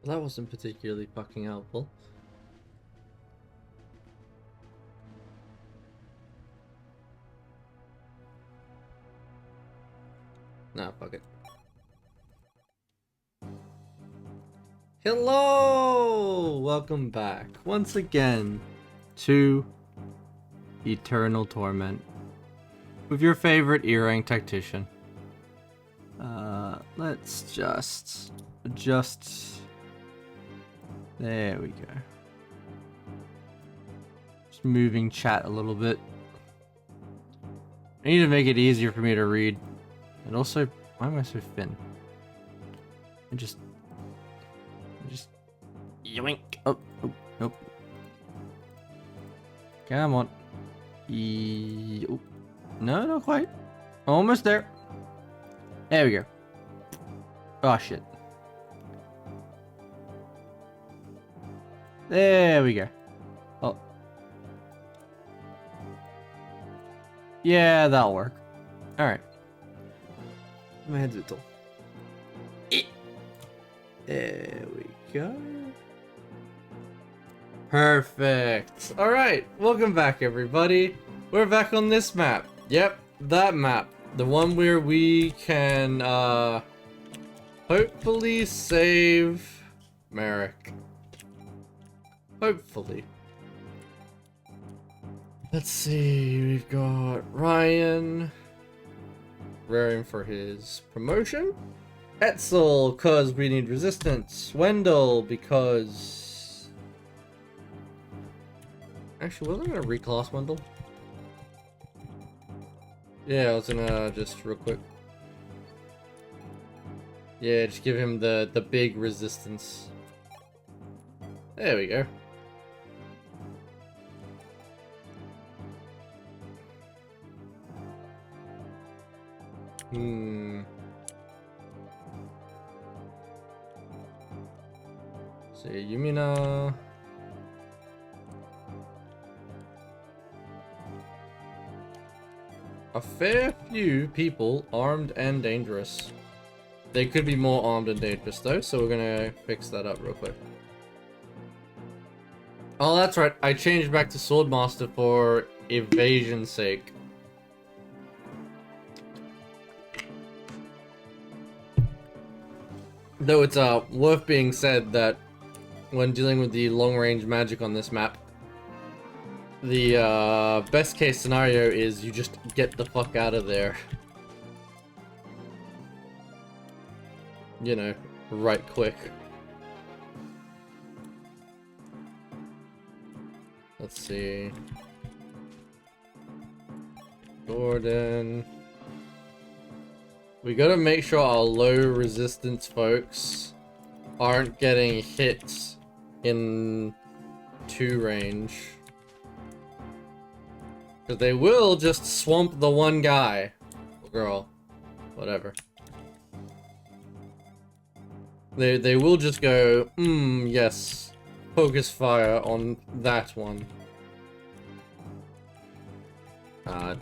That wasn't particularly fucking helpful. Nah, fuck it. Hello! Welcome back once again to Eternal Torment with your favorite E-rank tactician. Let's just adjust. There we go. Just moving chat a little bit. I need to make it easier for me to read. And also, why am I so thin? I just yoink. Oh, nope. Come on. Oh, no, not quite. Almost there. There we go. Oh shit. There we go. Oh. Yeah, that'll work. Alright. My head's a bit tall. There we go. Perfect. Alright, welcome back everybody. We're back on this map. Yep, that map. The one where we can hopefully save Merrick. Hopefully. Let's see, we've got Ryan raring for his promotion. Etzel, cause we need resistance. Wendell, because... Actually, wasn't I gonna reclass Wendell? Yeah, I was gonna just real quick. Yeah, just give him the big resistance. There we go. So Yumina. A fair few people armed and dangerous. They could be more armed and dangerous though, so we're gonna fix that up real quick. Oh, that's right. I changed back to Swordmaster for evasion's sake. Though it's worth being said that when dealing with the long-range magic on this map, the best case scenario is you just get the fuck out of there. You know, right quick. Let's see. Gordon. We gotta make sure our low resistance folks aren't getting hit in 2 range. Because they will just swamp the one guy. Or girl. Whatever. They will just go, yes. Focus fire on that one. But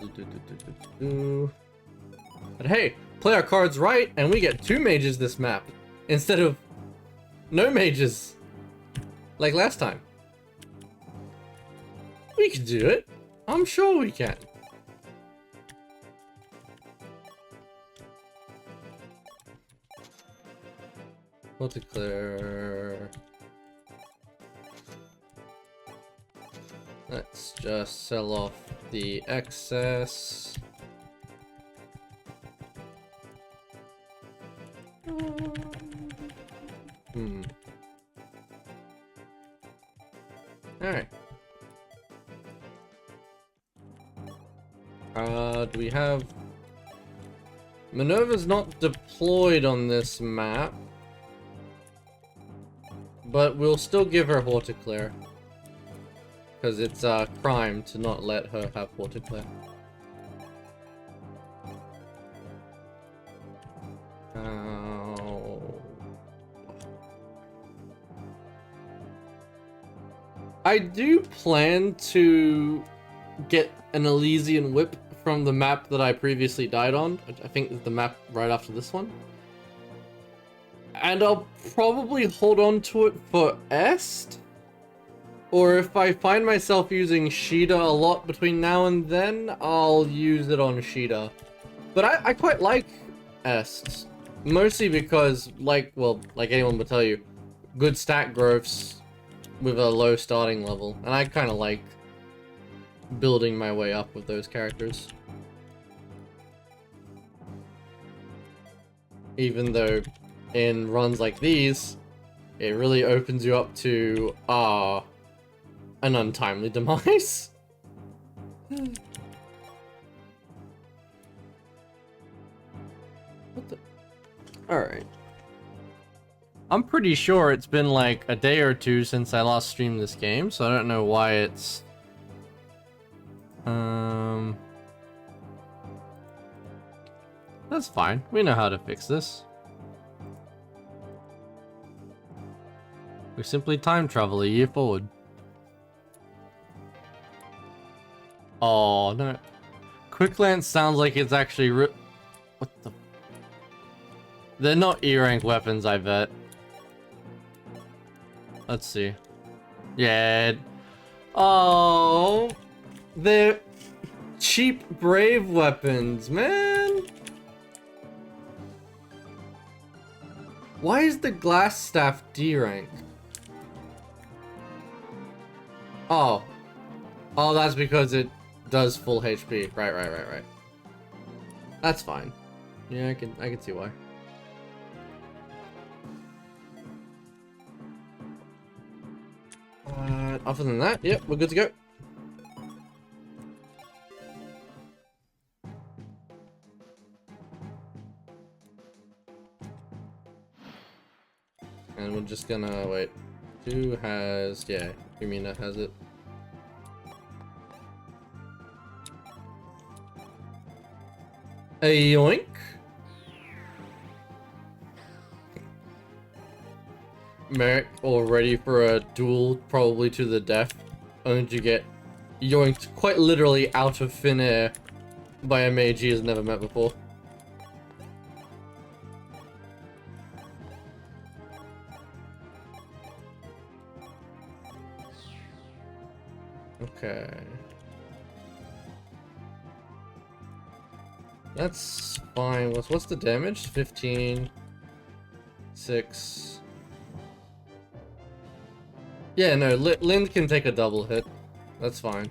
hey, play our cards right and we get 2 mages this map. Instead of no mages. Like last time. We can do it. I'm sure we can. We'll declare. Let's just sell off the excess. Alright. Do we have... Minerva's not deployed on this map. But we'll still give her Horticlear. Because it's a crime to not let her have Horticlear. I do plan to get an Elysian Whip from the map that I previously died on. I think it's the map right after this one. And I'll probably hold on to it for Est. Or if I find myself using Sheeta a lot between now and then, I'll use it on Sheeta. But I quite like Est. Mostly because, like anyone would tell you, good stat growths with a low starting level. And I kind of like building my way up with those characters. Even though in runs like these, it really opens you up to, an untimely demise. What the? Alright. I'm pretty sure it's been like a day or two since I last streamed this game, so I don't know why it's... That's fine. We know how to fix this. We simply time travel a year forward. Oh, no. Quick Lance sounds like it's actually what the... They're not E-rank weapons, I bet. Let's see. Yeah. Oh. They're cheap brave weapons, man. Why is the glass staff D rank? Oh. Oh, that's because it does full HP. Right. That's fine. Yeah, I can see why. Other than that, yep, we're good to go. And we're just gonna wait. Who has... yeah, Yumina has it. A yoink. Merrick all ready for a duel, probably to the death, only to get yoinked quite literally out of thin air by a mage he has never met before. Okay. That's fine. What's the damage? 15. 6. Yeah, no, Lind can take a double hit. That's fine.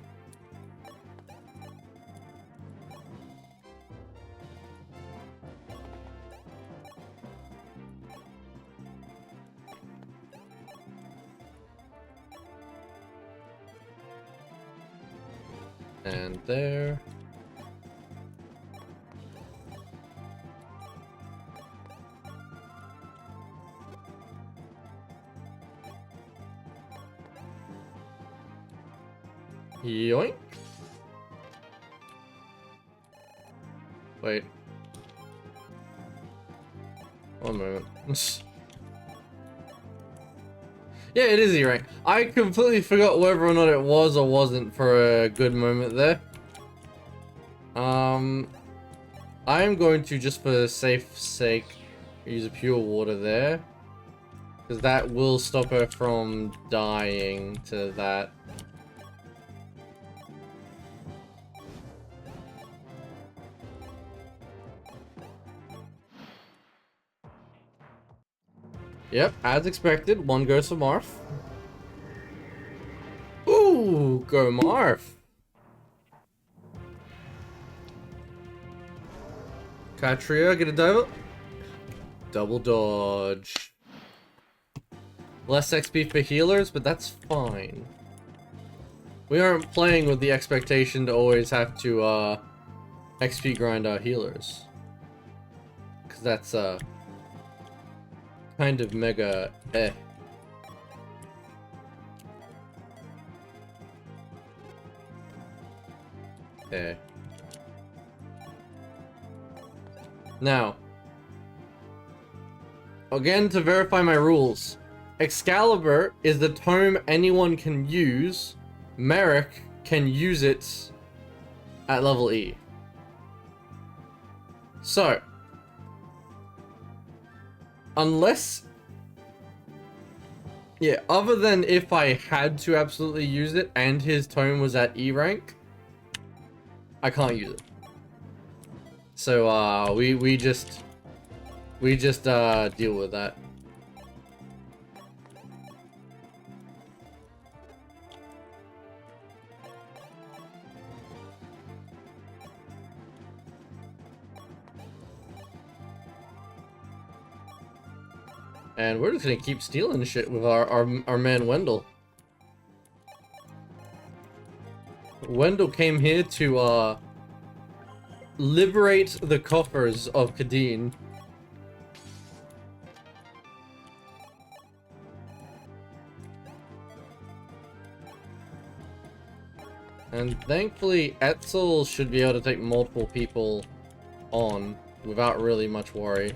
And there. Yoink. Wait. One moment. Yeah, it is E-rank. I completely forgot whether or not it was or wasn't for a good moment there. I am going to, just for safe sake, use a pure water there. Because that will stop her from dying to that. Yep, as expected, one goes for Marth. Ooh, go Marth. Katria, get a dive. Double dodge. Less XP for healers, but that's fine. We aren't playing with the expectation to always have to, XP grind our healers. Because that's, kind of mega eh. Eh. Now, again to verify my rules, Excalibur is the tome anyone can use. Merrick can use it at level E. So, Unless... Yeah, other than if I had to absolutely use it and his tome was at E rank, I can't use it. So, we just deal with that. And we're just gonna keep stealing shit with our man Wendell. Wendell came here to, liberate the coffers of Kadeen. And thankfully, Etzel should be able to take multiple people on without really much worry.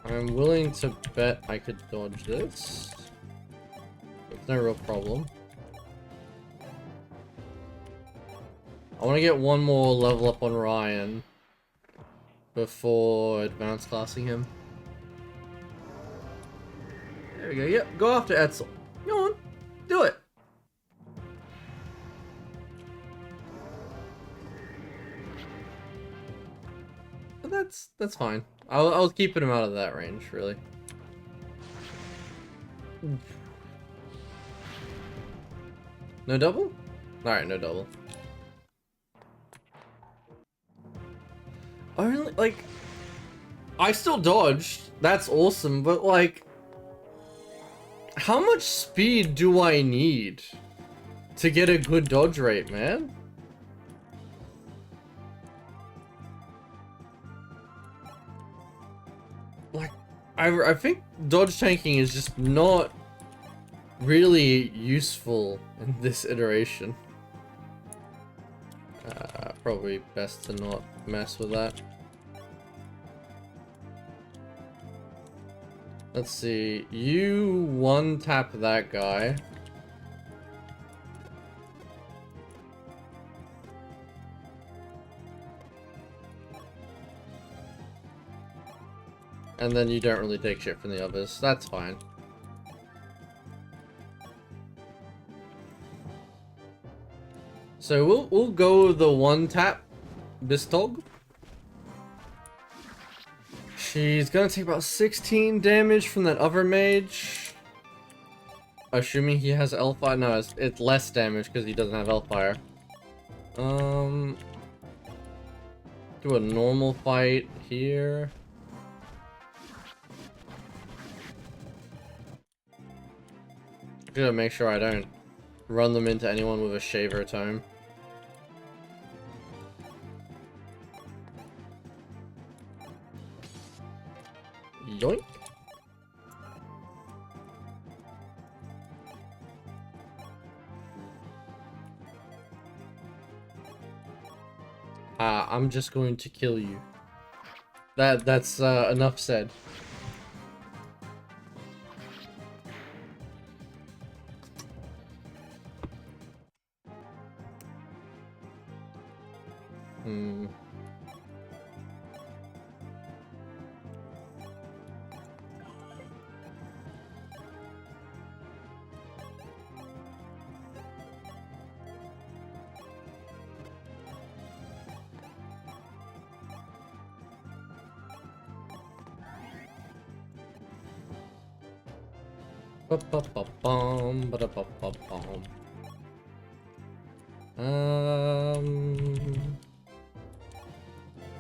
I'm willing to bet I could dodge this. It's no real problem. I want to get one more level up on Ryan before advanced classing him. There we go. Yep, go after Etzel. Go on, do it. But that's fine. I was keeping him out of that range, really. No double? Alright, no double. Only, like... I still dodged. That's awesome, but like... How much speed do I need to get a good dodge rate, man? Like, I think dodge tanking is just not really useful in this iteration. Probably best to not mess with that. Let's see, you one-tap that guy. And then you don't really take shit from the others. That's fine. So we'll go the one tap Bistog. She's gonna take about 16 damage from that other mage. Assuming he has Elfire. No, it's less damage because he doesn't have Elfire. Do a normal fight here. Gotta make sure I don't run them into anyone with a Shaver Tome. Yoink. I'm just going to kill you. That's enough said.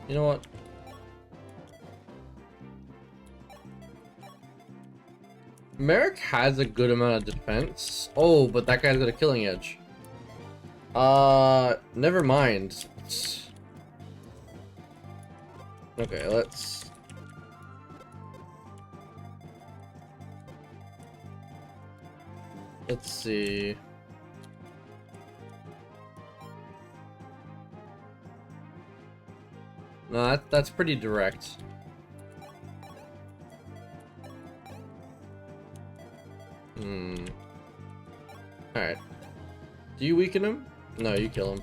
You know what? Merrick has a good amount of defense. Oh, but that guy's got a killing edge. Never mind. Okay, let's see. No, that's pretty direct. Alright. Do you weaken him? No, you kill him.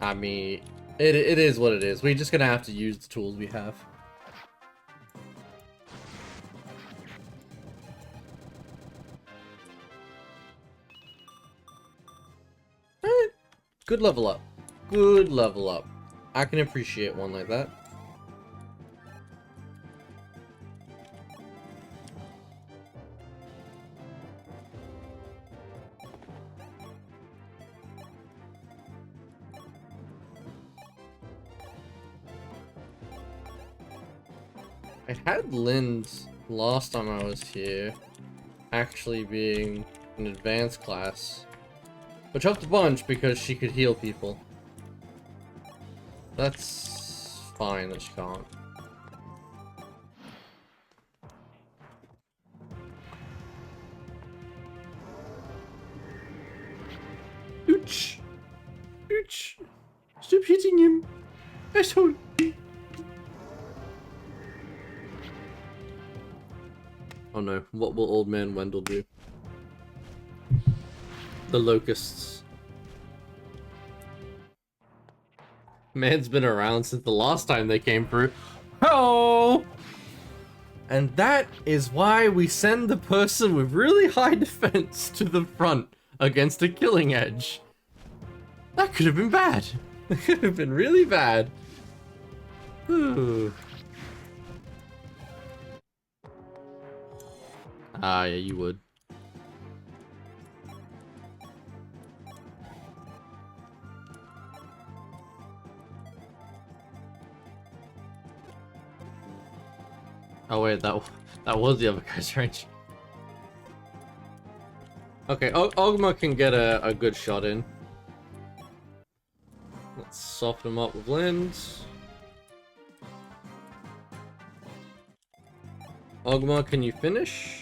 I mean, It is what it is. We're just gonna have to use the tools we have. Alright. Good level up. Good level up. I can appreciate one like that. I had Lynn's last time I was here actually being an advanced class, which helped a bunch because she could heal people. That's fine that she can't. Ouch! Ouch! Stop hitting him! Asshole! Oh no, what will old man Wendell do? The locusts. Man's been around since the last time they came through. Oh! And that is why we send the person with really high defense to the front against a killing edge. That could have been bad. That could have been really bad. Ooh. Ah, yeah, you would. Oh wait, that was the other guy's range. Okay, Ogma can get a good shot in. Let's soften him up with Lind. Ogma, can you finish?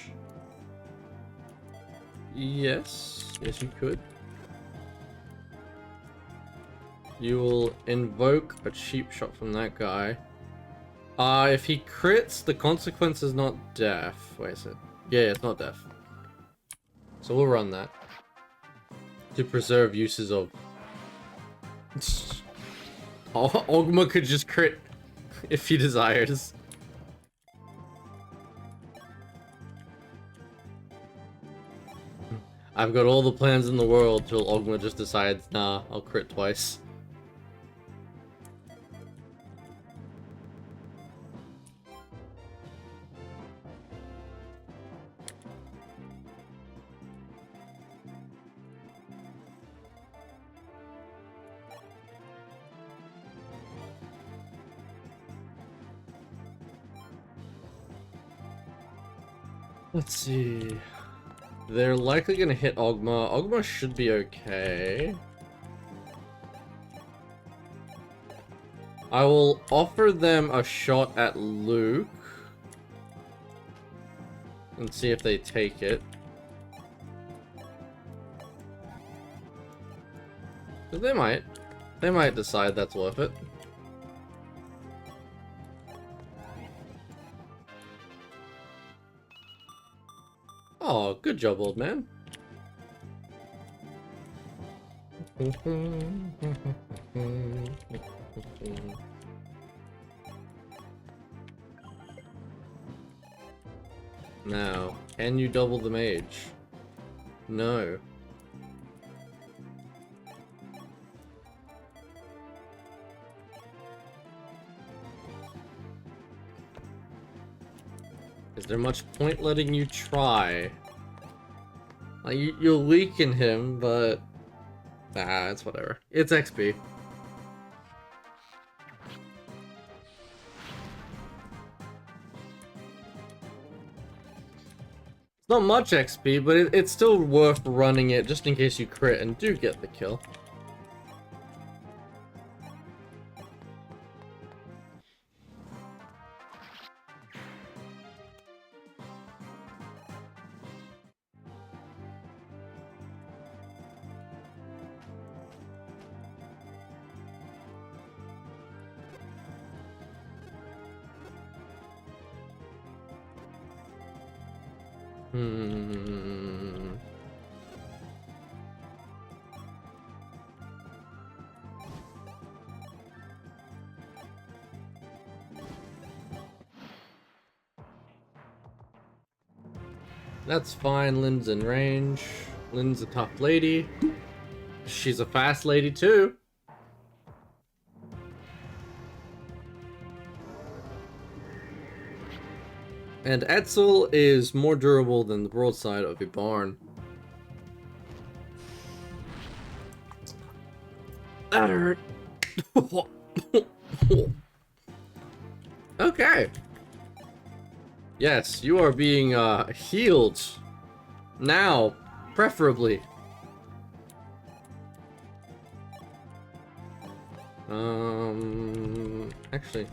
Yes. Yes, you could. You will invoke a cheap shot from that guy. If he crits, the consequence is not death. Wait a second. Yeah, it's not death. So we'll run that. To preserve uses of... Ogma could just crit if he desires. I've got all the plans in the world till Ogma just decides, nah, I'll crit twice. Let's see. They're likely gonna hit Ogma. Ogma should be okay. I will offer them a shot at Luke. And see if they take it. They might. They might decide that's worth it. Oh, good job, old man. Now, can you double the mage? No. Is there much point letting you try? Like, you'll weaken him, but... Ah, it's whatever. It's XP. It's not much XP, but it's still worth running it just in case you crit and do get the kill. That's fine. Lynn's in range. Lynn's a tough lady. She's a fast lady too. And Etzel is more durable than the broadside of a barn. That hurt. Okay. Yes, you are being healed. Now, preferably. Actually,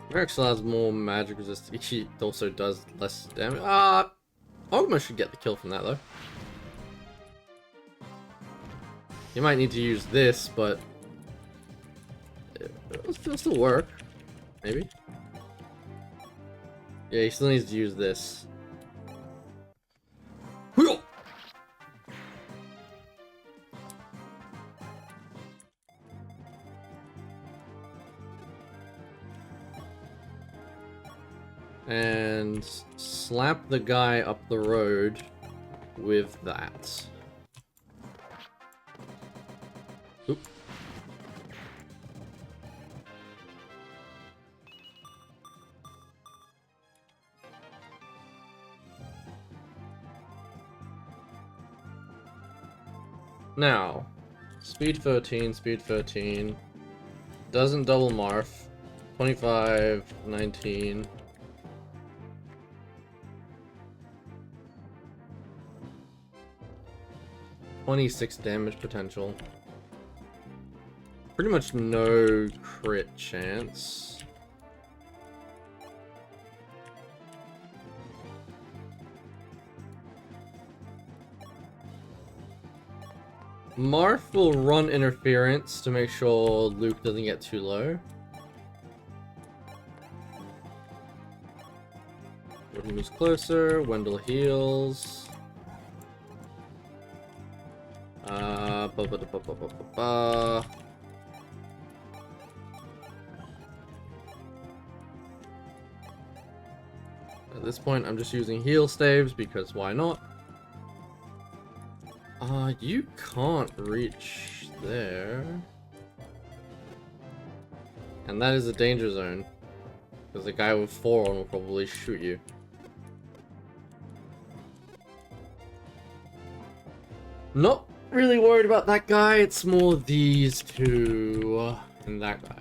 Merixel has more magic resistance. He also does less damage. Ogma should get the kill from that though. You might need to use this, but it'll still work. Maybe. Yeah, he still needs to use this. And slap the guy up the road with that. Oop. Now, speed 13, speed 13. Doesn't double Marth. 25, 19. .26 damage potential. Pretty much no crit chance. Marth will run interference to make sure Luke doesn't get too low. Wendell moves closer, Wendell heals. At this point, I'm just using heal staves because why not? You can't reach there. And that is a danger zone. Because the guy with 4 on will probably shoot you. Not really worried about that guy, it's more these two and that guy.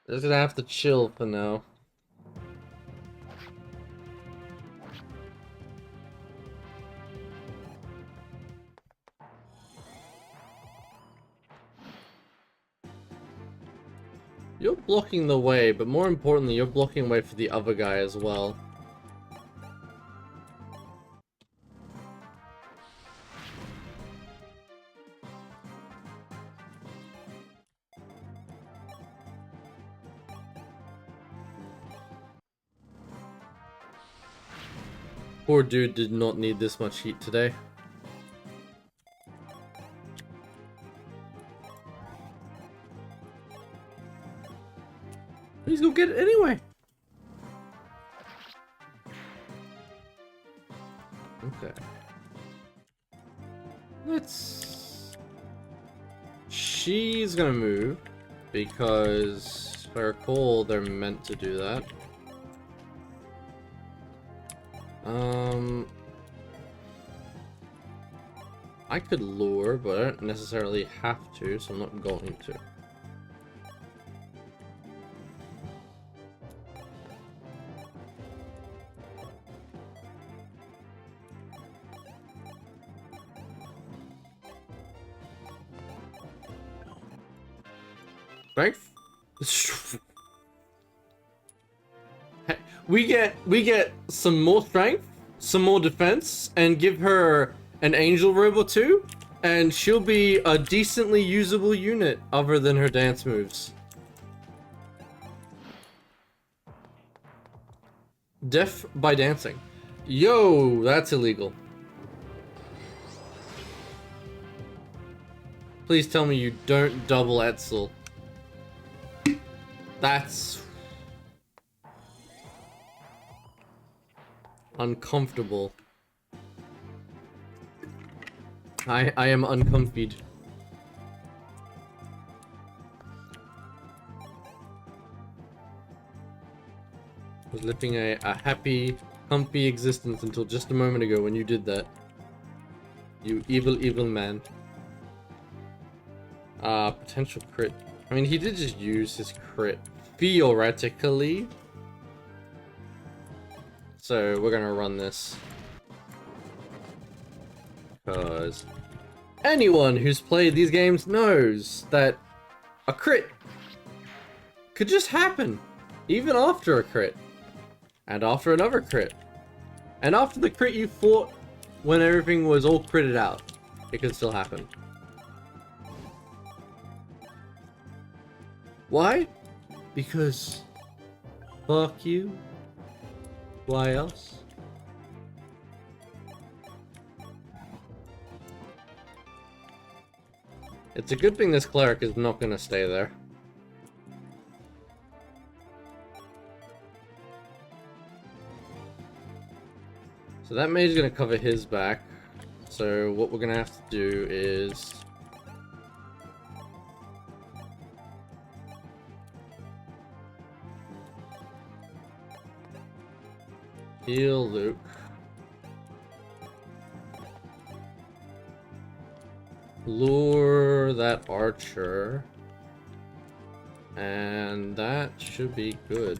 Just gonna have to chill for now. You're blocking the way, but more importantly, you're blocking way for the other guy as well. Poor dude did not need this much heat today. He's gonna get it anyway. Okay. Let's... She's gonna move because if I recall, they're meant to do that. I could lure, but I don't necessarily have to, so I'm not going to. Strength? Hey, we get some more strength, some more defense, and give her an angel robe or two, and she'll be a decently usable unit other than her dance moves. Death by dancing. Yo, that's illegal. Please tell me you don't double Etzel. That's uncomfortable. I am uncomfied. Was living a happy, comfy existence until just a moment ago when you did that. You evil, evil man. Potential crit. I mean, he did just use his crit, theoretically. So, we're gonna run this. Because anyone who's played these games knows that a crit could just happen. Even after a crit. And after another crit. And after the crit you fought when everything was all critted out. It could still happen. Why? Because fuck you. Why else? It's a good thing this cleric is not gonna stay there. So that mage is gonna cover his back. So what we're gonna have to do is heal Luke. Lure that archer. And that should be good.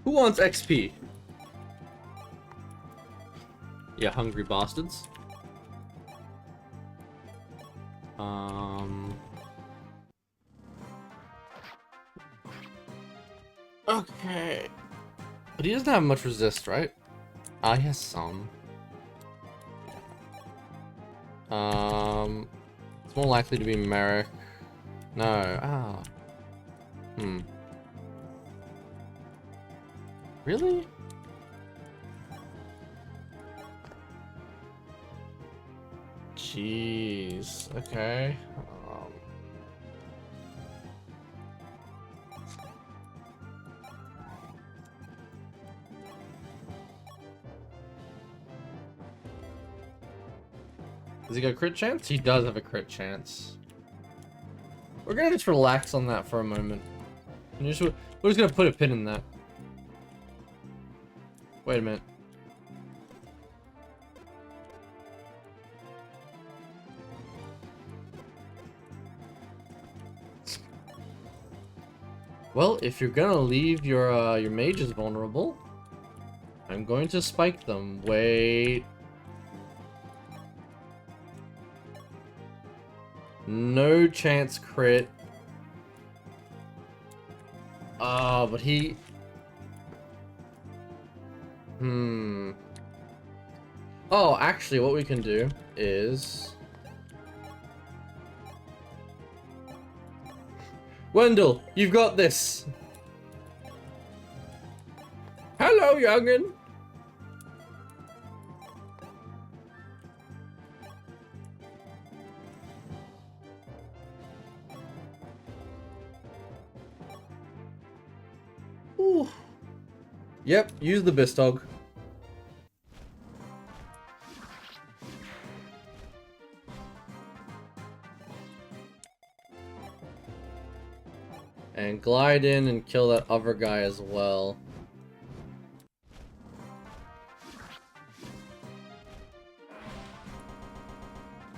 Who wants XP? Yeah, hungry bastards. Okay. But he doesn't have much resist, right? Ah, he has some. It's more likely to be Merrick. No, Really? Jeez, okay. Does he got a crit chance? He does have a crit chance. We're gonna just relax on that for a moment. We're just gonna put a pin in that. Wait a minute. Well, if you're gonna leave your mages vulnerable, I'm going to spike them. Wait. No chance crit. Ah, but he... Oh, actually, what we can do is... Wendell, you've got this! Hello, youngin'! Ooh. Yep, use the Bistog. And glide in and kill that other guy as well.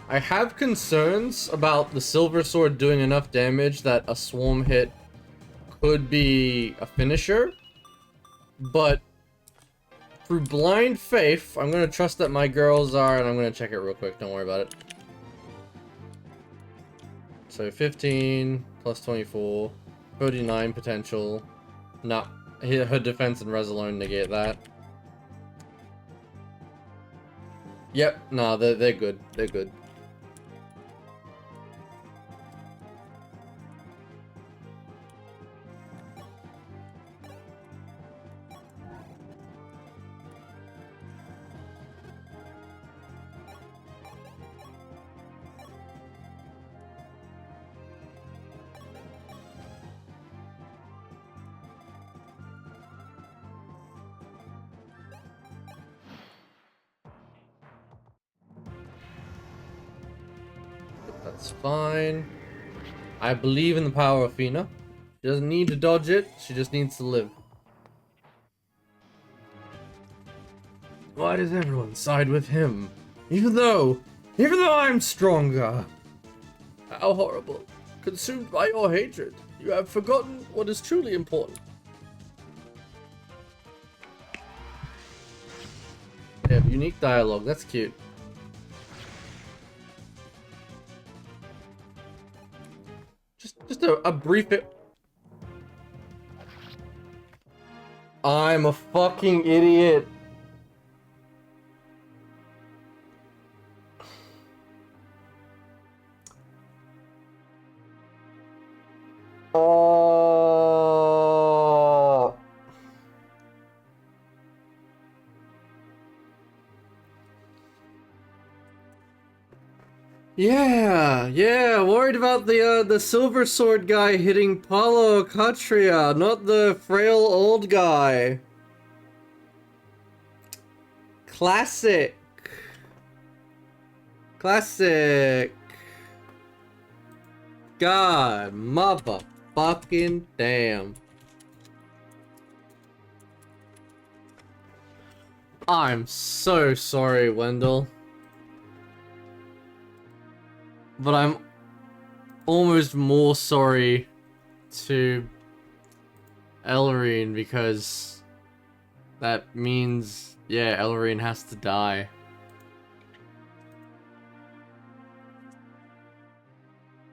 I have concerns about the Silver Sword doing enough damage that a swarm hit could be a finisher. But through blind faith, I'm gonna trust that my girls are, and I'm gonna check it real quick, don't worry about it. So 15 plus 24. 39 potential. No, her defense and res alone negate that. Yep, no, they're good. They're good. It's fine. I believe in the power of Fina. She doesn't need to dodge it, she just needs to live. Why does everyone side with him? Even though I'm stronger. How horrible. Consumed by your hatred, you have forgotten what is truly important. They have unique dialogue, that's cute. Just a brief I'm a fucking idiot. Oh. Yeah, worried about the silver sword guy hitting Paulo Catria, not the frail old guy. Classic. God, motherfucking damn. I'm so sorry, Wendell. But I'm almost more sorry to Ellerine because that means, yeah, Ellerine has to die.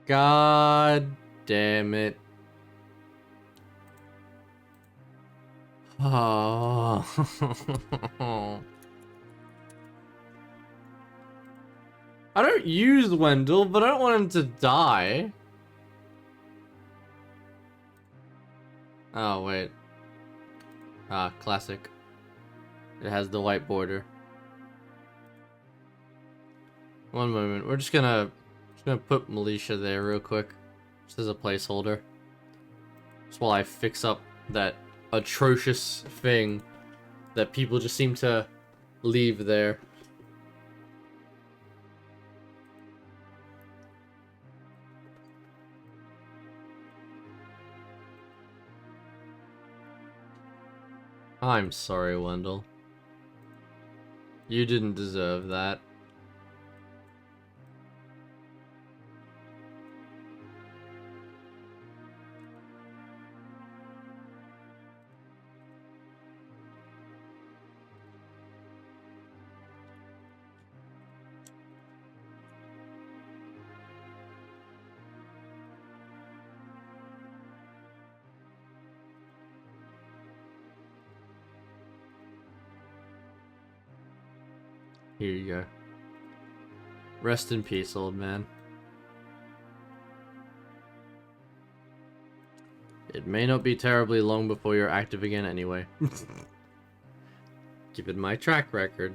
God damn it. Oh. I don't use Wendell, but I don't want him to die. Oh, wait. Ah, classic. It has the white border. One moment. We're just gonna put Militia there real quick. Just as a placeholder. Just while I fix up that atrocious thing that people just seem to leave there. I'm sorry, Wendell. You didn't deserve that. Here you go. Rest in peace, old man. It may not be terribly long before you're active again anyway. Given my track record.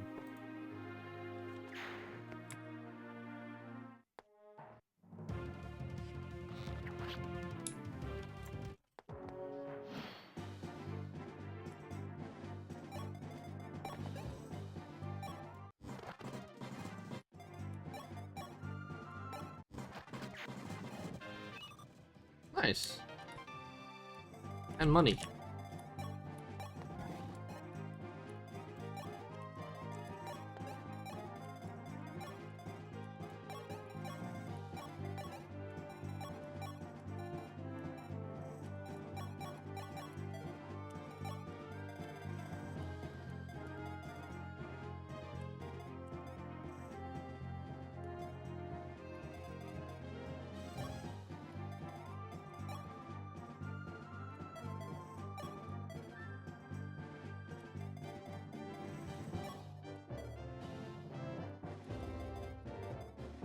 Nice. And money.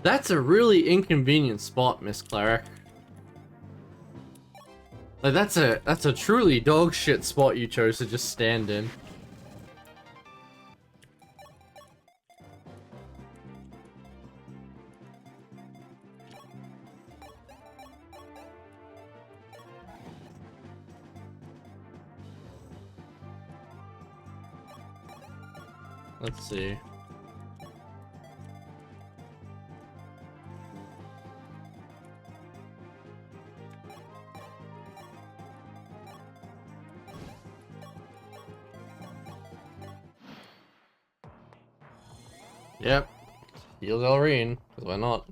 That's a really inconvenient spot, Miss Cleric. Like that's a truly dog shit spot you chose to just stand in. Let's see. Yep. Heal Elrine, because why not?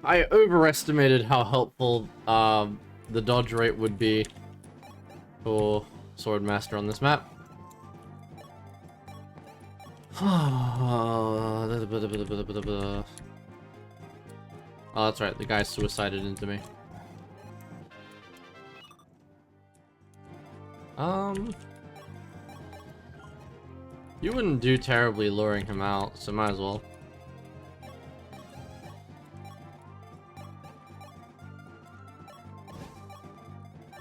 I overestimated how helpful the dodge rate would be for Swordmaster on this map. Oh, that's right, the guy suicided into me. You wouldn't do terribly luring him out, so might as well.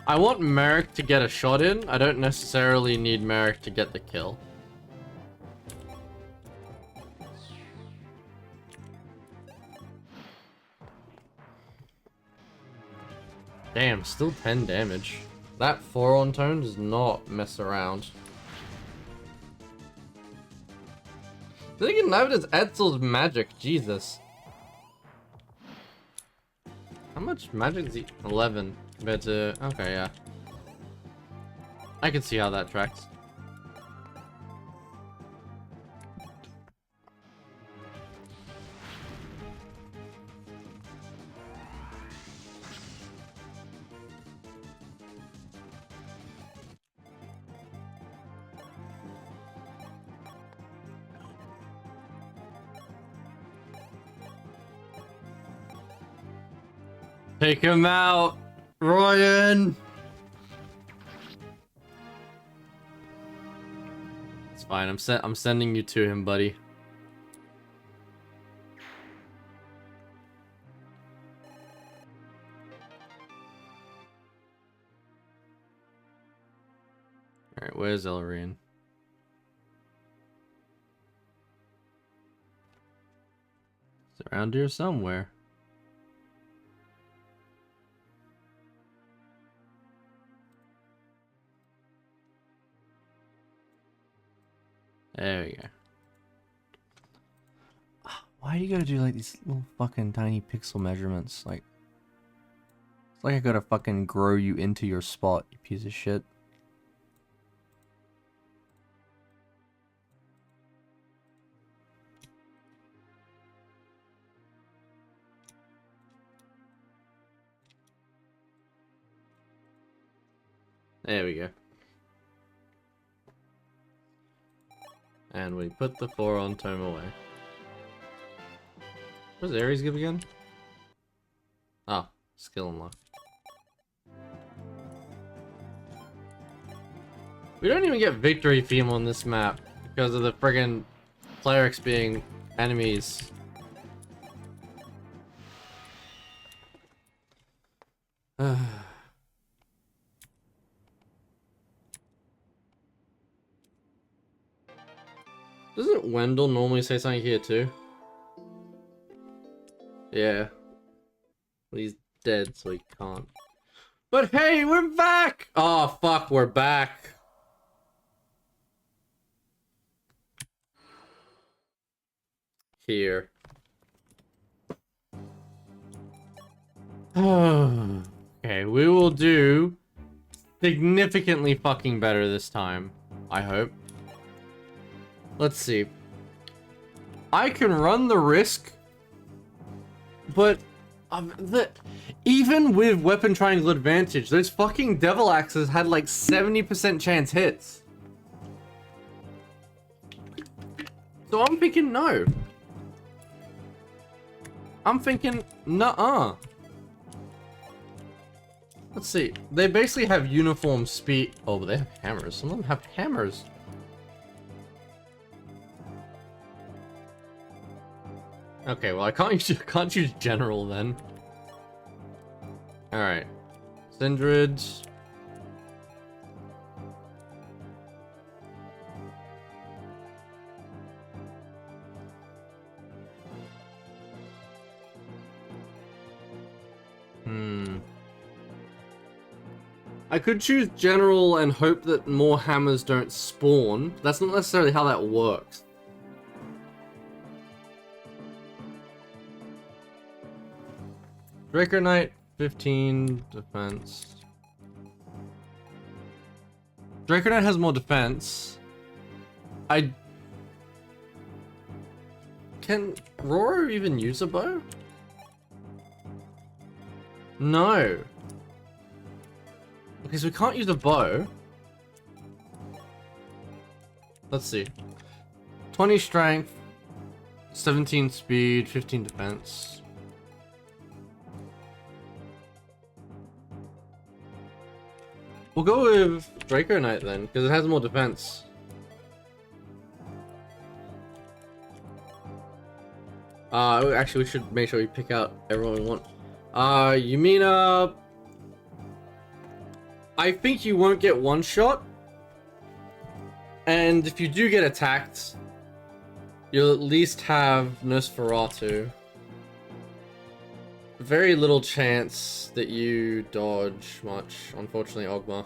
I want Merrick to get a shot in. I don't necessarily need Merrick to get the kill. Damn, still 10 damage. That 4 on tone does not mess around. Then again, neither does Edsel's magic. Jesus. How much magic is he? 11 compared to... Okay, yeah. I can see how that tracks. Take him out, Ryan. It's fine. I'm sending you to him, buddy. All right, where's Elrine? It's around here somewhere. There we go. Why do you gotta do like these little fucking tiny pixel measurements? Like, it's like I gotta fucking grow you into your spot, you piece of shit. There we go. And we put the 4 on tome away. What does Ares give again? Oh, skill unlock. We don't even get victory theme on this map because of the friggin' clerics being enemies. Doesn't Wendell normally say something here too? Yeah. Well, he's dead, so he can't. But hey, we're back! Oh, fuck, we're back. Here. Okay, we will do significantly fucking better this time. I hope. Let's see. I can run the risk, but even with weapon triangle advantage, those fucking devil axes had like 70% chance hits. So I'm thinking no. I'm thinking nuh-uh. Let's see. They basically have uniform speed. Oh, but they have hammers. Some of them have hammers. Okay, well I can't use general then. All right, Sindrid. I could choose general and hope that more hammers don't spawn. That's not necessarily how that works. Draco Knight, 15 defense. Draco Knight has more defense. Can Roro even use a bow? No. Okay, so we can't use a bow. Let's see. 20 strength, 17 speed, 15 defense. We'll go with Draco Knight then, because it has more defense. Actually, we should make sure we pick out everyone we want. Yumina... I think you won't get one shot. And if you do get attacked, you'll at least have Nosferatu. Very little chance that you dodge much, unfortunately, Ogma.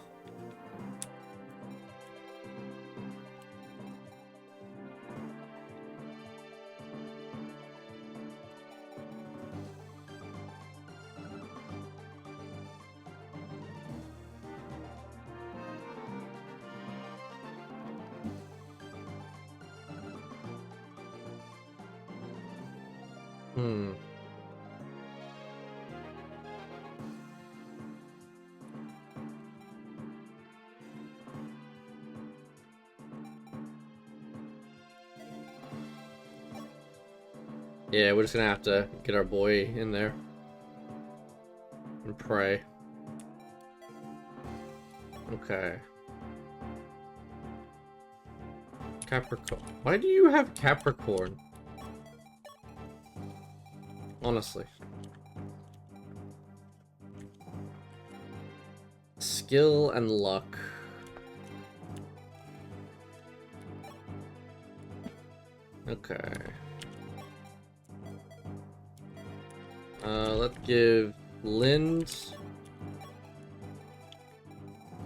Yeah, we're just gonna have to get our boy in there and pray. Okay. Capricorn. Why do you have Capricorn? Honestly. Skill and luck. Okay. Let's give Lind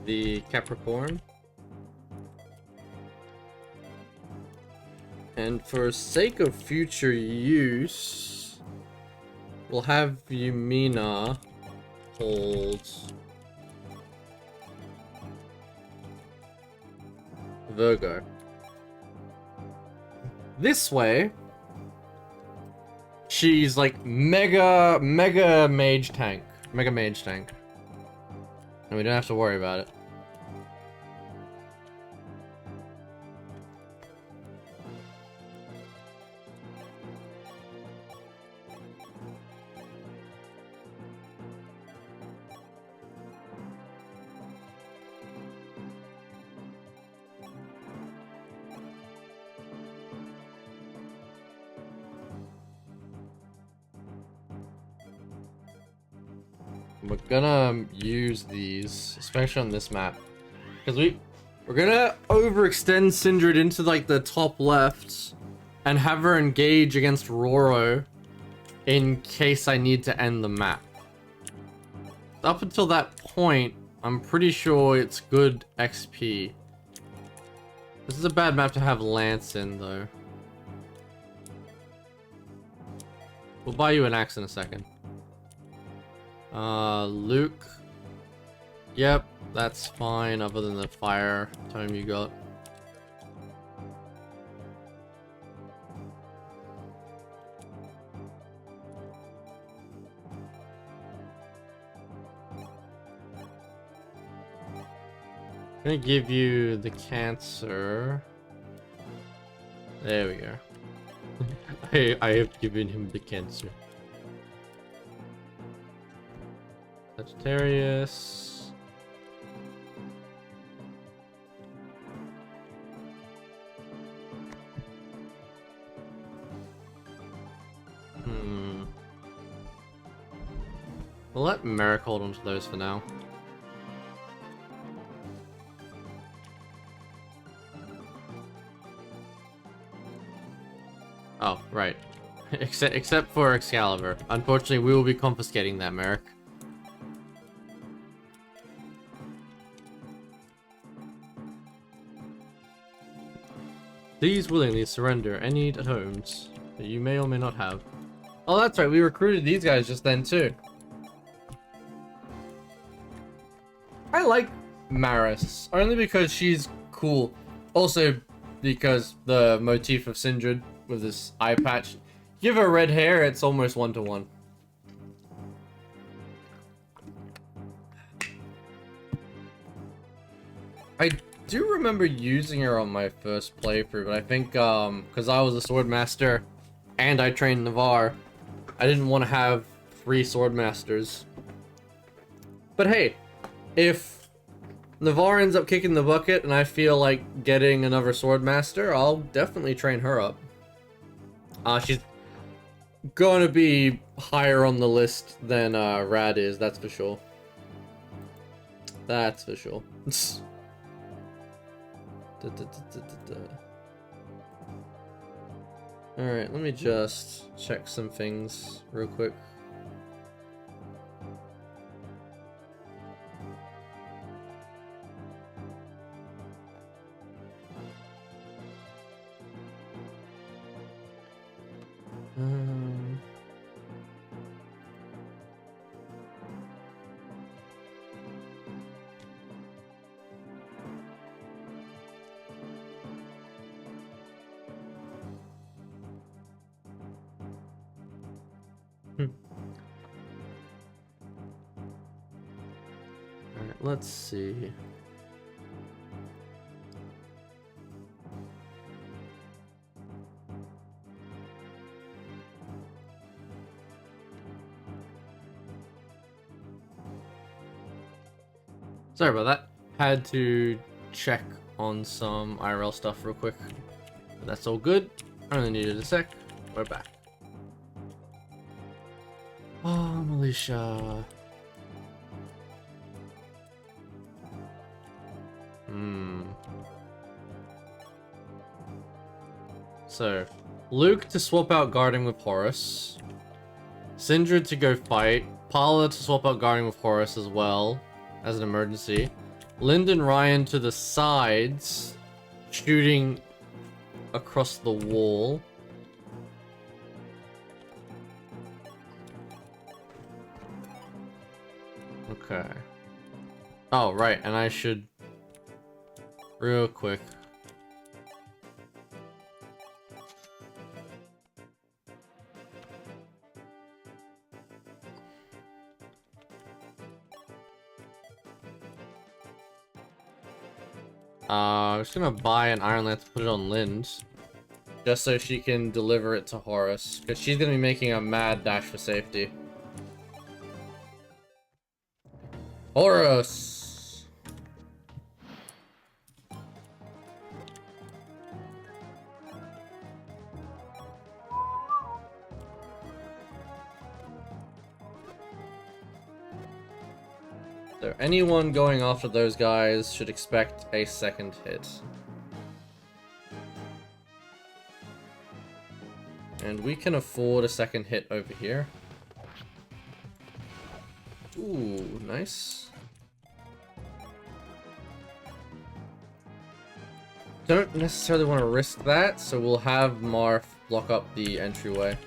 the Capricorn. And for sake of future use, we'll have Yumina hold Virgo. This way, she's like mega mage tank. Mega mage tank. And we don't have to worry about it. We're gonna use these, especially on this map, because we're gonna overextend Sindred into like the top left and have her engage against Roro in case I need to end the map. Up until that point, I'm pretty sure it's good XP. This is a bad map to have Lance in though. We'll buy you an axe in a second. Luke. Yep, that's fine, other than the fire tome you got. I'm gonna give you the cancer. There we go. I have given him the cancer. Sagittarius. We'll let Merrick hold on to those for now. Oh, right. Except for Excalibur. Unfortunately, we will be confiscating that, Merrick. Please willingly surrender any homes that you may or may not have. Oh, that's right. We recruited these guys just then, too. Maris. Only because she's cool. Also because the motif of Sindred with this eye patch. Give her red hair, it's almost 1-to-1. I do remember using her on my first playthrough, but I think, because I was a sword master and I trained Navarre, I didn't want to have 3 sword masters. But hey, if Navarre ends up kicking the bucket and I feel like getting another sword master, I'll definitely train her up. She's gonna be higher on the list than Rad is, that's for sure. That's for sure. Alright, let me just check some things real quick. Alright, let's see. Sorry about that. Had to check on some IRL stuff real quick. But that's all good. I only needed a sec. We're back. Oh, Militia. So, Luke to swap out guarding with Horus. Sindred to go fight. Parla to swap out guarding with Horus as well, as an emergency. Lyndon Ryan to the sides, shooting across the wall. Okay. Oh, right, and I should... Real quick. I'm just gonna buy an Iron Lance to put it on Lind. Just so she can deliver it to Horus. Because she's gonna be making a mad dash for safety. Horus! So anyone going after those guys should expect a second hit. And we can afford a second hit over here. Ooh, nice. Don't necessarily want to risk that, so we'll have Marth block up the entryway.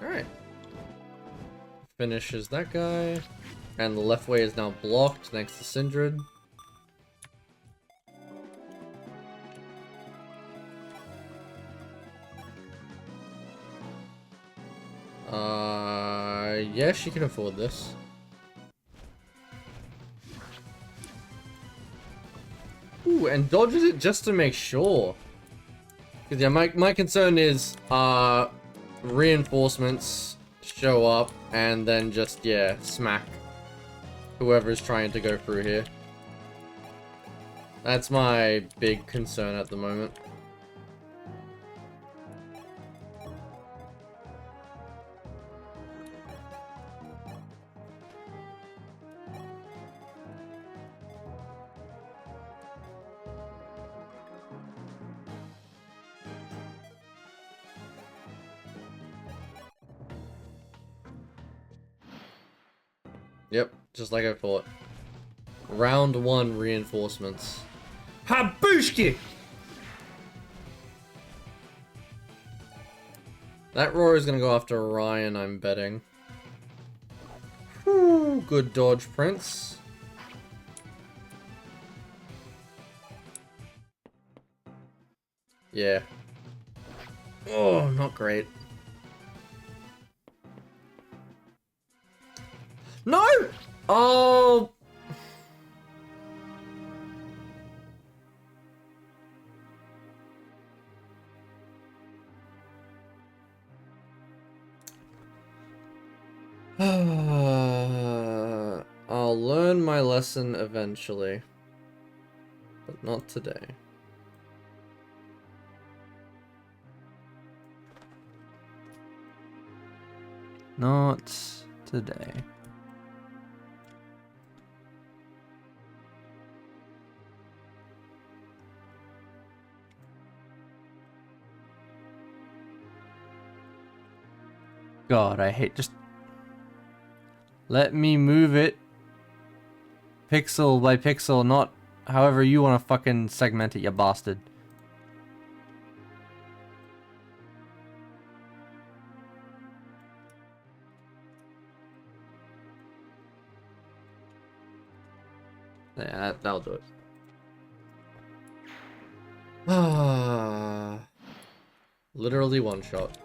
Alright. Finishes that guy. And the left way is now blocked thanks to Sindred. Yeah, she can afford this. Ooh, and dodges it just to make sure. Because yeah, my concern is, reinforcements show up and then just, yeah, smack whoever's trying to go through here. That's my big concern at the moment. Yep, just like I thought. Round 1 reinforcements. Habushki! That roar is gonna go after Ryan, I'm betting. Whew, good dodge, Prince. Yeah. Oh, not great. No! Oh! I'll learn my lesson eventually. But not today. Not today. God, I hate just... Let me move it pixel by pixel, not however you want to fucking segment it, you bastard. Yeah, that'll do it. Literally one shot.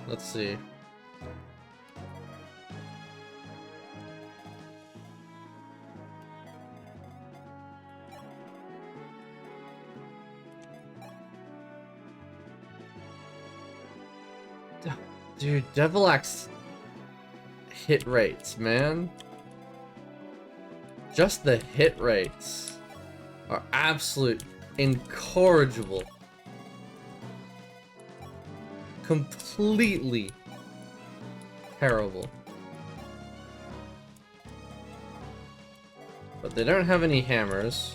Let's see. Dude, Devil Axe hit rates, man. Just the hit rates are absolute incorrigible. Completely terrible. But they don't have any hammers.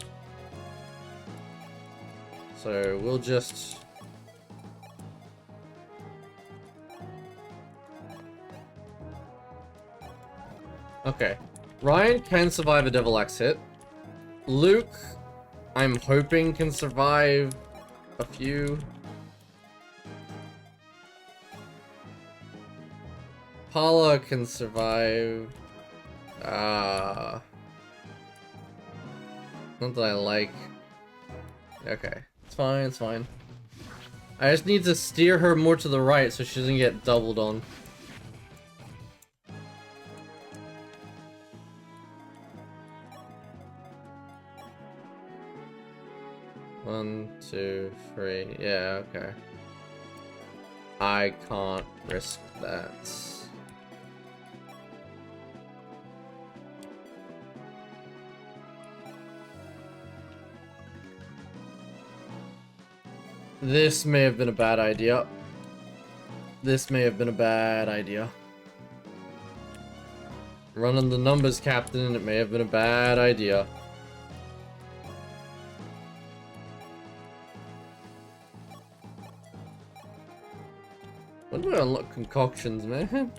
So we'll just... Okay. Ryan can survive a Devil Axe hit. Luke, I'm hoping, can survive a few. Paula can survive. Not that I like. Okay. It's fine, it's fine. I just need to steer her more to the right so she doesn't get doubled on. One, two, three. Yeah, okay. I can't risk that. This may have been a bad idea. This may have been a bad idea. Running the numbers, Captain, it may have been a bad idea. When do I unlock concoctions, man?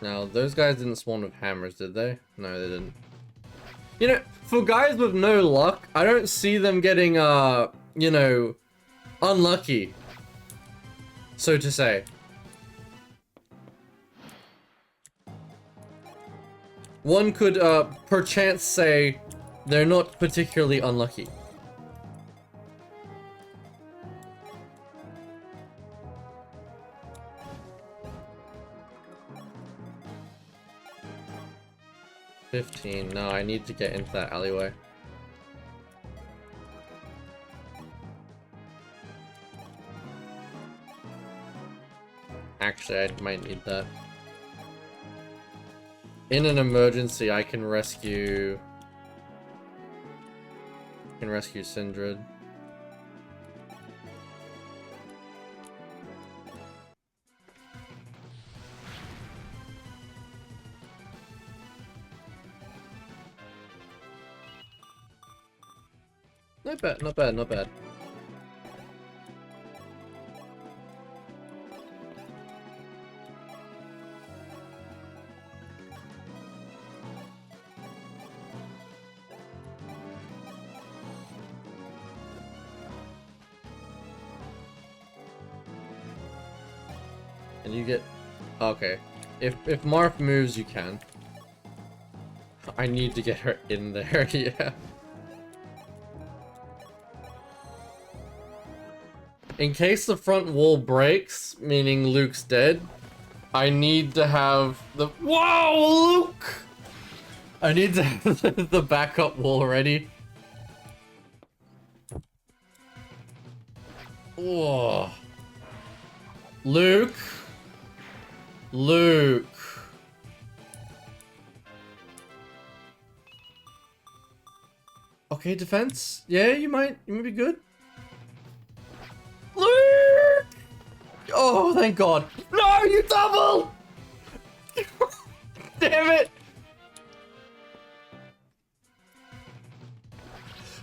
Now, those guys didn't spawn with hammers, did they? No, they didn't. You know, for guys with no luck, I don't see them getting, you know, unlucky, so to say. One could, perchance say they're not particularly unlucky. $15. No, I need to get into that alleyway. Actually, I might need that. In an emergency, I can rescue... Sindred. Not bad, not bad, not bad. And you get... Okay. If Marth moves, you can. I need to get her in there, yeah. In case the front wall breaks, meaning Luke's dead, I need to have the... Whoa, Luke! I need to have the backup wall ready. Whoa. Luke. Luke. Okay, defense. Yeah, you might be good. Luke! Oh, thank God. No, you double! Damn it!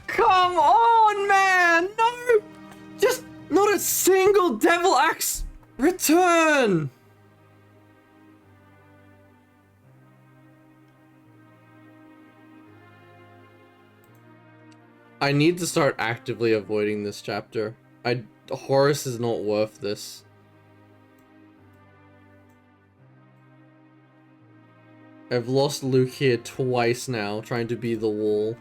Come on, man! No! Just not a single Devil Axe return! I need to start actively avoiding this chapter. Horus is not worth this. I've lost Luke here twice now, trying to be the wall.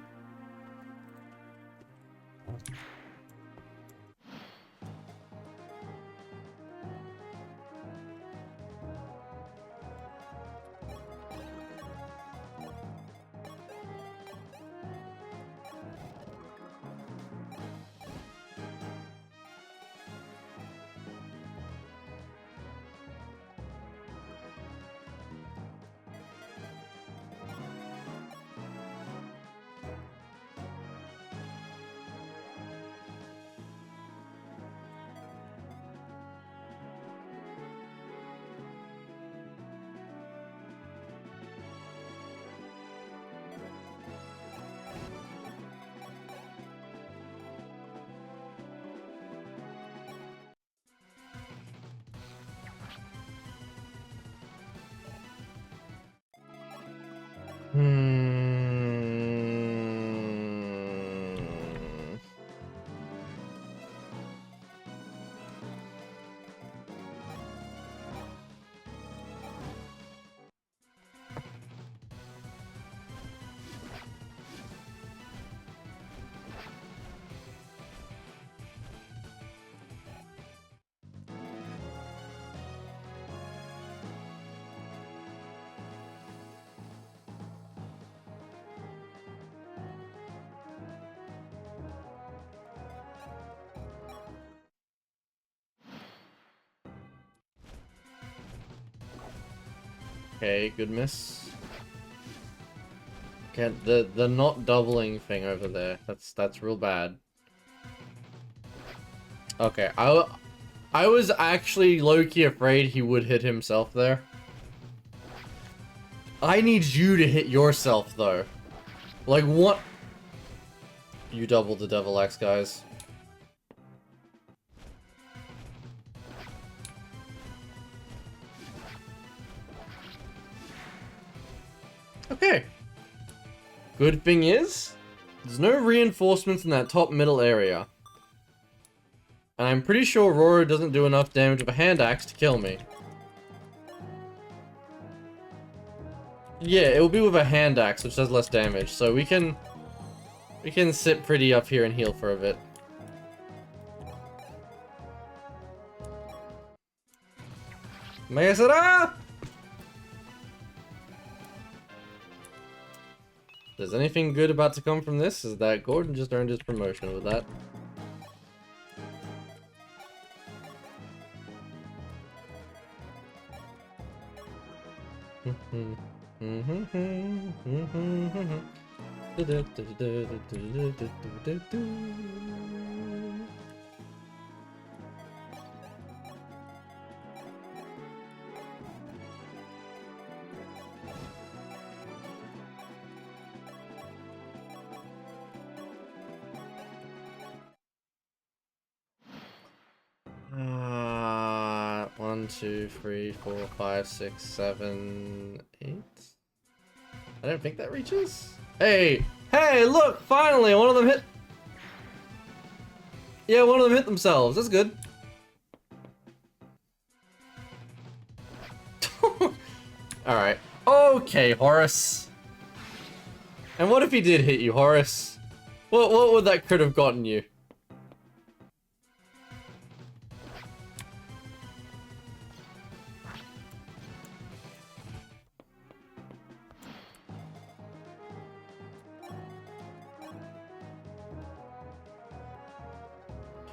Okay, good miss. Okay, the not doubling thing over there. That's real bad. Okay, I was actually low-key afraid he would hit himself there. I need you to hit yourself though. Like what? You doubled the Devil Axe, guys. Okay. Good thing is, there's no reinforcements in that top middle area. And I'm pretty sure Roro doesn't do enough damage with a hand axe to kill me. Yeah, it will be with a hand axe, which does less damage, so we can sit pretty up here and heal for a bit. Mega Sara! Is anything good about to come from this? Is that Gordon just earned his promotion with that? One, two, three, 4, 5, 6, 7, 8. I don't think that reaches. Hey! Hey, look! Finally, one of them hit. Yeah, one of them hit themselves. That's good. Alright. Okay, Horace. And what if he did hit you, Horace? What would that crit have gotten you?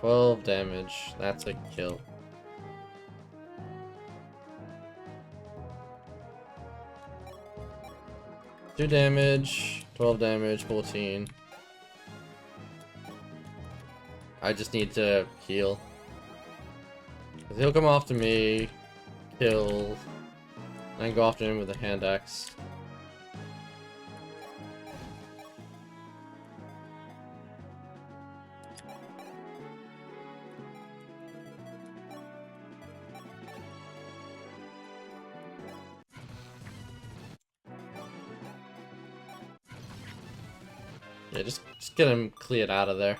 $12 damage. That's a kill. Two damage, 12 damage, 14. I just need to heal. 'Cause he'll come after me, kill, and go after him with a hand axe. Yeah, just get him cleared out of there.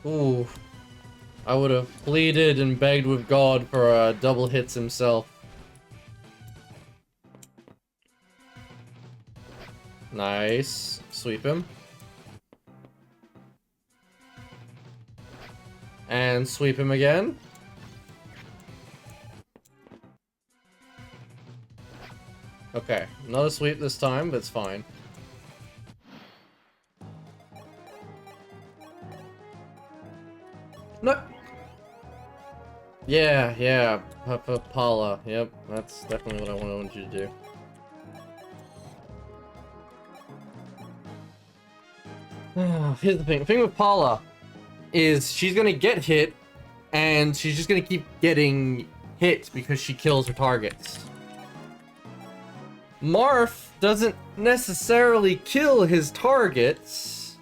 Ooh. I would have pleaded and begged with God for double hits himself. Nice. Sweep him. And sweep him again. Okay, not a sweep this time, but it's fine. No. Yeah, Paula. Yep, that's definitely what I wanted you to do. Here's the thing. The thing with Paula is she's gonna get hit, and she's just gonna keep getting hit because she kills her targets. Marth doesn't necessarily kill his targets.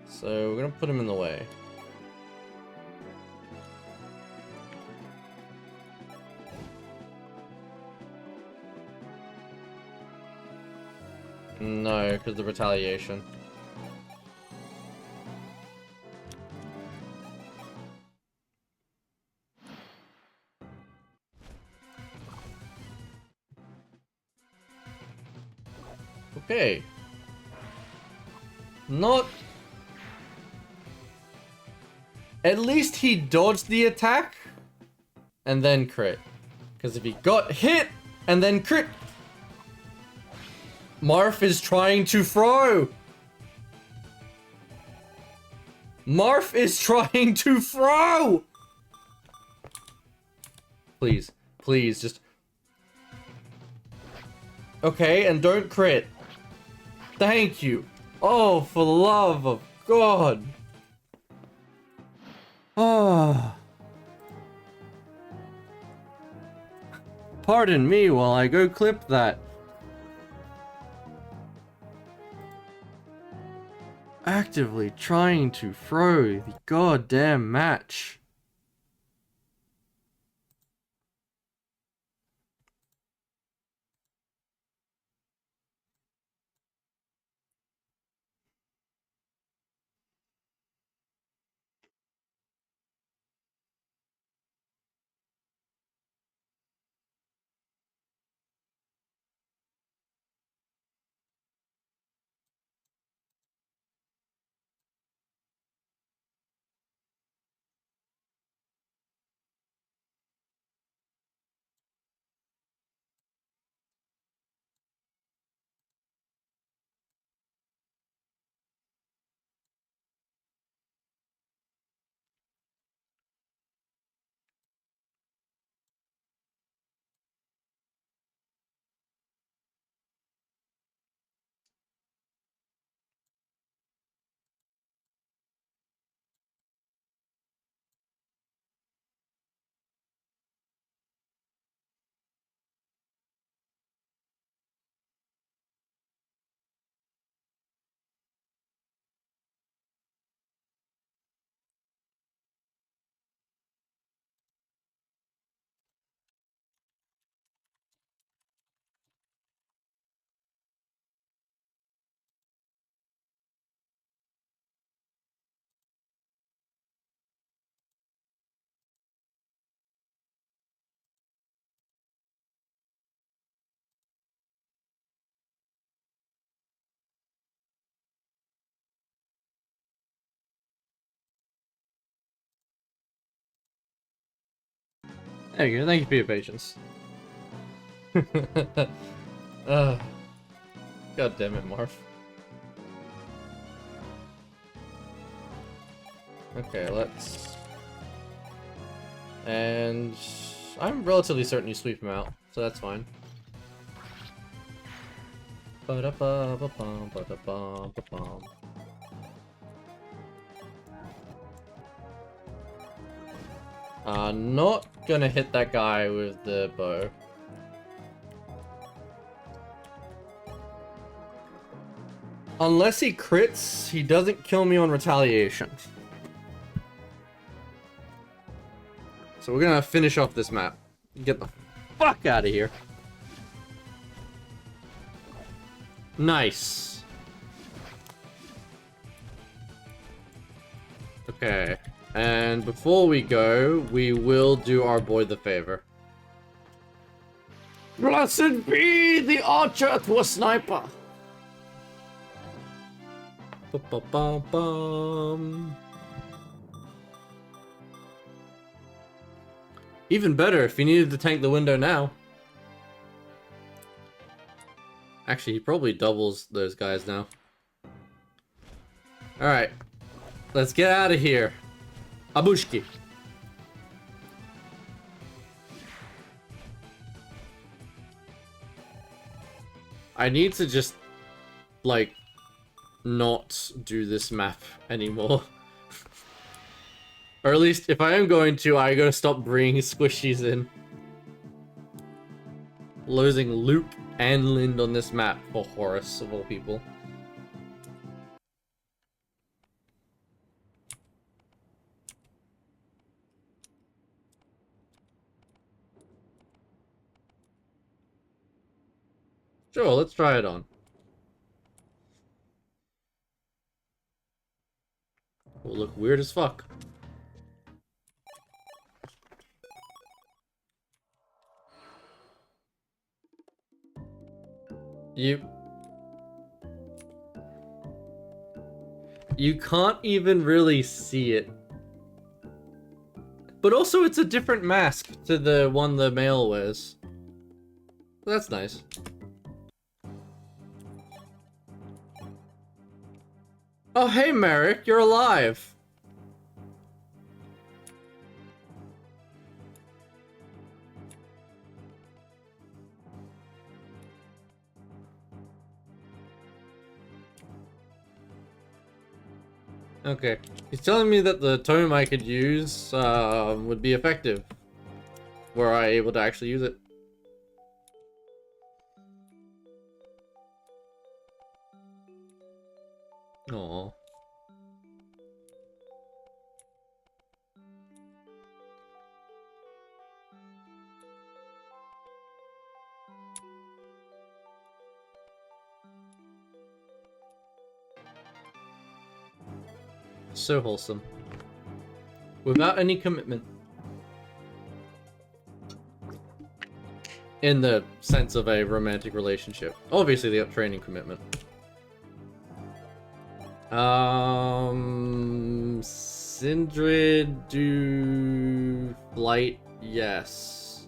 So we're gonna put him in the way. No, because the retaliation. Okay. Not... At least he dodged the attack and then crit. Because if he got hit and then crit... Marth is trying to throw! Marth is trying to throw! Please, please, just... Okay, and don't crit. Thank you. Oh, for the love of God. Oh. Pardon me while I go clip that. Actively trying to throw the goddamn match. There you go, thank you for your patience. God damn it, Marv. Okay, let's... And... I'm relatively certain you sweep him out, so that's fine. Ba-da-ba-ba-bum, ba-da-bum-ba-bum. Not gonna hit that guy with the bow. Unless he crits, he doesn't kill me on retaliation. So we're gonna finish off this map. Get the fuck out of here. Nice. Okay. And before we go, we will do our boy the favor. Blessed be the archer to a sniper. Ba-ba-ba-bum. Even better if he needed to tank the window now. Actually, he probably doubles those guys now. Alright. Let's get out of here. Abushki. I need to just, like, not do this map anymore. Or at least, if I am going to, I gotta stop bringing squishies in. Losing Luke and Lind on this map for Horus, of all people. Sure, let's try it on. Will look weird as fuck. You can't even really see it. But also it's a different mask to the one the male wears. That's nice. Oh hey Merrick, you're alive! Okay. He's telling me that the tome I could use would be effective. Were I able to actually use it. Aww. So wholesome. Without any commitment. In the sense of a romantic relationship. Obviously, they have training commitment. Sindrid do flight, yes.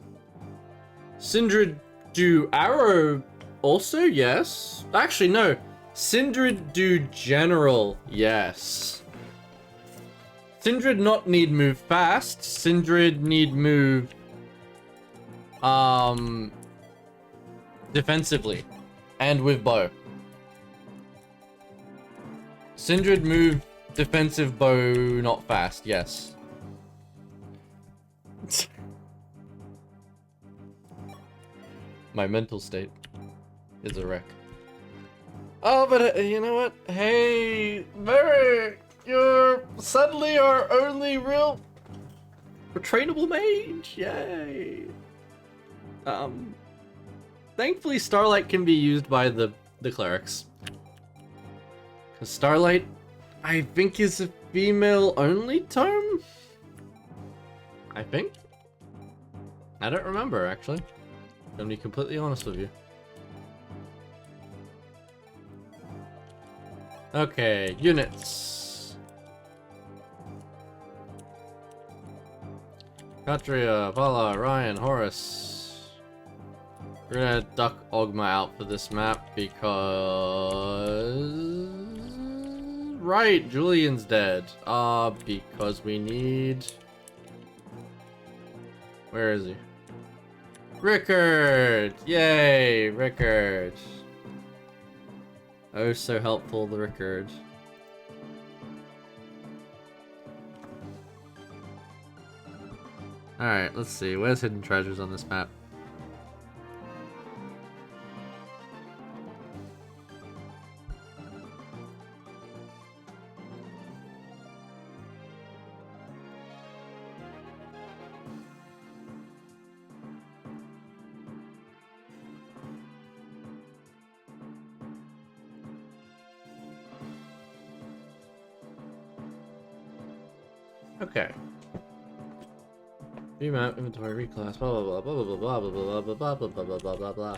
Sindrid do arrow, also yes. Actually, no. Sindrid do general, yes. Sindrid not need move fast. Sindrid need move defensively and with bow. Sindrid move defensive bow not fast, yes. My mental state is a wreck. Oh, but you know what? Hey, Merrick! You're suddenly our only real trainable mage! Yay! Thankfully Starlight can be used by the clerics. Cause Starlight, I think, is a female-only tome? I think? I don't remember, actually. I'm gonna be completely honest with you. Okay, units. Katria, Vala, Ryan, Horace. We're gonna duck Ogma out for this map because... Right, Julian's dead. Because we need... Where is he? Rickard! Yay, Rickard. Oh, so helpful, the Rickard. Alright, let's see. Where's hidden treasures on this map? Okay. View map, inventory, reclass, blah blah blah blah blah blah blah blah blah blah blah blah blah blah blah blah.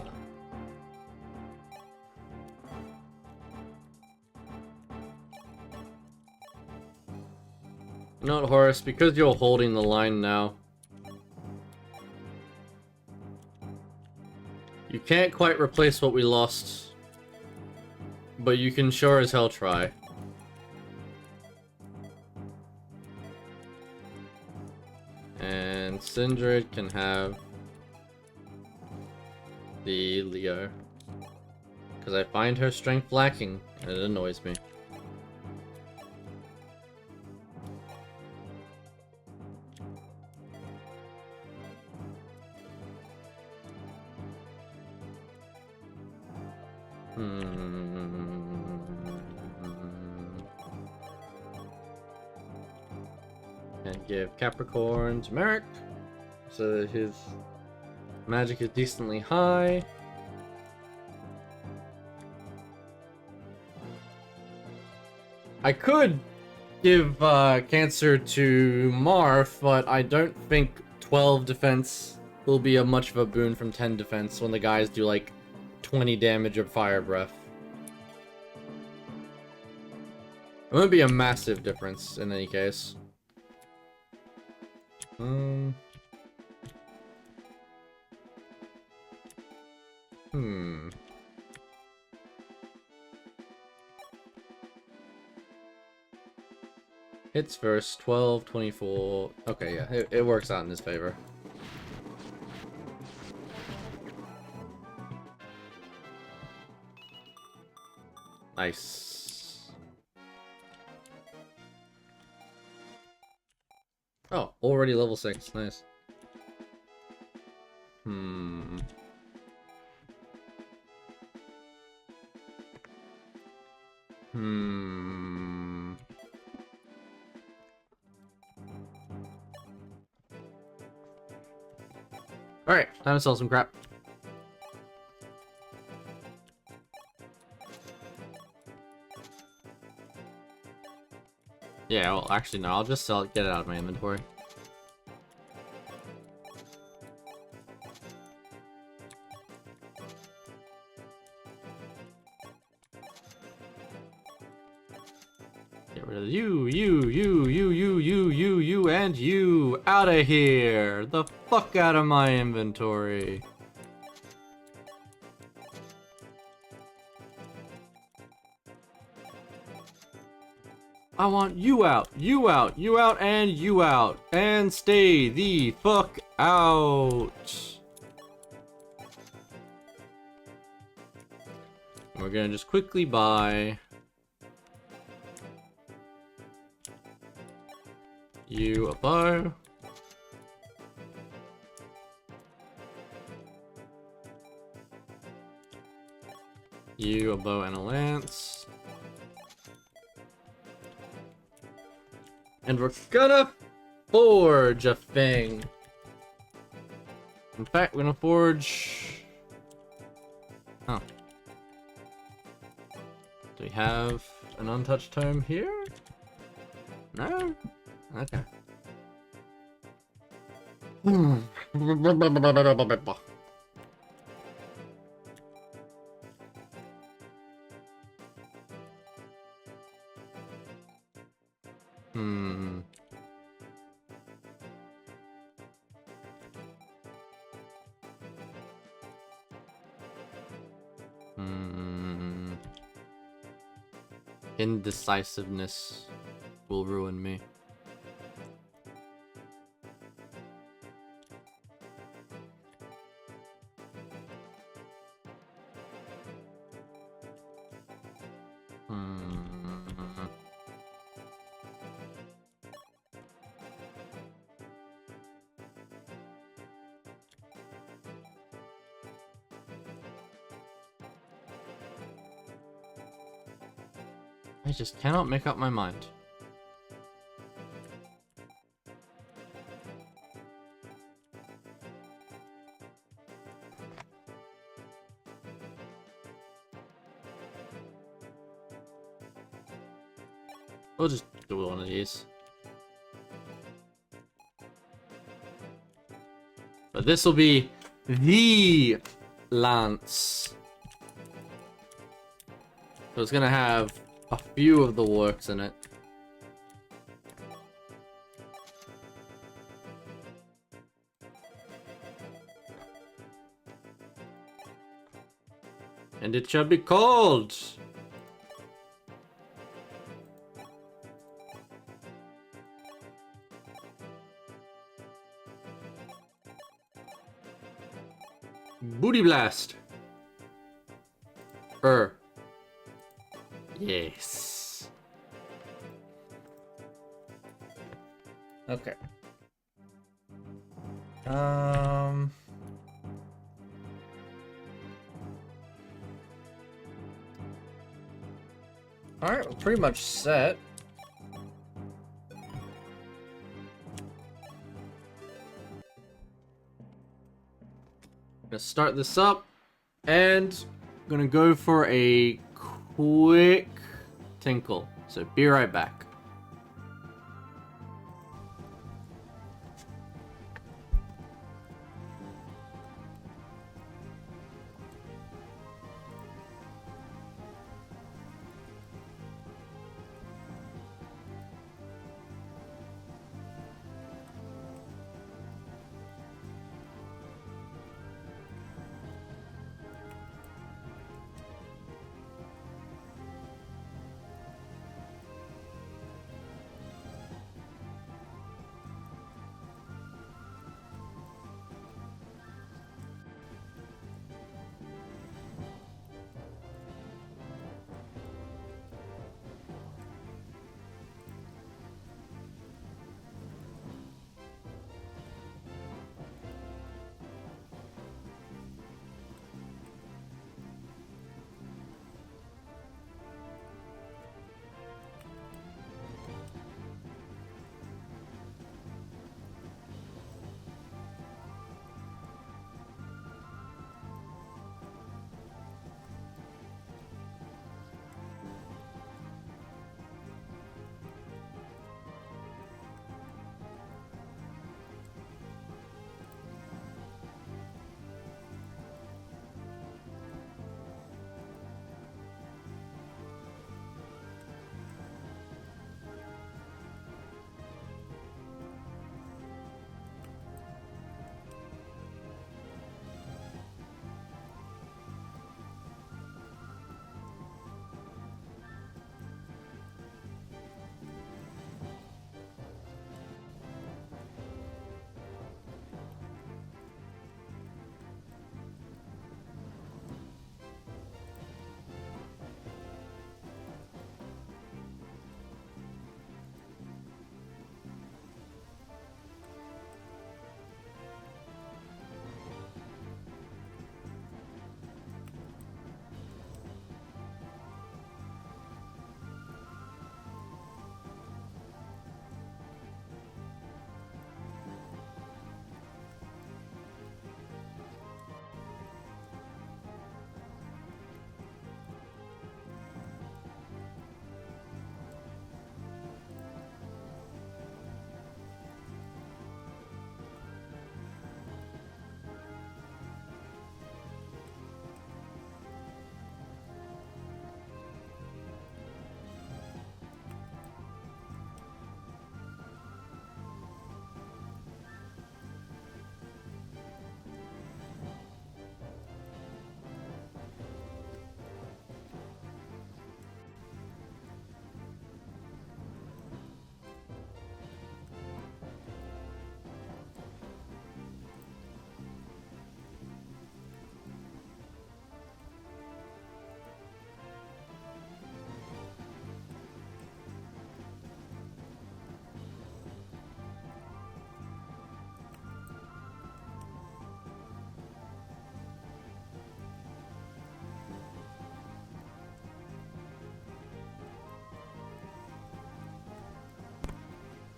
You know what, Horace? Because you're holding the line now, you can't quite replace what we lost, but you can sure as hell try. And Sindred can have the Leo. Because I find her strength lacking, and it annoys me. And give Capricorn to Merrick, so that his magic is decently high. I could give Cancer to Marth, but I don't think 12 defense will be a much of a boon from 10 defense when the guys do like 20 damage of fire breath. It wouldn't be a massive difference in any case. Hits first, 12, 24. Okay, yeah, it works out in his favor. Nice. Oh, already level 6. Nice. Alright, time to sell some crap. Yeah, well, actually, no, I'll just sell it, get it out of my inventory. Get rid of you, and you! Out of here! The fuck out of my inventory! I want you out, and you out, and stay the fuck out. We're gonna just quickly buy you a bow. You a bow and a lance. And we're gonna forge a thing. In fact, we're gonna forge... Oh. Do we have an untouched tome here? No? Okay. Indecisiveness will ruin me. I just cannot make up my mind. We'll just do one of these. But this will be the lance. So it's gonna have a few of the works in it. And it shall be called Booty Blast. Yes. Okay. Alright, we're pretty much set. Gonna start this up and gonna go for a quick tinkle. So be right back.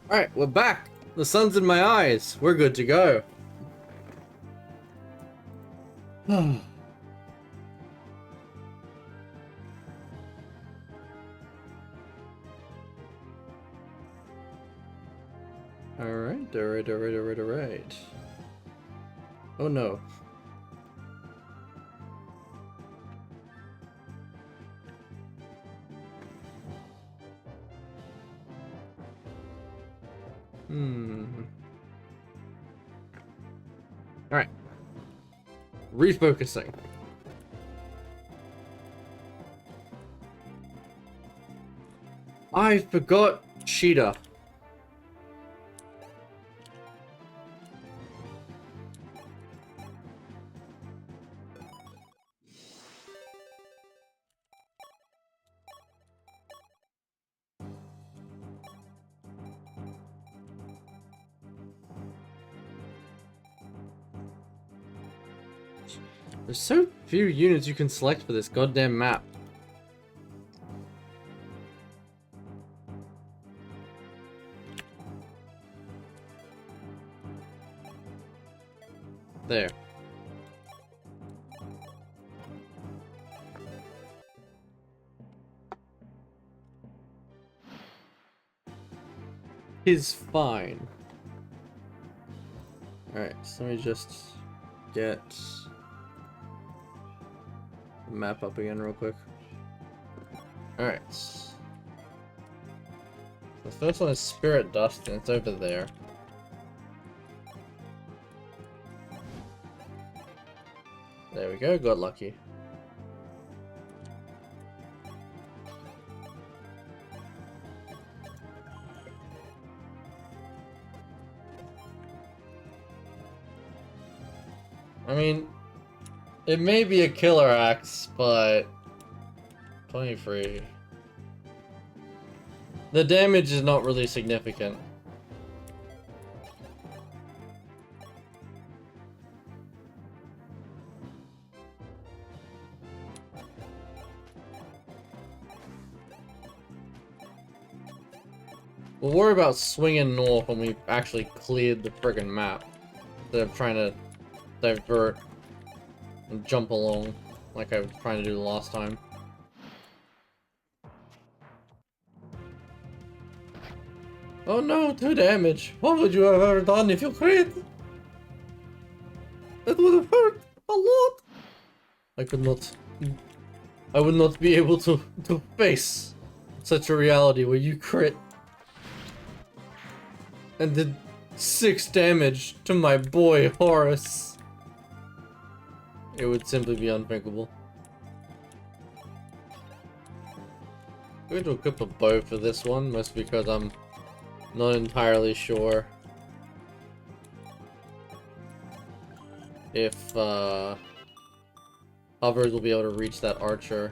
Alright, we're back. The sun's in my eyes. We're good to go. Alright. Oh no. Alright. Refocusing. I forgot Cheetah. There's so few units you can select for this goddamn map. There. Is fine. Alright, so let me just get the map up again real quick. Alright. The first one is Spirit Dust, and it's over there. There we go, got lucky. I mean, it may be a killer axe, but 23. The damage is not really significant. We'll worry about swinging north when we've actually cleared the friggin' map. Instead of trying to divert and jump along like I was trying to do last time. Oh no, 2 damage. What would you have ever done if you crit? It would have hurt a lot. I would not be able to face such a reality where you crit and did 6 damage to my boy Horace. It would simply be unthinkable. I'm going to equip a bow for this one, mostly because I'm not entirely sure if hovers will be able to reach that archer.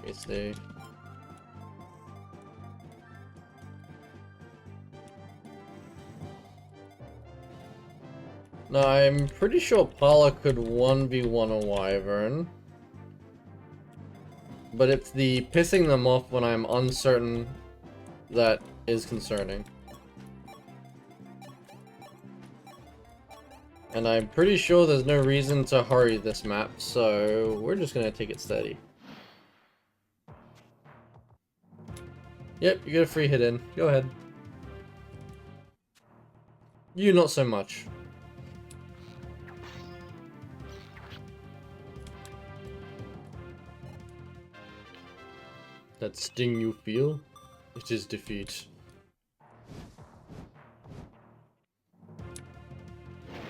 Let's see. No, I'm pretty sure Paula could 1v1 a wyvern. But it's the pissing them off when I'm uncertain that is concerning. And I'm pretty sure there's no reason to hurry this map, so we're just gonna take it steady. Yep, you get a free hit in. Go ahead. You not so much. That sting you feel, it is defeat.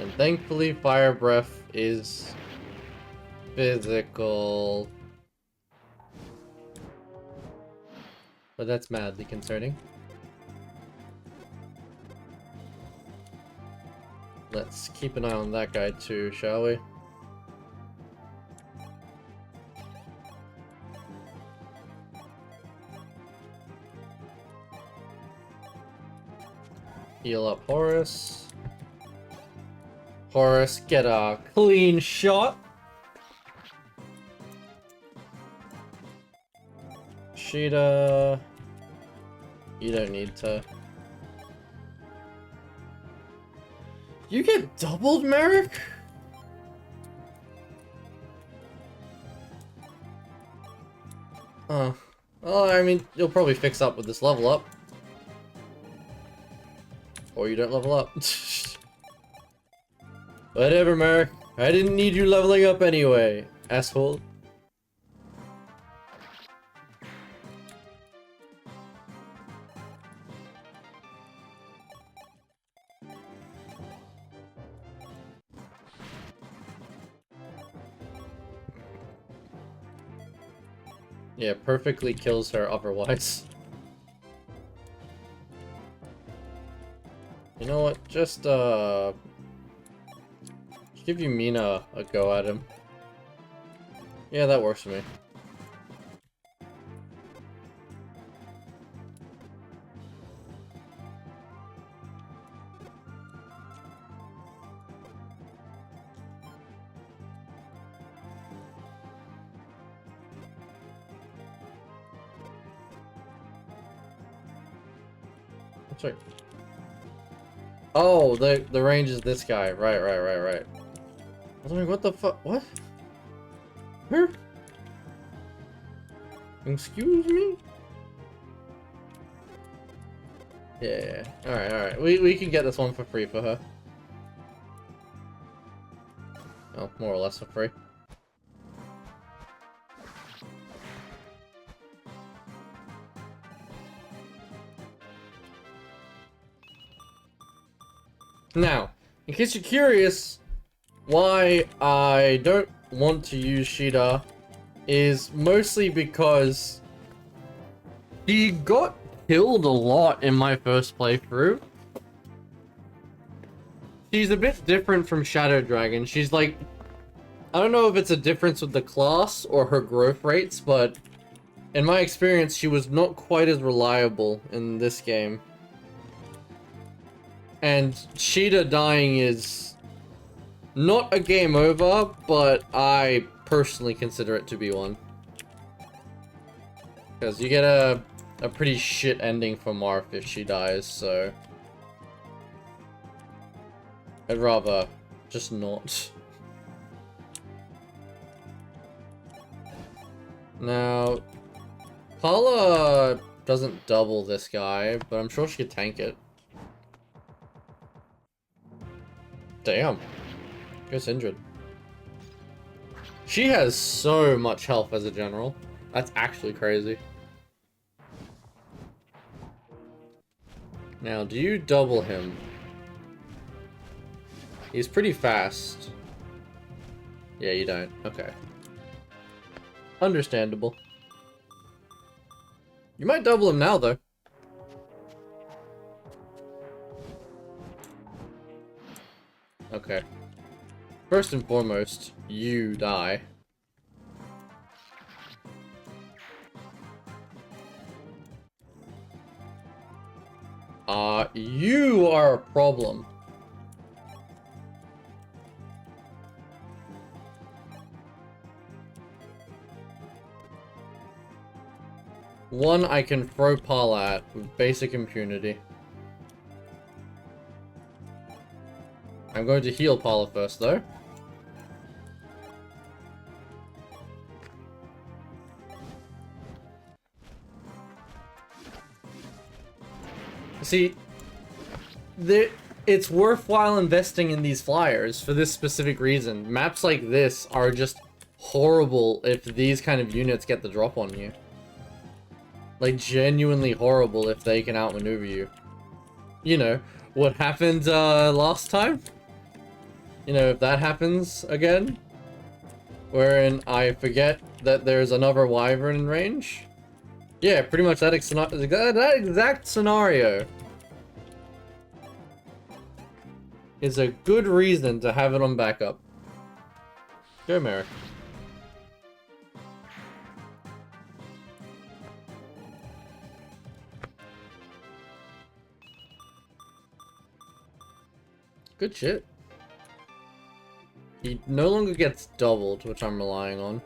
And thankfully, Fire Breath is physical. But that's madly concerning. Let's keep an eye on that guy too, shall we? Heal up Horus. Horus, get a clean shot. Sheeta, you don't need to. You get doubled, Merrick? Oh. Well, I mean, you'll probably fix up with this level up. Or you don't level up. Whatever, Merrick. I didn't need you leveling up anyway, asshole. Yeah, perfectly kills her otherwise. You know what? Just give you Mina a go at him. Yeah, that works for me. That's right. Oh, the range is this guy. Right. I was like, what the fuck? What? Her? Excuse me? Yeah. Alright. We can get this one for free for her. Well, more or less for free. Now, in case you're curious why I don't want to use Sheeta is mostly because she got killed a lot in my first playthrough. She's a bit different from Shadow Dragon. She's like, I don't know if it's a difference with the class or her growth rates, but in my experience, she was not quite as reliable in this game. And Sheeta dying is not a game over, but I personally consider it to be one. Because you get a pretty shit ending for Marth if she dies, so I'd rather just not. Now, Paula doesn't double this guy, but I'm sure she could tank it. Damn. Ghost Indrid. She has so much health as a general. That's actually crazy. Now, do you double him? He's pretty fast. Yeah, you don't. Okay. Understandable. You might double him now, though. Okay. First and foremost, you die. You are a problem. One I can throw Paula at with basic impunity. I'm going to heal Paula first, though. See, it's worthwhile investing in these flyers for this specific reason. Maps like this are just horrible if these kind of units get the drop on you. Like, genuinely horrible if they can outmaneuver you. You know, what happened last time? You know, if that happens again, wherein I forget that there's another wyvern in range. Yeah, pretty much that exact scenario is a good reason to have it on backup. Go, Merrick. Good shit. He no longer gets doubled, which I'm relying on.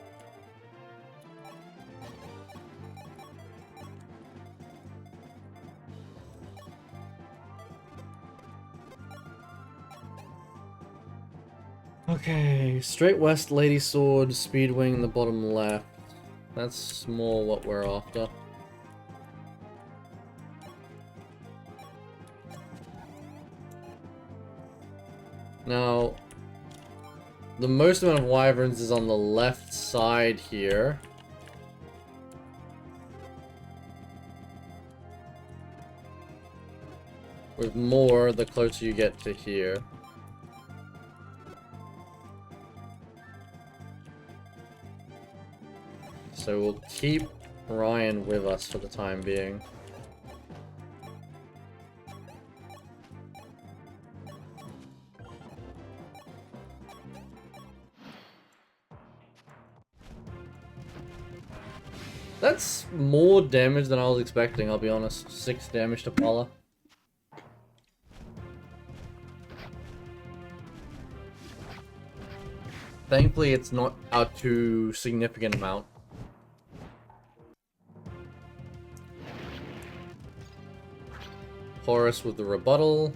Okay, straight west, Lady Sword, Speedwing in the bottom left. That's more what we're after. Now, the most amount of wyverns is on the left side here. With more the closer you get to here. So we'll keep Ryan with us for the time being. That's more damage than I was expecting, I'll be honest. 6 damage to Paula. Thankfully, it's not a too significant amount. Horus with the rebuttal.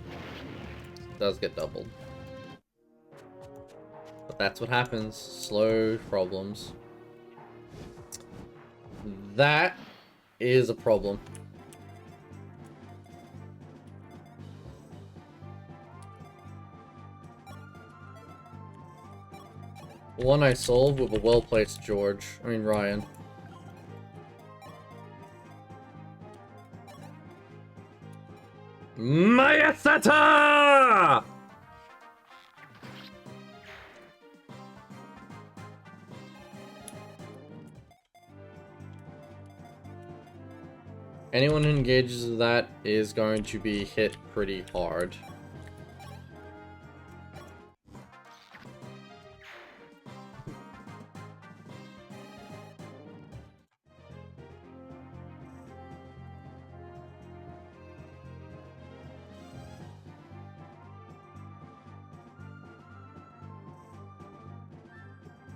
Does get doubled. But that's what happens. Slow problems. That is a problem. One I solved with a well-placed Ryan. Mayasata! Anyone who engages with that is going to be hit pretty hard.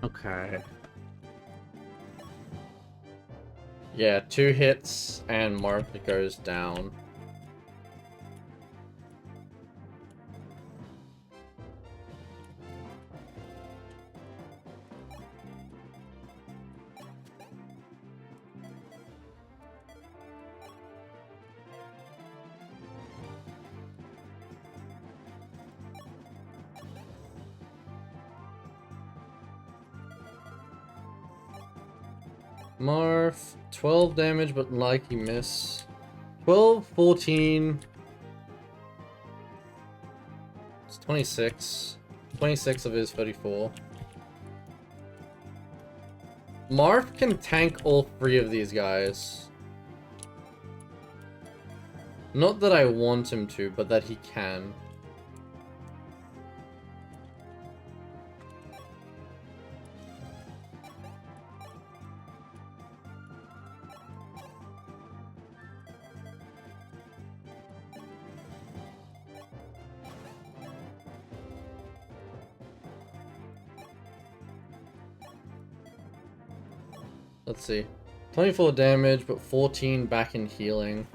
Okay. Yeah, 2 hits and Martha goes down. Marth, 12 damage, but likely miss. 12, 14. It's 26. 26 of his 34. Marth can tank all 3 of these guys. Not that I want him to, but that he can. Let's see. 24 damage, but 14 back in healing.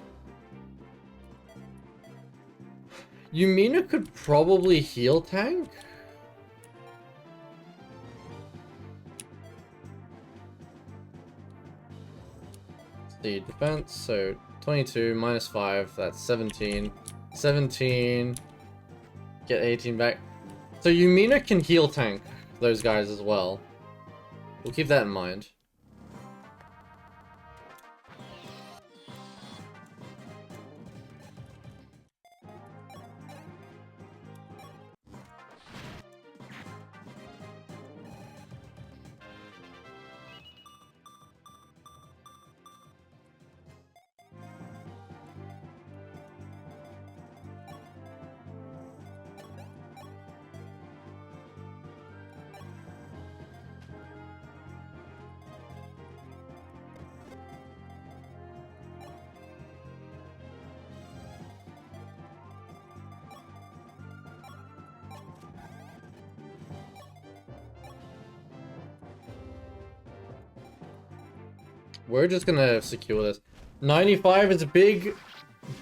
Yumina could probably heal tank? The defense, so 22 minus 5, that's 17. 17. Get 18 back. So Yumina can heal tank those guys as well. We'll keep that in mind. We're just gonna secure this. 95 is a big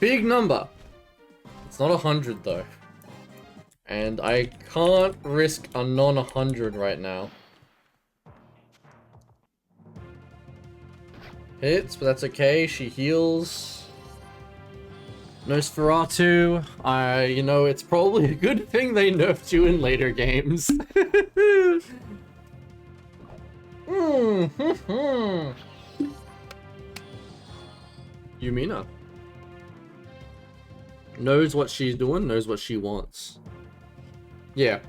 number. It's not 100 though. And I can't risk a non-100 right now. Hits, but that's okay. She heals. Nosferatu. You know, it's probably a good thing they nerfed you in later games. Yumina. Knows what she's doing, knows what she wants. Yeah.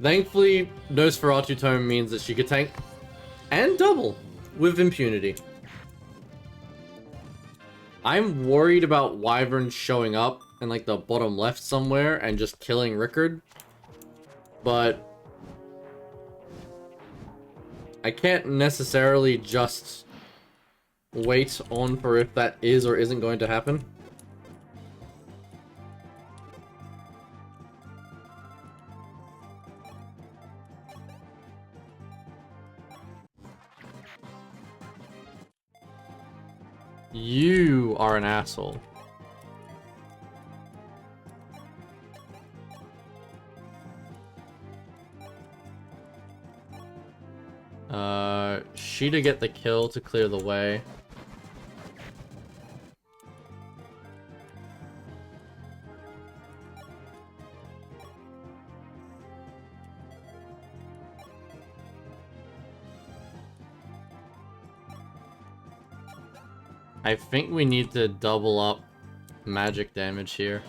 Thankfully, Nosferatu tome means that she could tank and double with impunity. I'm worried about Wyvern showing up in like the bottom left somewhere and just killing Rickard. But I can't necessarily just wait on for if that is or isn't going to happen. You are an asshole. Sheeta get the kill to clear the way. I think we need to double up magic damage here.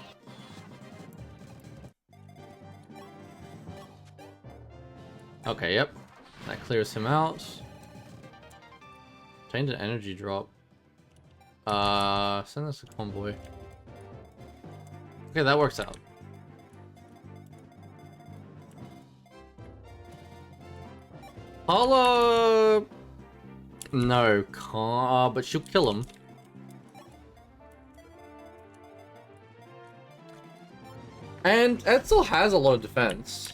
Okay, yep. That clears him out. Obtained an energy drop. Send us a convoy. Okay, that works out. Paula... No, can't, but she'll kill him. And Etzel has a lot of defense.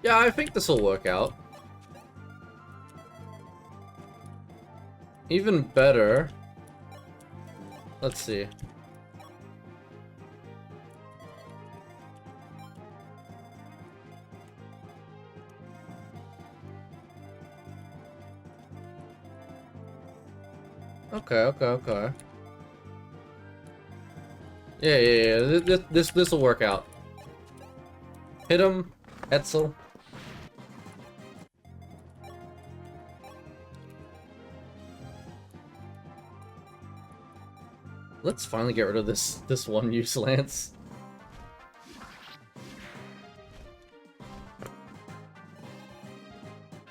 Yeah, I think this will work out. Even better. Let's see. Okay. Yeah. This will work out. Hit him, Etzel. Let's finally get rid of this one use lance.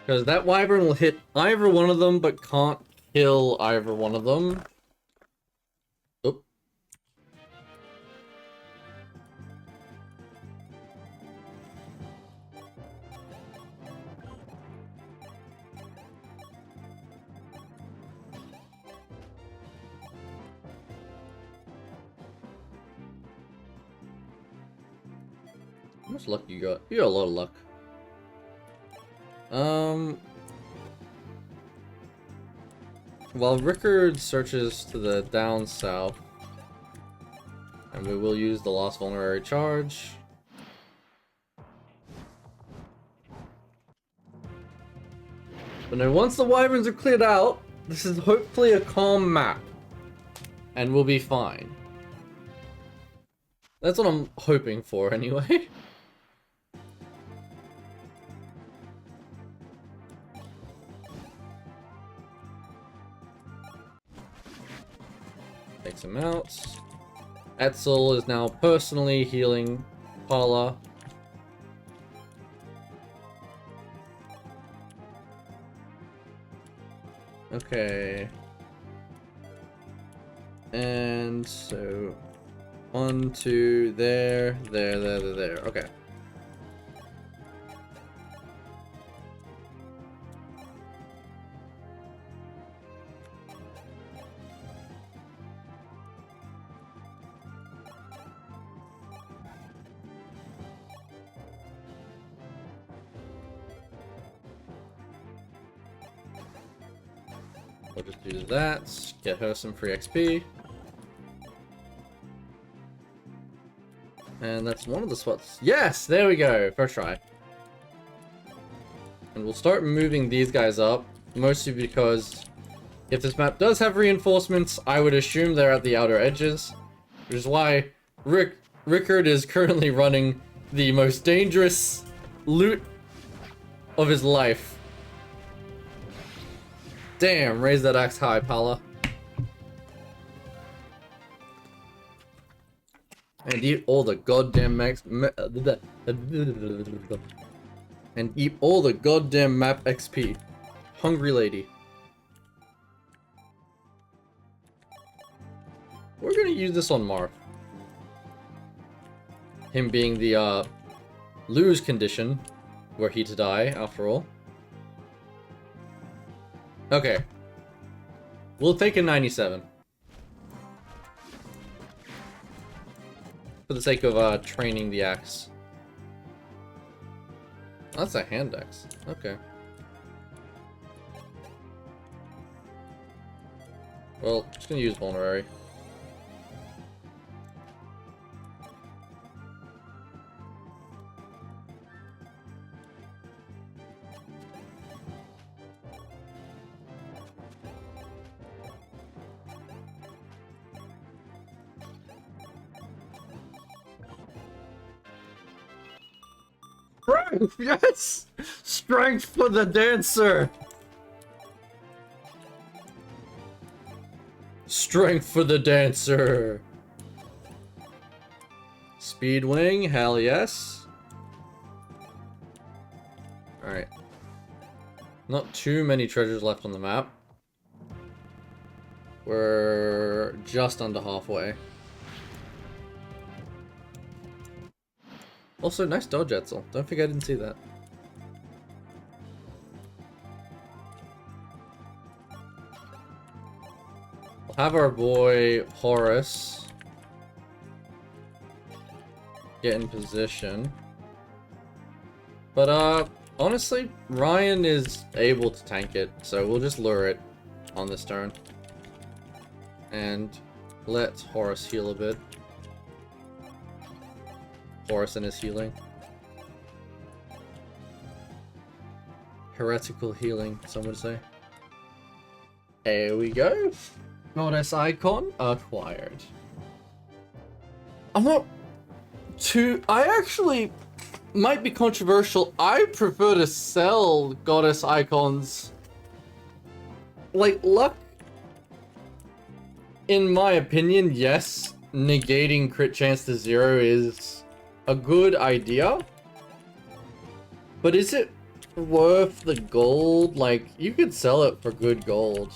Because that wyvern will hit either one of them, but can't kill either one of them. Oop. How much luck you got? You got a lot of luck. While Rickard searches to the down south, and we will use the Lost Vulnerary Charge. But then once the wyverns are cleared out, this is hopefully a calm map. And we'll be fine. That's what I'm hoping for anyway. Takes him out. Etzel is now personally healing Paula. Okay. And so 1, 2, there. Okay. We'll just do that. Get her some free XP. And that's one of the spots. Yes! There we go! First try. And we'll start moving these guys up. Mostly because if this map does have reinforcements, I would assume they're at the outer edges. Which is why Rickard is currently running the most dangerous loot of his life. Damn, raise that axe high, Pala. And eat all the goddamn and eat all the goddamn map XP. Hungry lady. We're gonna use this on Marth. Him being the lose condition, were he to die after all. Okay. We'll take a 97. For the sake of training the axe. That's a hand axe. Okay. Well, just gonna use vulnerary. Strength! Yes! Strength for the dancer! Strength for the dancer! Speed wing, hell yes. Alright. Not too many treasures left on the map. We're just under halfway. Also, nice dodge, Etzel. Don't think I didn't see that. We'll have our boy Horace get in position. But, honestly, Ryan is able to tank it, so we'll just lure it on this turn. And let Horace heal a bit. Horace and his healing. Heretical healing, some would say. There we go. Goddess icon acquired. I'm not too... I actually might be controversial. I prefer to sell goddess icons. Like, luck, in my opinion, yes, negating crit chance to 0 is a good idea, but is it worth the gold? Like, you could sell it for good gold.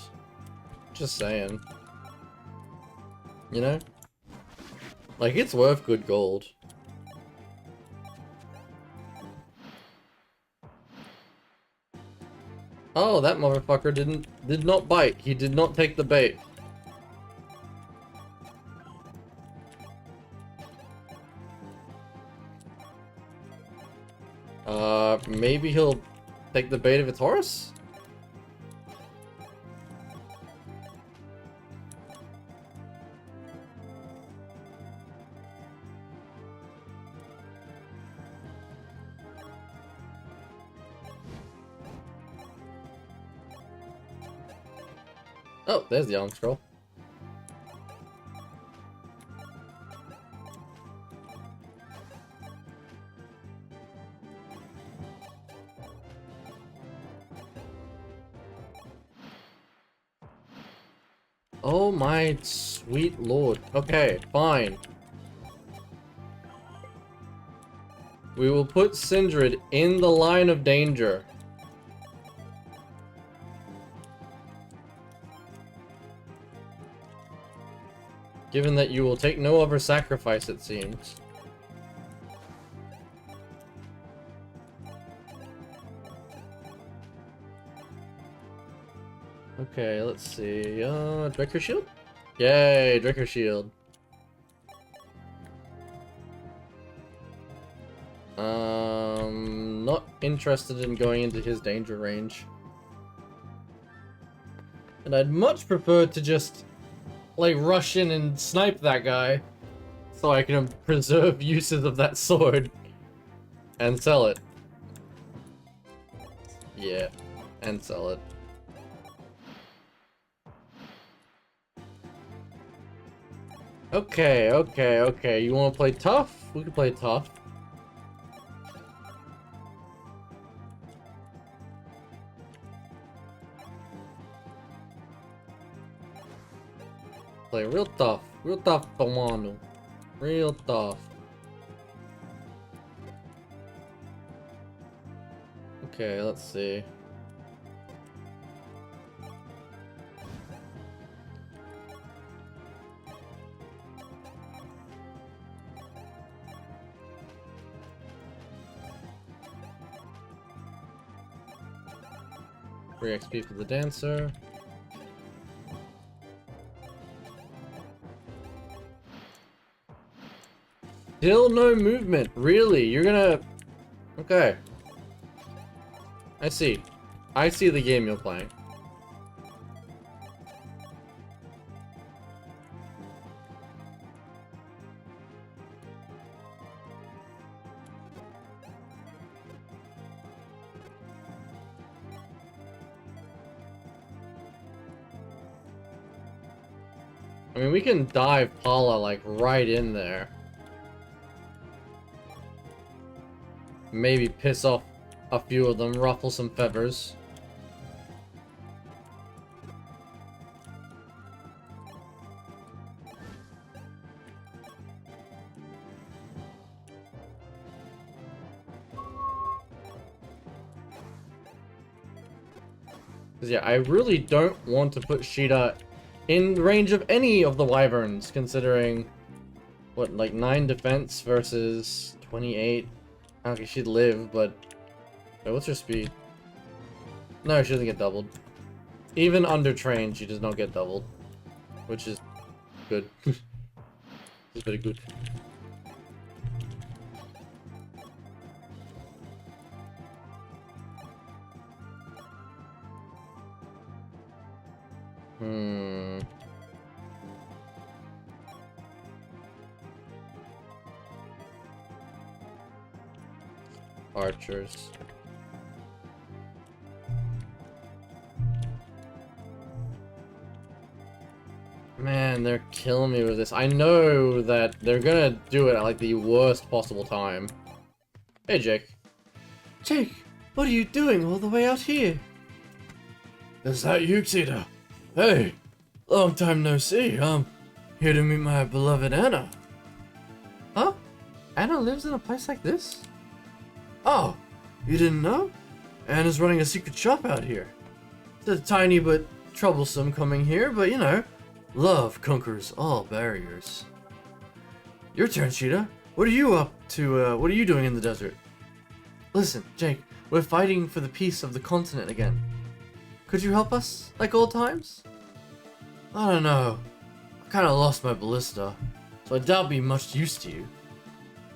Just saying. You know? Like, it's worth good gold. Oh, that motherfucker did not bite. He did not take the bait. Maybe he'll take the bait of its horse? Oh, there's the arm scroll. Oh my sweet lord. Okay, fine. We will put Sindred in the line of danger. Given that you will take no other sacrifice, it seems. Okay, let's see. Draker Shield? Yay, Draker Shield. Not interested in going into his danger range. And I'd much prefer to just, like, rush in and snipe that guy. So I can preserve uses of that sword. And sell it. Yeah. And sell it. Okay, okay, okay. You wanna play tough? We can play tough. Play real tough. Real tough, Pomano. Real tough. Okay, let's see. Free XP for the dancer. Still no movement. Really? You're gonna... Okay. I see. I see the game you're playing. I mean, we can dive Paula, like, right in there. Maybe piss off a few of them, ruffle some feathers. Because yeah, I really don't want to put Sheeta in range of any of the wyverns, considering, what, like 9 defense versus 28? Okay, she'd live, but... Wait, what's her speed? No, she doesn't get doubled. Even under trained, she does not get doubled. Which is good. It's very good. Archers. Man, they're killing me with this. I know that they're gonna do it at like the worst possible time. Hey, Jake. Jake, what are you doing all the way out here? Is that you, Tita? Hey, long time no see. I'm here to meet my beloved Anna. Huh? Anna lives in a place like this? Oh, you didn't know? Anna's running a secret shop out here. It's a tiny but troublesome coming here, but you know, love conquers all barriers. Your turn, Sheeta. What are you up to, what are you doing in the desert? Listen, Jake, we're fighting for the peace of the continent again. Could you help us, like old times? I don't know. I kinda lost my ballista, so I doubt be much use to you.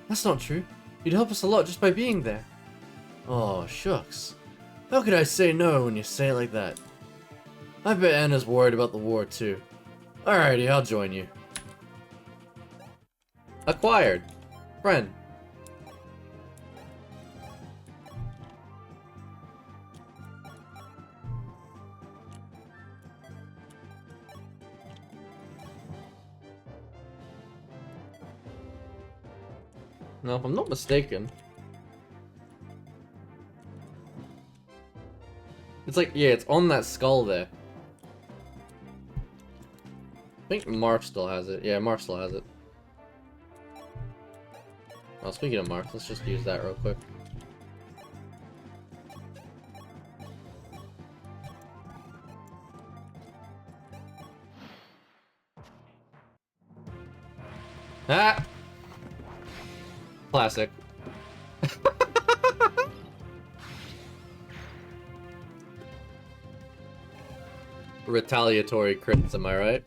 That's not true. You'd help us a lot just by being there. Oh, shucks. How could I say no when you say it like that? I bet Anna's worried about the war too. Alrighty, I'll join you. Acquired. Friend. Now, if I'm not mistaken, it's like, yeah, it's on that skull there. I think Mark still has it. Yeah, Mark still has it. Well, speaking of Mark, let's just use that real quick. Ah! Classic. Retaliatory crits, am I right?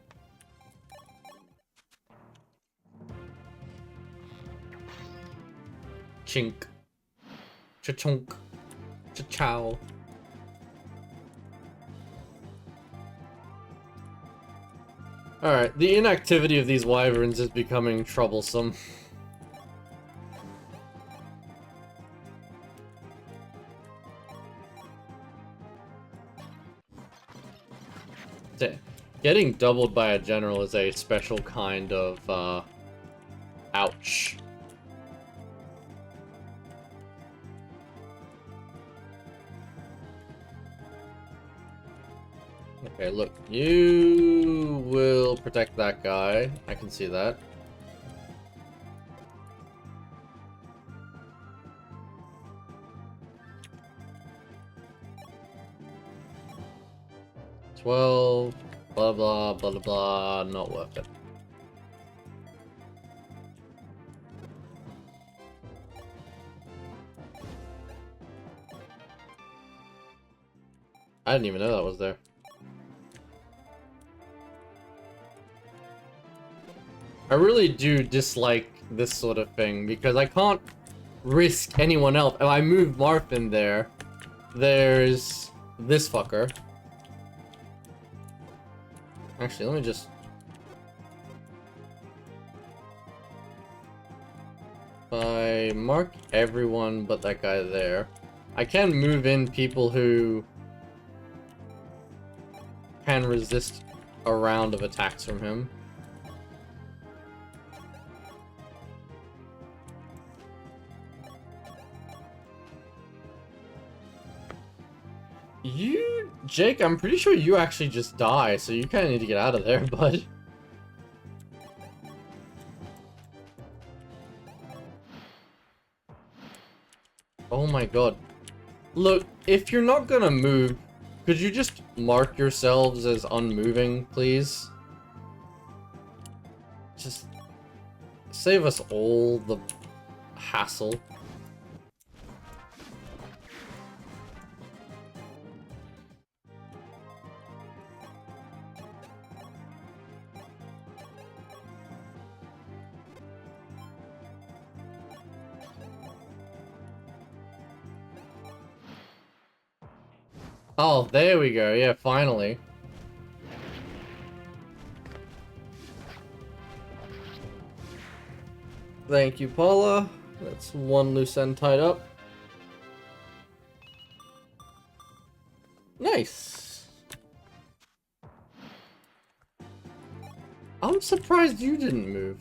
Chink. Cha-chunk. Cha-chow. Alright, the inactivity of these wyverns is becoming troublesome. Getting doubled by a general is a special kind of, ouch. Okay, look, you will protect that guy. I can see that. Blah blah blah blah blah, not worth it. I didn't even know that was there. I really do dislike this sort of thing because I can't risk anyone else. If I move Marth in there, there's this fucker. Actually, let me just... If I mark everyone but that guy there, I can move in people who can resist a round of attacks from him. Jake, I'm pretty sure you actually just die, so you kind of need to get out of there, bud. Oh my god. Look, if you're not gonna move, could you just mark yourselves as unmoving, please? Just save us all the hassle. Oh, there we go. Yeah, finally. Thank you, Paula. That's one loose end tied up. Nice. I'm surprised you didn't move.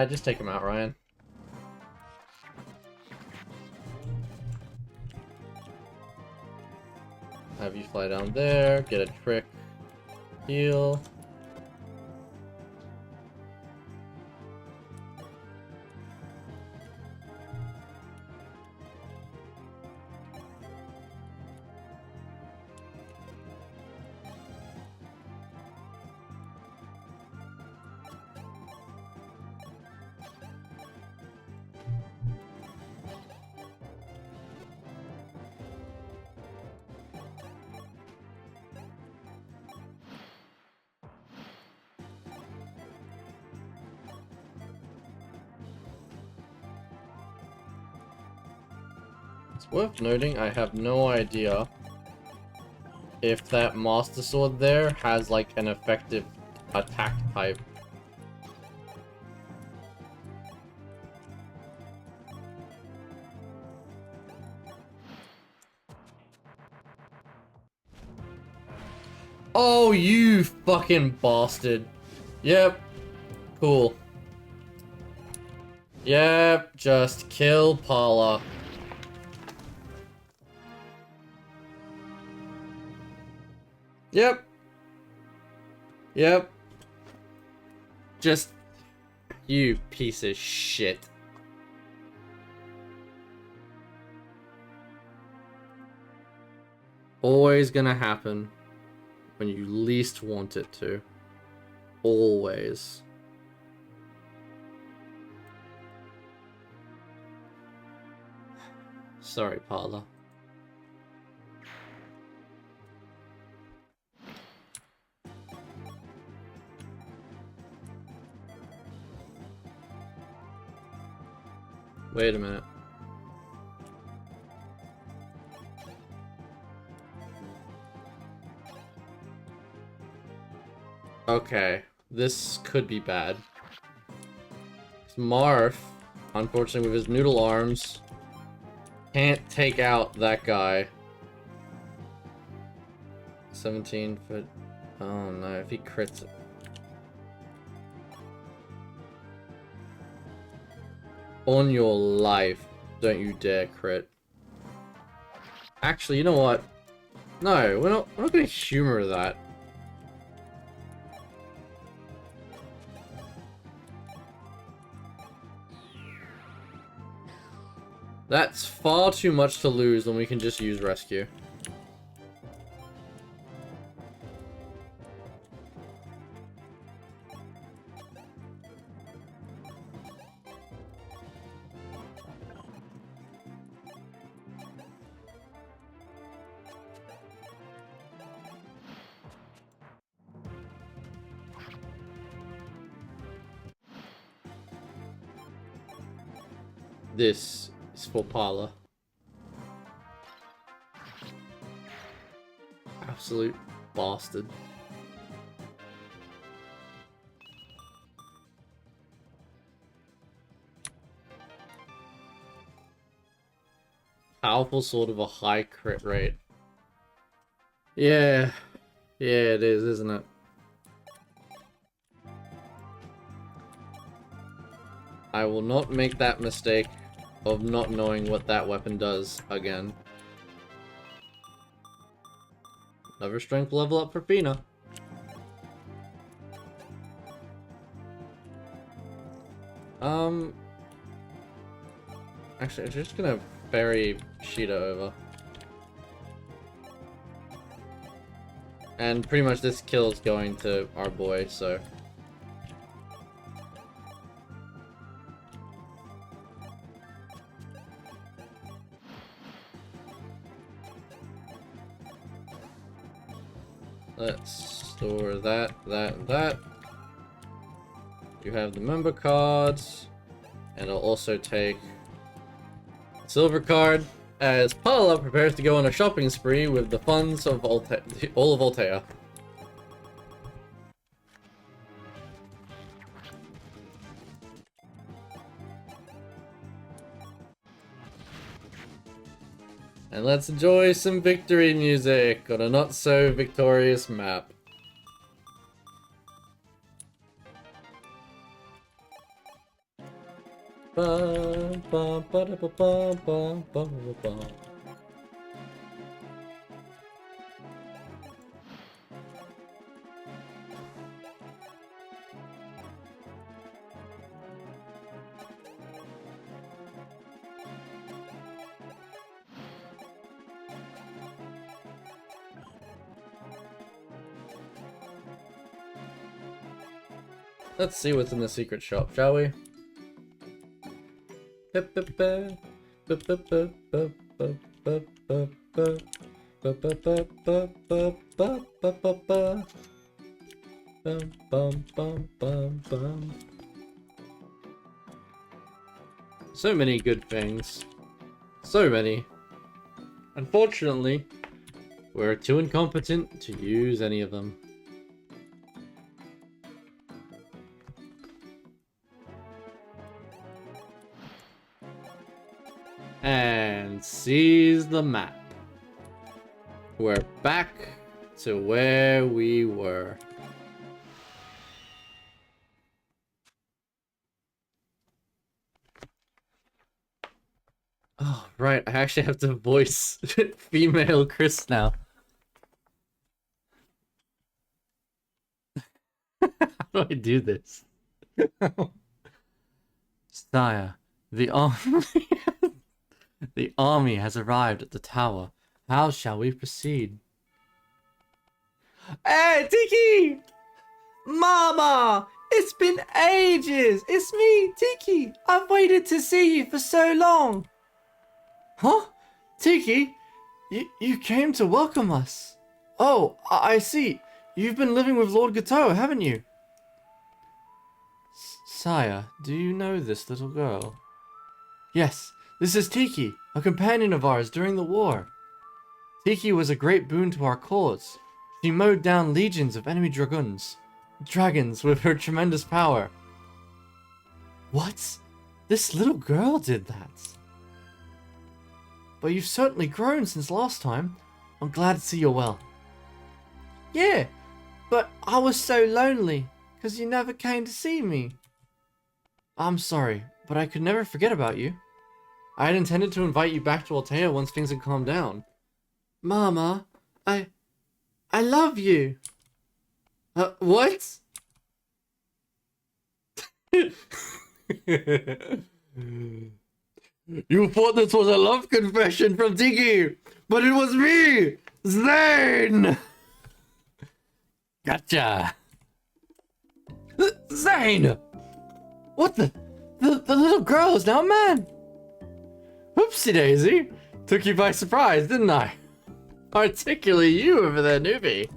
Just take him out, Ryan. Have you fly down there, get a trick, heal. It's worth noting, I have no idea if that Master Sword there has like an effective attack type. Oh, you fucking bastard. Yep. Cool. Yep, just kill Paula. Yep. Yep. Just... you piece of shit. Always gonna happen when you least want it to. Always. Sorry, Paula. Wait a minute. Okay, this could be bad. Marth, unfortunately with his noodle arms, can't take out that guy. 17 foot. Oh no, if he crits it. On your life, don't you dare crit. Actually, you know what? No, we're not gonna humor that. That's far too much to lose when we can just use rescue. This is for Parla. Absolute bastard. Powerful sword of a high crit rate. Yeah. Yeah, it is, isn't it? I will not make that mistake of not knowing what that weapon does again. Another strength level up for Fina. Actually, I'm just gonna ferry Sheeta over. And pretty much this kill is going to our boy, so... Let's store that, and that. You have the member cards, and I'll also take silver card as Paula prepares to go on a shopping spree with the funds of all of Altea. And let's enjoy some victory music on a not so victorious map. Let's see what's in the secret shop, shall we? So many good things. So many. Unfortunately, we're too incompetent to use any of them. And seize the map. We're back to where we were. Oh, right, I actually have to voice female Chris now. How do I do this? Sire, the army has arrived at the tower. How shall we proceed? Hey, Tiki! Mama! It's been ages! It's me, Tiki! I've waited to see you for so long! Huh? Tiki? You came to welcome us. Oh, I see. You've been living with Lord Gateau, haven't you? Sire, do you know this little girl? Yes, this is Tiki, a companion of ours during the war. Tiki was a great boon to our cause. She mowed down legions of enemy dragons with her tremendous power. What? This little girl did that? But you've certainly grown since last time. I'm glad to see you're well. Yeah, but I was so lonely, because you never came to see me. I'm sorry, but I could never forget about you. I had intended to invite you back to Altea once things had calmed down. Mama, I love you. What? You thought this was a love confession from Tiki, but it was me, Zane! Gotcha! Zane! What the little girl is now a man! Whoopsie daisy! Took you by surprise, didn't I? Particularly you over there, newbie.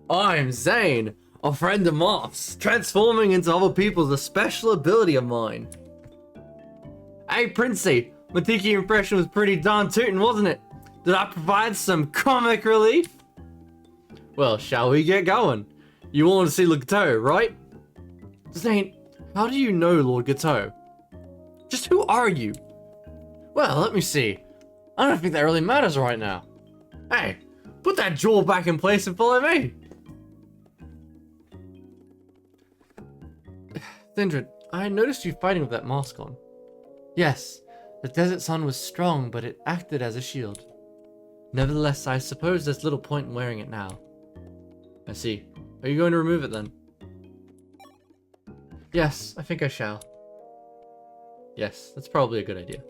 I'm Zane, a friend of Moth's. Transforming into other people's a special ability of mine. Hey, Princey, my Tiki impression was pretty darn tootin', wasn't it? Did I provide some comic relief? Well, shall we get going? You want to see Lord Gateau, right? Zane, how do you know Lord Gateau? Just who are you? Well, let me see. I don't think that really matters right now. Hey, put that jaw back in place and follow me. Thindred, I noticed you fighting with that mask on. Yes, the desert sun was strong, but it acted as a shield. Nevertheless, I suppose there's little point in wearing it now. I see. Are you going to remove it then? Yes, I think I shall. Yes, that's probably a good idea.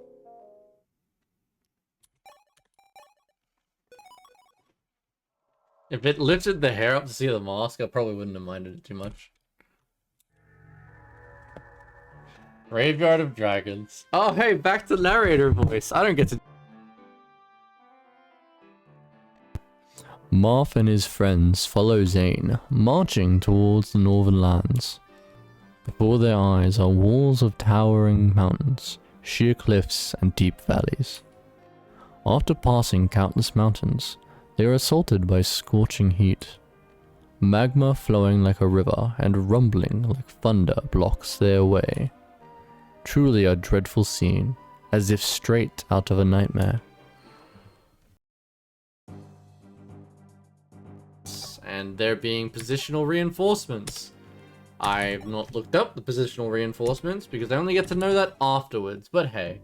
If it lifted the hair up to see the mask, I probably wouldn't have minded it too much. Graveyard of Dragons. Oh, hey, back to narrator voice. I don't get to... Marth and his friends follow Zane, marching towards the northern lands. Before their eyes are walls of towering mountains, sheer cliffs, and deep valleys. After passing countless mountains, they are assaulted by scorching heat. Magma flowing like a river and rumbling like thunder blocks their way. Truly a dreadful scene, as if straight out of a nightmare. And there being positional reinforcements. I've not looked up the positional reinforcements because I only get to know that afterwards, but hey.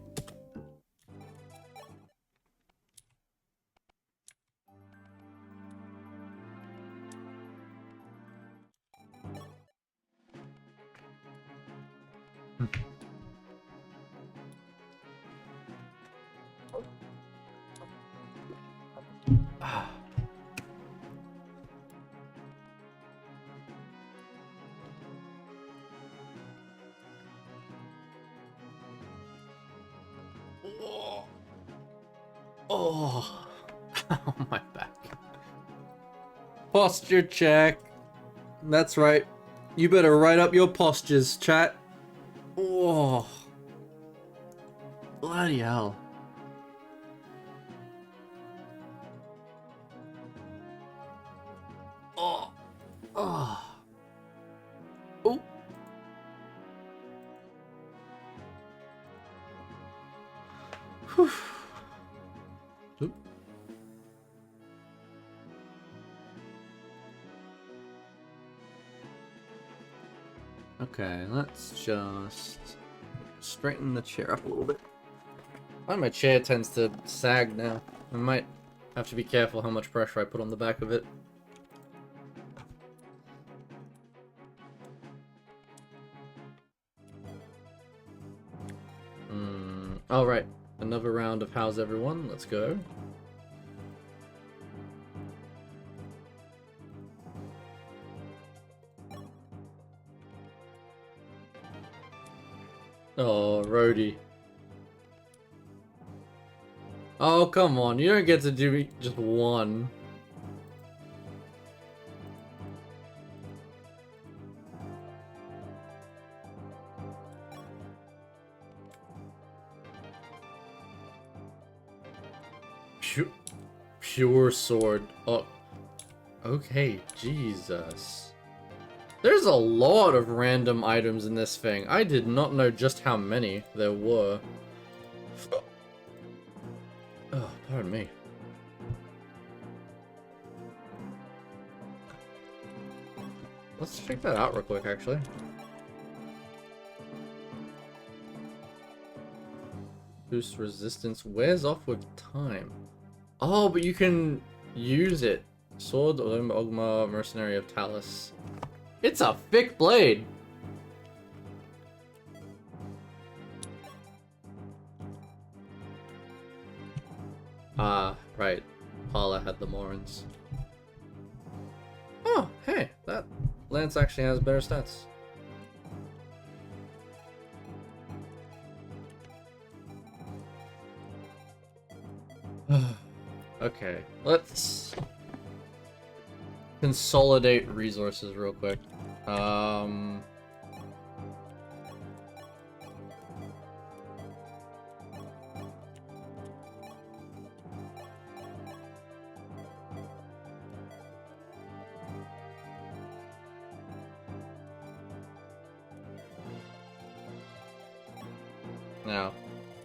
Oh, oh my back. Posture check. That's right. You better write up your postures, chat. Oh, bloody hell. Oh, oh, oh. Whew. Oop. Okay, let's just straighten the chair up a little bit. My chair tends to sag now. I might have to be careful how much pressure I put on the back of it. Alright, another round of how's everyone, let's go. Oh, Rhodey. Oh, come on, you don't get to do just one. pure sword. Oh, okay, Jesus. There's a lot of random items in this thing. I did not know just how many there were. Oh, pardon me. Let's check that out real quick, actually. Boost resistance. Wears off with time. Oh, but you can use it. Sword, Ogma, Mercenary of Talus. It's a thick blade! Ah, right. Paula had the Morans. Oh, hey, that lance actually has better stats. Okay, let's consolidate resources real quick. Now,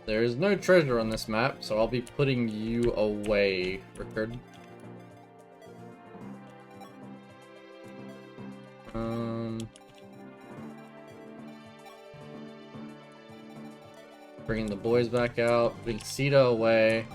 there is no treasure on this map, so I'll be putting you away, Rickard. Bringing the boys back out, putting Sita away.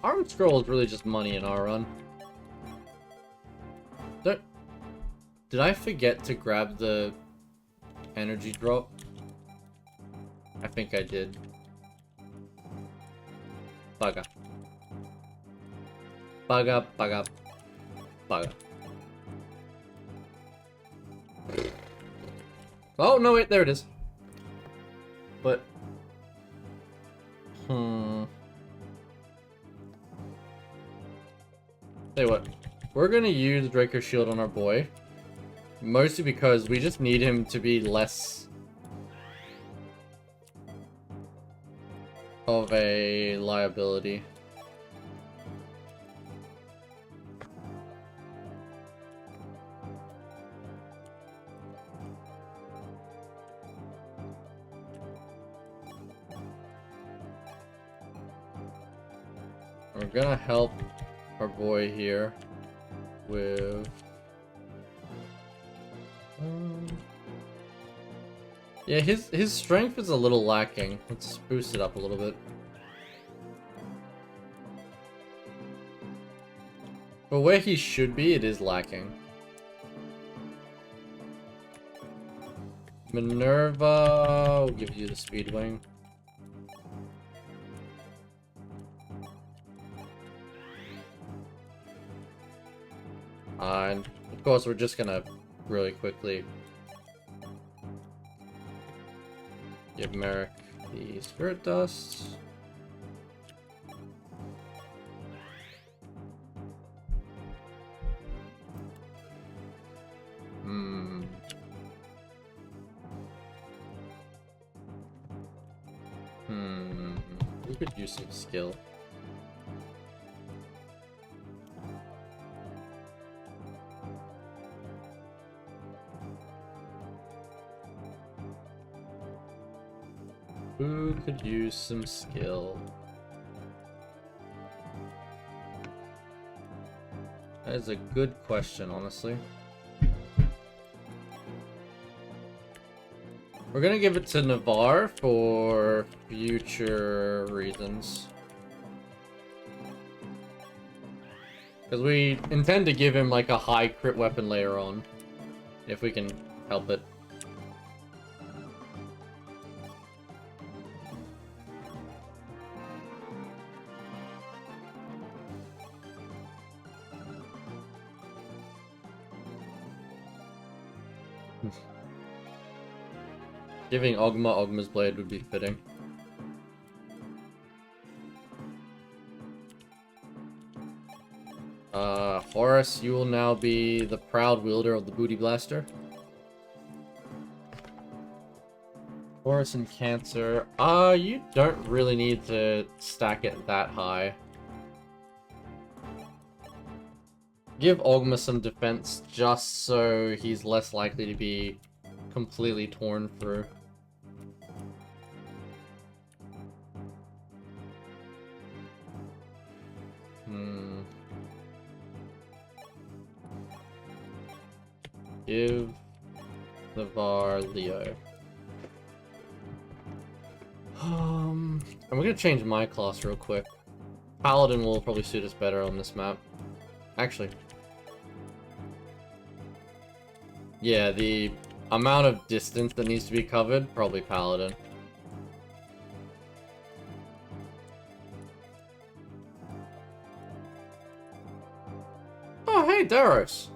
Arm scroll is really just money in our run. Did I forget to grab the energy drop? I think I did. Bugger. Bugger, bugger, bugger. Oh, no, wait, there it is. But... Tell you what, we're gonna use Draco's Shield on our boy. Mostly because we just need him to be less of a liability. We're gonna help our boy here with yeah, his strength is a little lacking. Let's boost it up a little bit. But where he should be, it is lacking. Minerva will give you the speed wing. And of course, we're just gonna really quickly give Merrick the Spirit Dust. We could use some skill. Who could use some skill? That is a good question, honestly. We're gonna give it to Navarre for future reasons. Because we intend to give him like a high crit weapon later on. If we can help it. Giving Ogma Ogma's blade would be fitting. Horus, you will now be the proud wielder of the Booty Blaster. Horus and Cancer. You don't really need to stack it that high. Give Ogma some defense just so he's less likely to be completely torn through. Give the Var Leo. And we're gonna change my class real quick. Paladin will probably suit us better on this map. Actually. Yeah, the amount of distance that needs to be covered, probably Paladin. Oh, hey, Daros.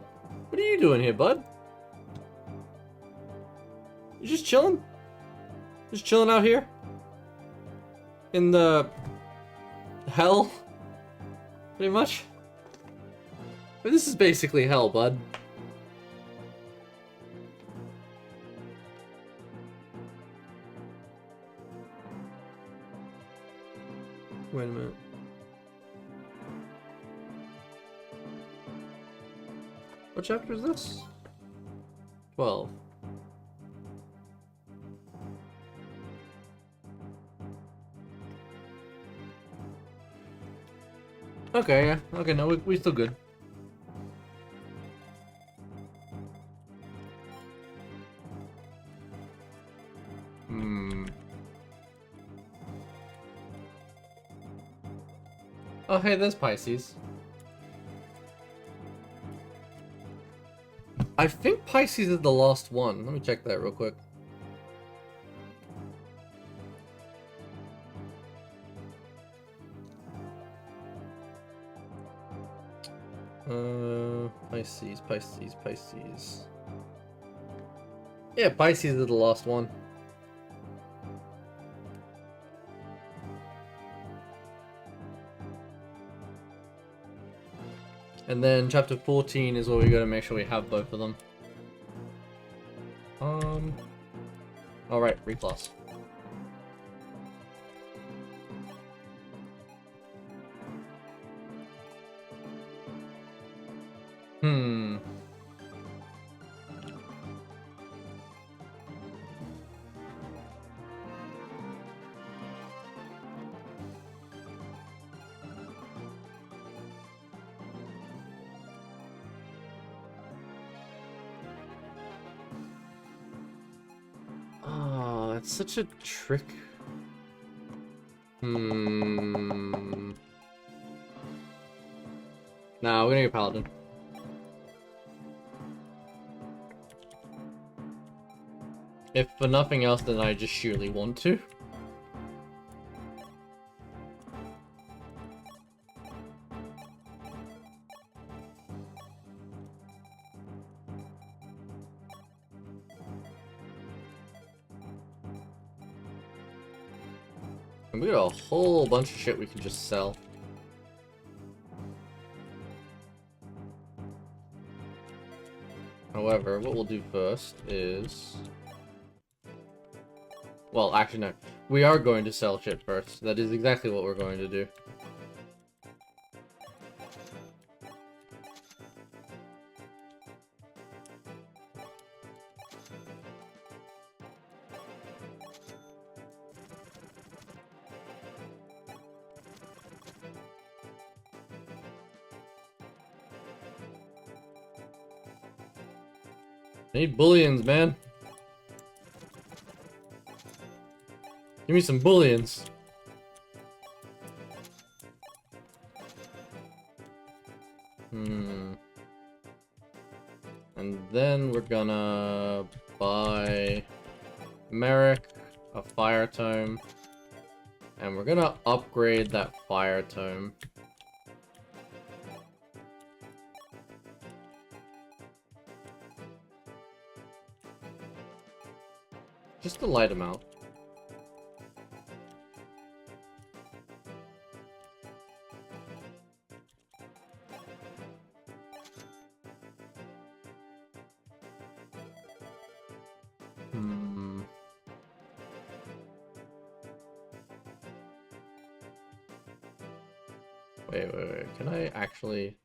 What are you doing here, bud? You just chilling? Just chilling out here? In the... hell? Pretty much? I mean, this is basically hell, bud. Wait a minute. What chapter is this? 12. Okay, yeah. Okay, no, we're still good. Oh, hey, there's Pisces. I think Pisces is the last one. Let me check that real quick. Pisces. Yeah, Pisces is the last one. And then chapter 14 is where we gotta make sure we have both of them. Alright, reclass. That's such a trick. Nah, we're gonna get Paladin. If for nothing else, then I just surely want to. And we got a whole bunch of shit we can just sell. However, what we'll do first is... Well, actually no. We are going to sell shit first. That is exactly what we're going to do. I need bullions, man. Give me some bullions. And then we're gonna buy Merrick a fire tome. And we're gonna upgrade that fire tome. Just a light amount. Wait. Can I actually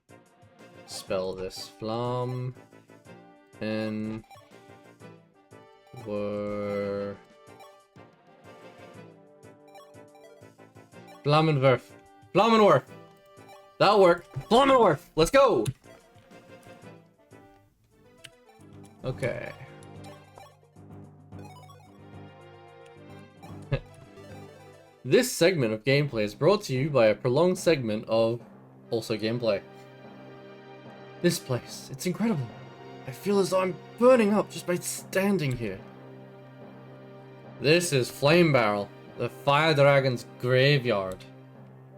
spell this? Flam and were Flammenwerf. Flammenwerf. That'll work. Flammenwerf. Let's go. Okay. This segment of gameplay is brought to you by a prolonged segment of also gameplay. This place, it's incredible. I feel as though I'm burning up just by standing here. This is Flame Barrel, the fire dragon's graveyard.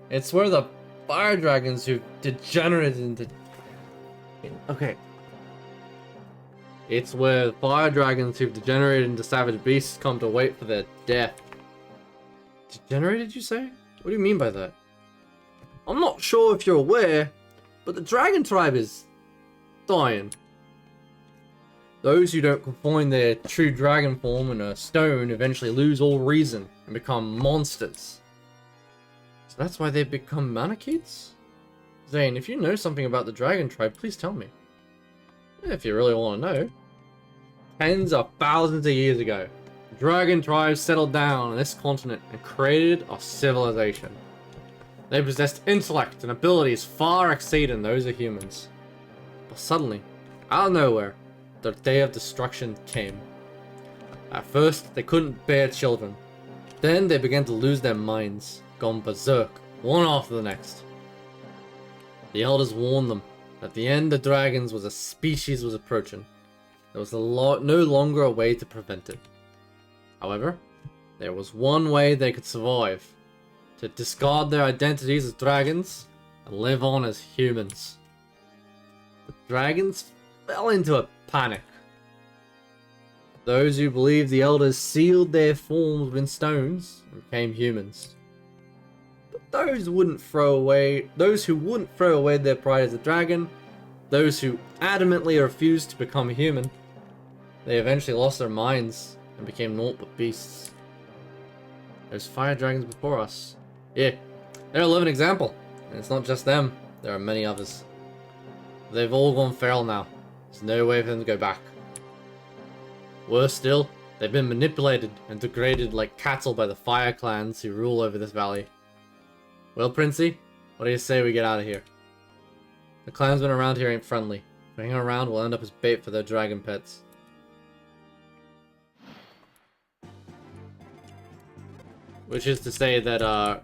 It's where the fire dragons who've degenerated into... Okay. It's where fire dragons who've degenerated into savage beasts come to wait for their death. Degenerated, you say? What do you mean by that? I'm not sure if you're aware, but the dragon tribe is dying. Those who don't find their true dragon form in a stone eventually lose all reason and become monsters. So that's why they become Manikids? Zane, if you know something about the dragon tribe, please tell me. If you really want to know. Tens of thousands of years ago, the dragon tribes settled down on this continent and created a civilization. They possessed intellect and abilities far exceeding those of humans. But suddenly, out of nowhere, the day of destruction came. At first, they couldn't bear children. Then they began to lose their minds, gone berserk, one after the next. The elders warned them that the end of dragons was a species was approaching. There was no longer a way to prevent it. However, there was one way they could survive. To discard their identities as dragons and live on as humans. The dragons fell into a panic. Those who believed the elders sealed their forms within stones and became humans. But those who wouldn't throw away their pride as a dragon, those who adamantly refused to become human, they eventually lost their minds and became naught but beasts. There's fire dragons before us. Yeah, they're a living example. And it's not just them, there are many others. They've all gone feral now. There's no way for them to go back. Worse still, they've been manipulated and degraded like cattle by the fire clans who rule over this valley. Well, Princey, what do you say we get out of here? The clansmen around here ain't friendly. If we hang around, we'll end up as bait for their dragon pets. Which is to say that,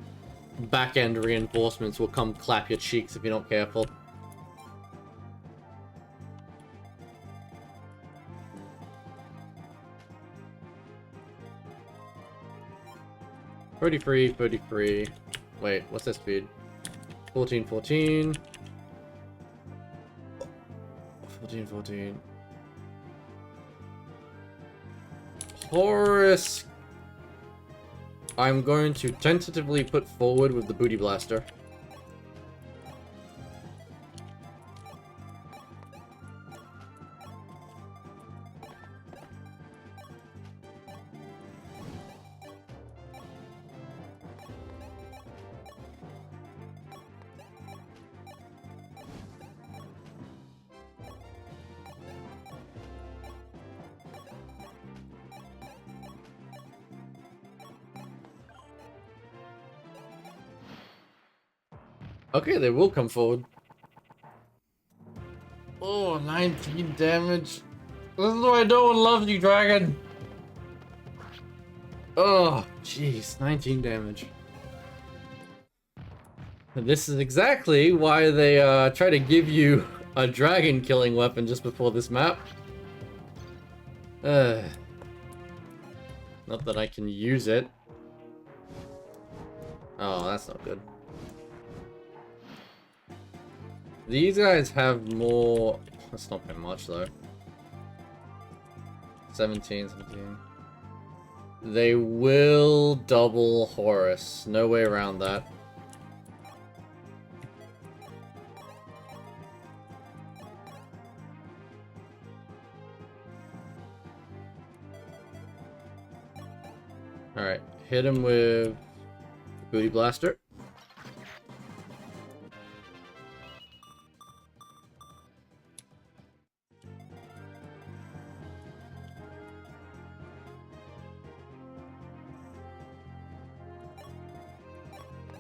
back-end reinforcements will come clap your cheeks if you're not careful. $33. Wait, what's this speed? 14. 14. Horus. I'm going to tentatively put forward with the booty blaster. Okay, they will come forward. Oh, 19 damage. This is why no one loves you, dragon. Oh, jeez, 19 damage. And this is exactly why they try to give you a dragon killing weapon just before this map. Not that I can use it. Oh, that's not good. These guys have more... That's not very much, though. 17. They will double Horus. No way around that. Alright, hit him with Booty Blaster.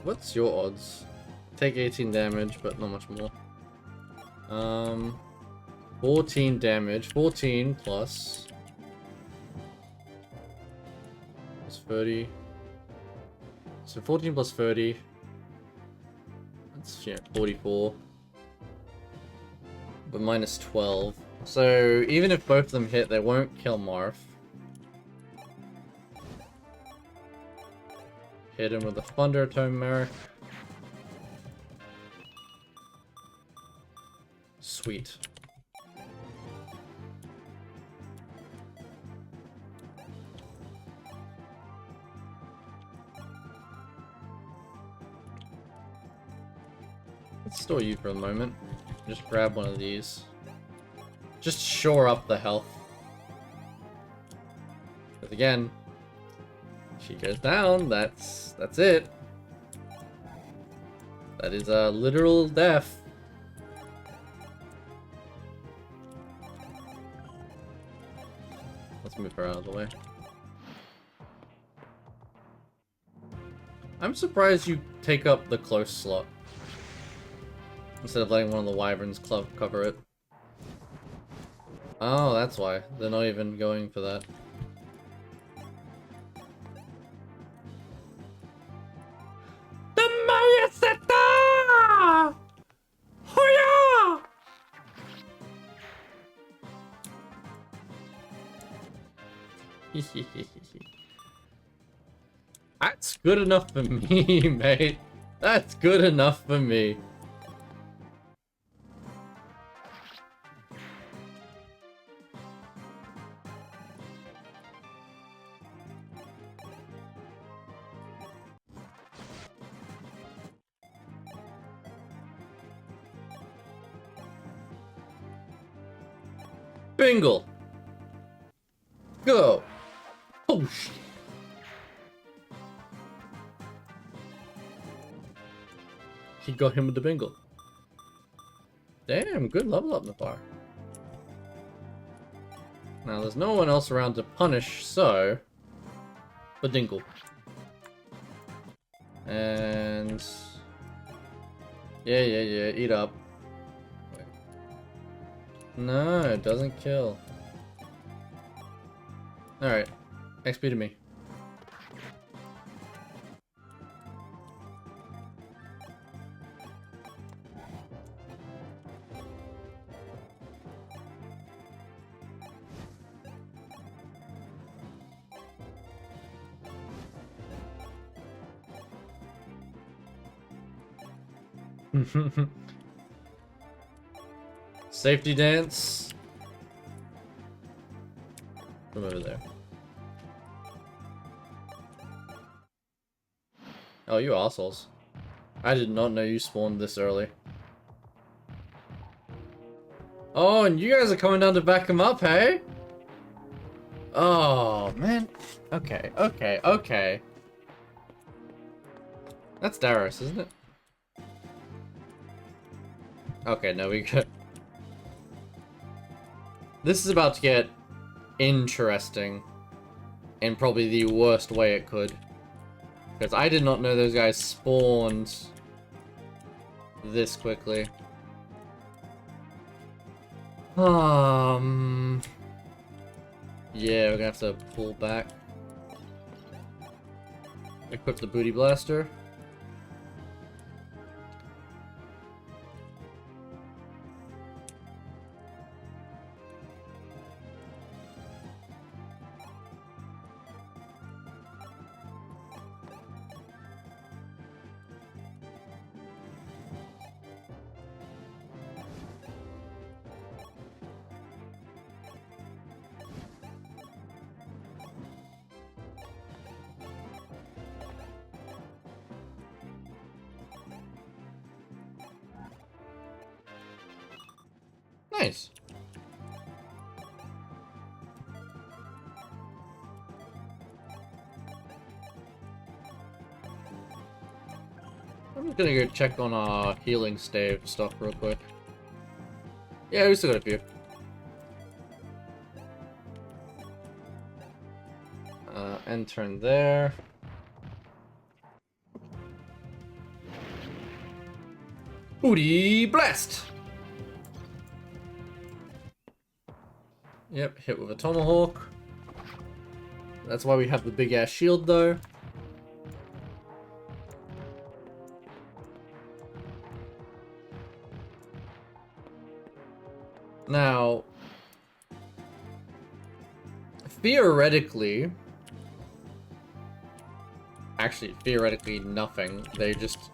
What's your odds? Take 18 damage, but not much more. 14 damage. 14 plus 30. So 14 plus 30. That's, yeah, 44. But minus 12. So even if both of them hit, they won't kill Marth. Hit him with a Thunder Tome Merrick. Sweet. Let's store you for a moment. Just grab one of these. Just shore up the health. Because again, she goes down, that's it. That is a literal death. Let's move her out of the way. I'm surprised you take up the close slot instead of letting one of the wyverns cover it. Oh, that's why. They're not even going for that. The Mayaseta! Hoya! That's good enough for me, mate. That's good enough for me. Bingle! Go! Oh, shit. He got him with the bingle. Damn, good level up, Nafar. Now, there's no one else around to punish, so... Badingle. And... Yeah, eat up. Wait. No, it doesn't kill. Alright, XP to me. Safety dance. From over there. Oh, you assholes. I did not know you spawned this early. Oh, and you guys are coming down to back him up, hey? Oh, man. Okay. That's Darius, isn't it? Okay, no, we could. This is about to get interesting in probably the worst way it could. Because I did not know those guys spawned this quickly. Yeah, we're gonna have to pull back. Equip the booty blaster. Nice. I'm just gonna go check on our healing stave stuff real quick. Yeah, we still got a few. End turn there. Booty blast! Yep, hit with a tomahawk. That's why we have the big ass shield though. Now, theoretically, actually, theoretically nothing. They just,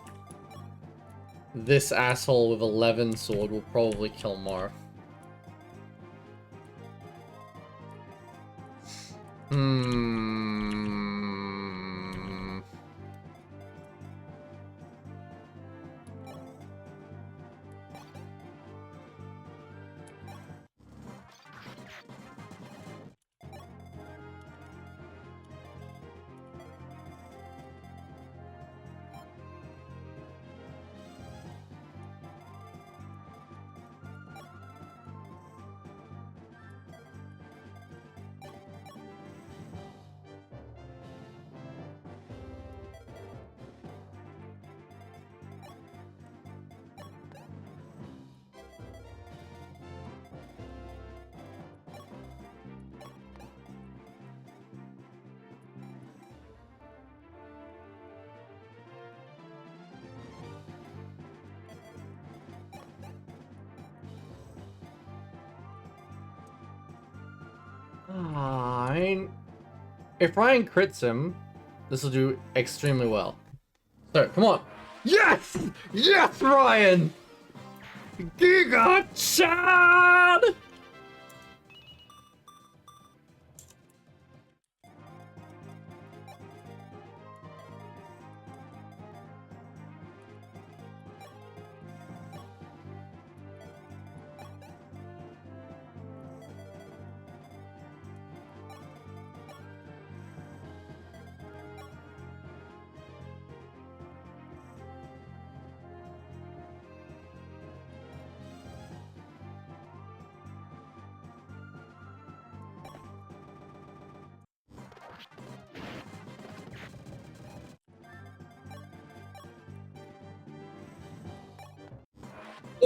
this asshole with 11 sword will probably kill Marth. If Ryan crits him, this will do extremely well. So, come on. Yes! Yes, Ryan! Giga Chad!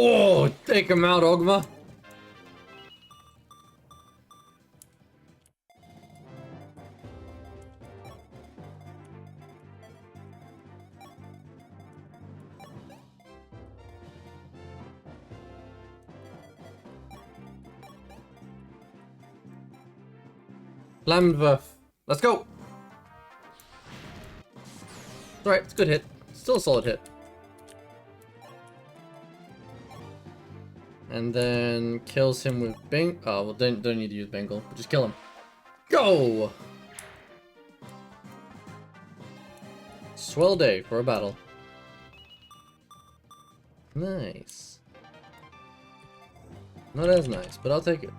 Oh, take him out, Ogma. Lambworth. Let's go. Alright, it's a good hit. Still a solid hit. And then kills him with Bang. Oh, well, don't need to use Bengal, but just kill him. Go! Swell day for a battle. Nice. Not as nice, but I'll take it.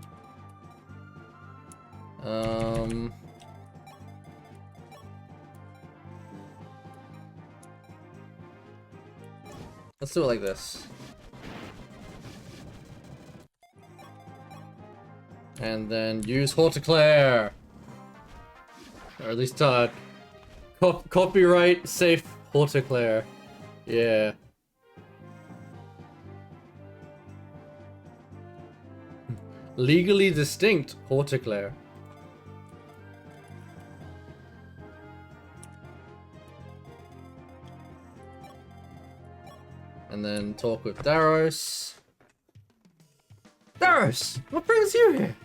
Let's do it like this. And then use Horticlaire! Or at least, copyright safe Horticlaire. Yeah. Legally distinct Horticlaire. And then talk with Daros. Daros! What brings you here?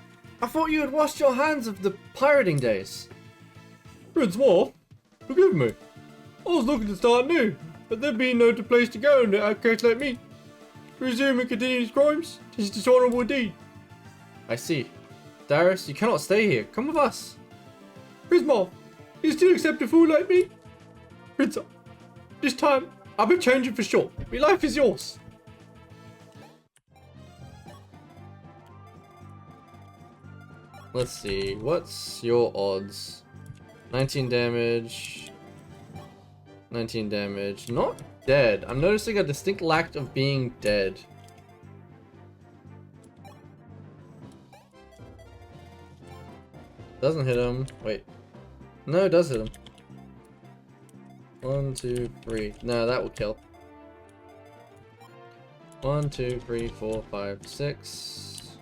I thought you had washed your hands of the pirating days. Prince War? Forgive me. I was looking to start new, but there being no place to go in an outcast like me. Resume and continue his crimes? 'Tis a dishonorable deed. I see. Daros, you cannot stay here. Come with us. Prince War, you still accept a fool like me? Prince, this time, I'll be changing for sure. My life is yours. Let's see, what's your odds? 19 damage. 19 damage. Not dead. I'm noticing a distinct lack of being dead. Doesn't hit him. Wait. No, it does hit him. 1, 2, 3. No, that will kill. 1, 2, 3, 4, 5, 6.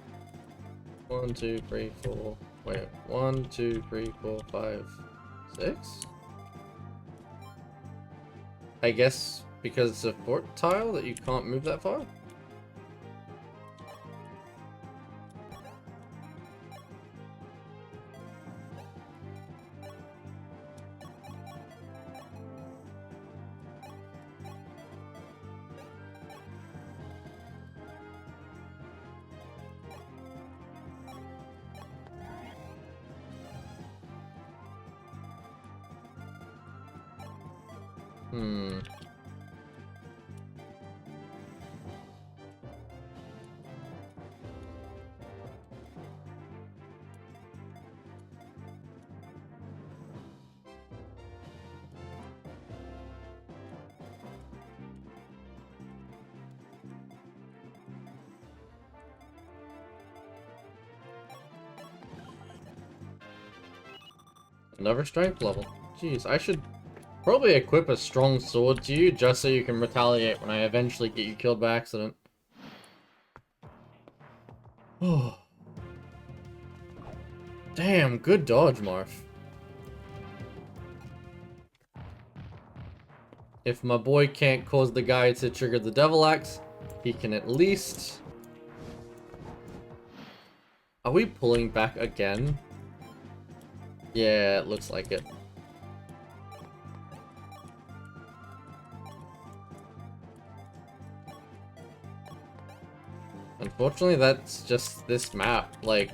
1, 2, 3, 4. Wait. 1, 2, 3, 4, 5, 6? I guess because it's a fort tile that you can't move that far? Hmm. Another strength level. Jeez, I should probably equip a strong sword to you just so you can retaliate when I eventually get you killed by accident. Oh. Damn, good dodge, Marth. If my boy can't cause the guy to trigger the Devil Axe, he can at least... Are we pulling back again? Yeah, it looks like it. Unfortunately, that's just this map. Like,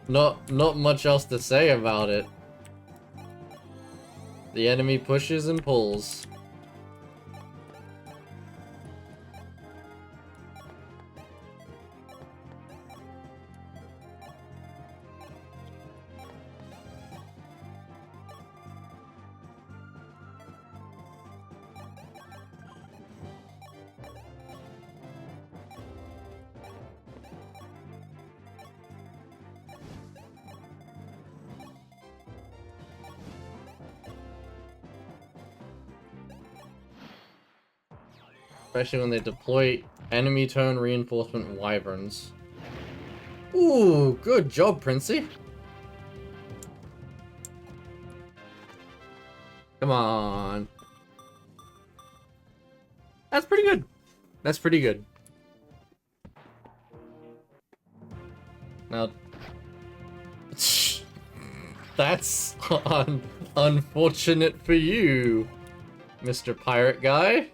not much else to say about it. The enemy pushes and pulls. Especially when they deploy enemy turn reinforcement wyverns. Ooh, good job, Princey. Come on. That's pretty good. That's pretty good. Now, that's unfortunate for you, Mr. Pirate Guy.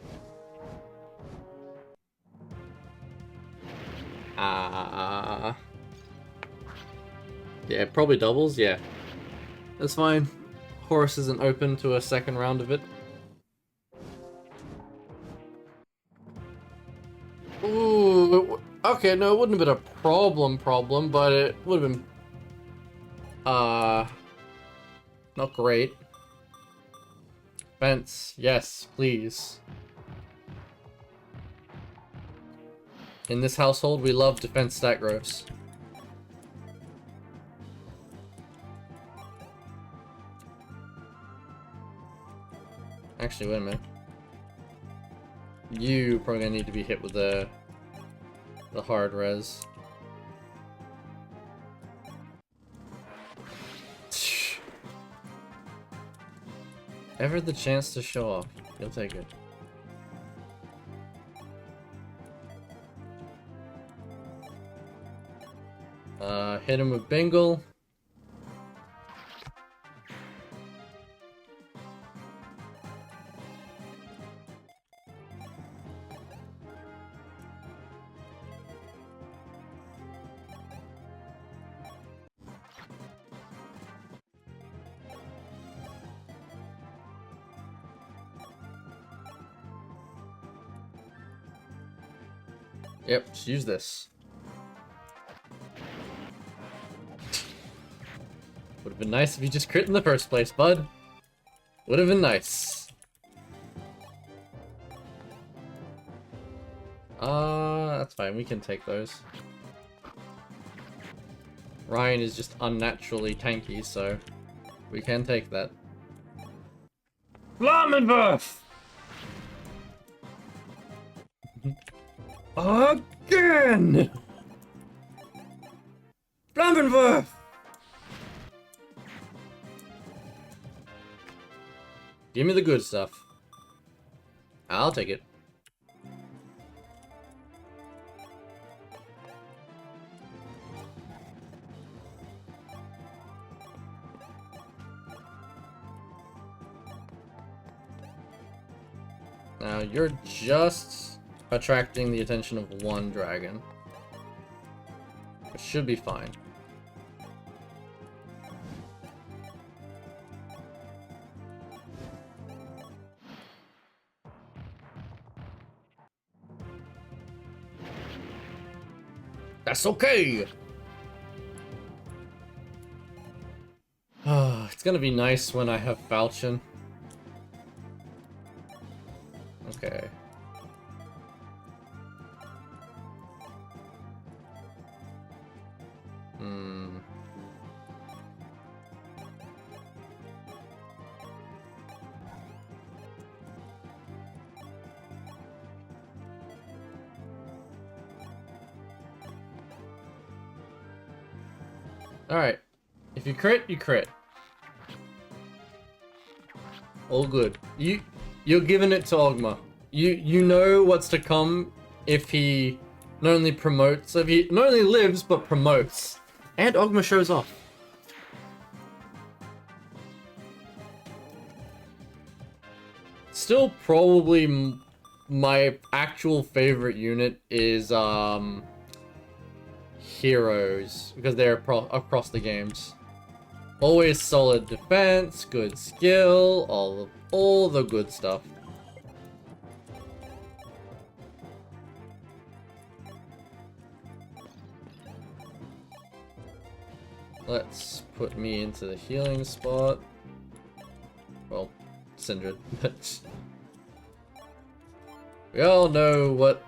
Yeah, probably doubles, yeah. That's fine. Horus isn't open to a second round of it. Ooh, okay, no, it wouldn't have been a problem, but it would have been, not great. Fence, yes, please. In this household, we love defense stat growths. Actually, wait a minute. You probably gonna need to be hit with the hard res. Ever the chance to show off, you'll take it. Hit him with Bingle. Yep, just use this. Would have been nice if you just crit in the first place, bud. Would have been nice. That's fine. We can take those. Ryan is just unnaturally tanky, so we can take that. Flammenwerf! Again! Flammenwerf! Give me the good stuff. I'll take it. Now, you're just attracting the attention of one dragon. Which should be fine. That's okay! It's gonna be nice when I have Falchion. Okay. Alright. If you crit, you crit. All good. You're giving it to Ogma. You know what's to come if he not only promotes, if he not only lives but promotes. And Ogma shows off. Still probably my actual favorite unit is heroes, because they're across the games. Always solid defense, good skill, all the good stuff. Let's put me into the healing spot. Well, Sindred, but we all know what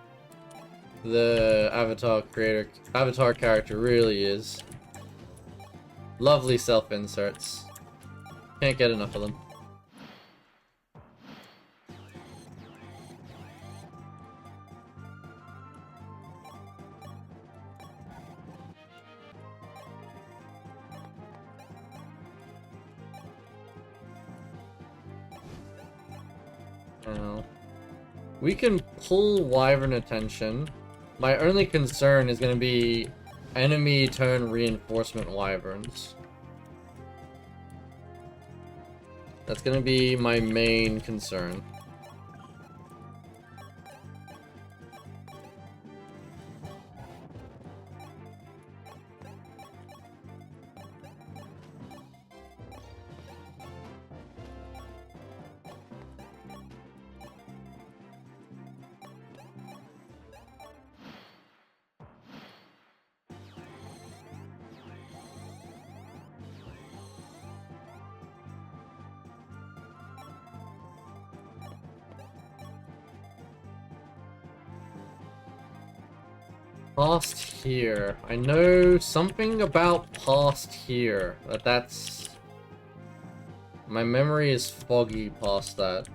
the avatar character really is. Lovely self-inserts. Can't get enough of them. Now, we can pull Wyvern attention. My only concern is going to be enemy turn reinforcement Wyverns. That's going to be my main concern. Past here. I know something about past here. That's... My memory is foggy past that.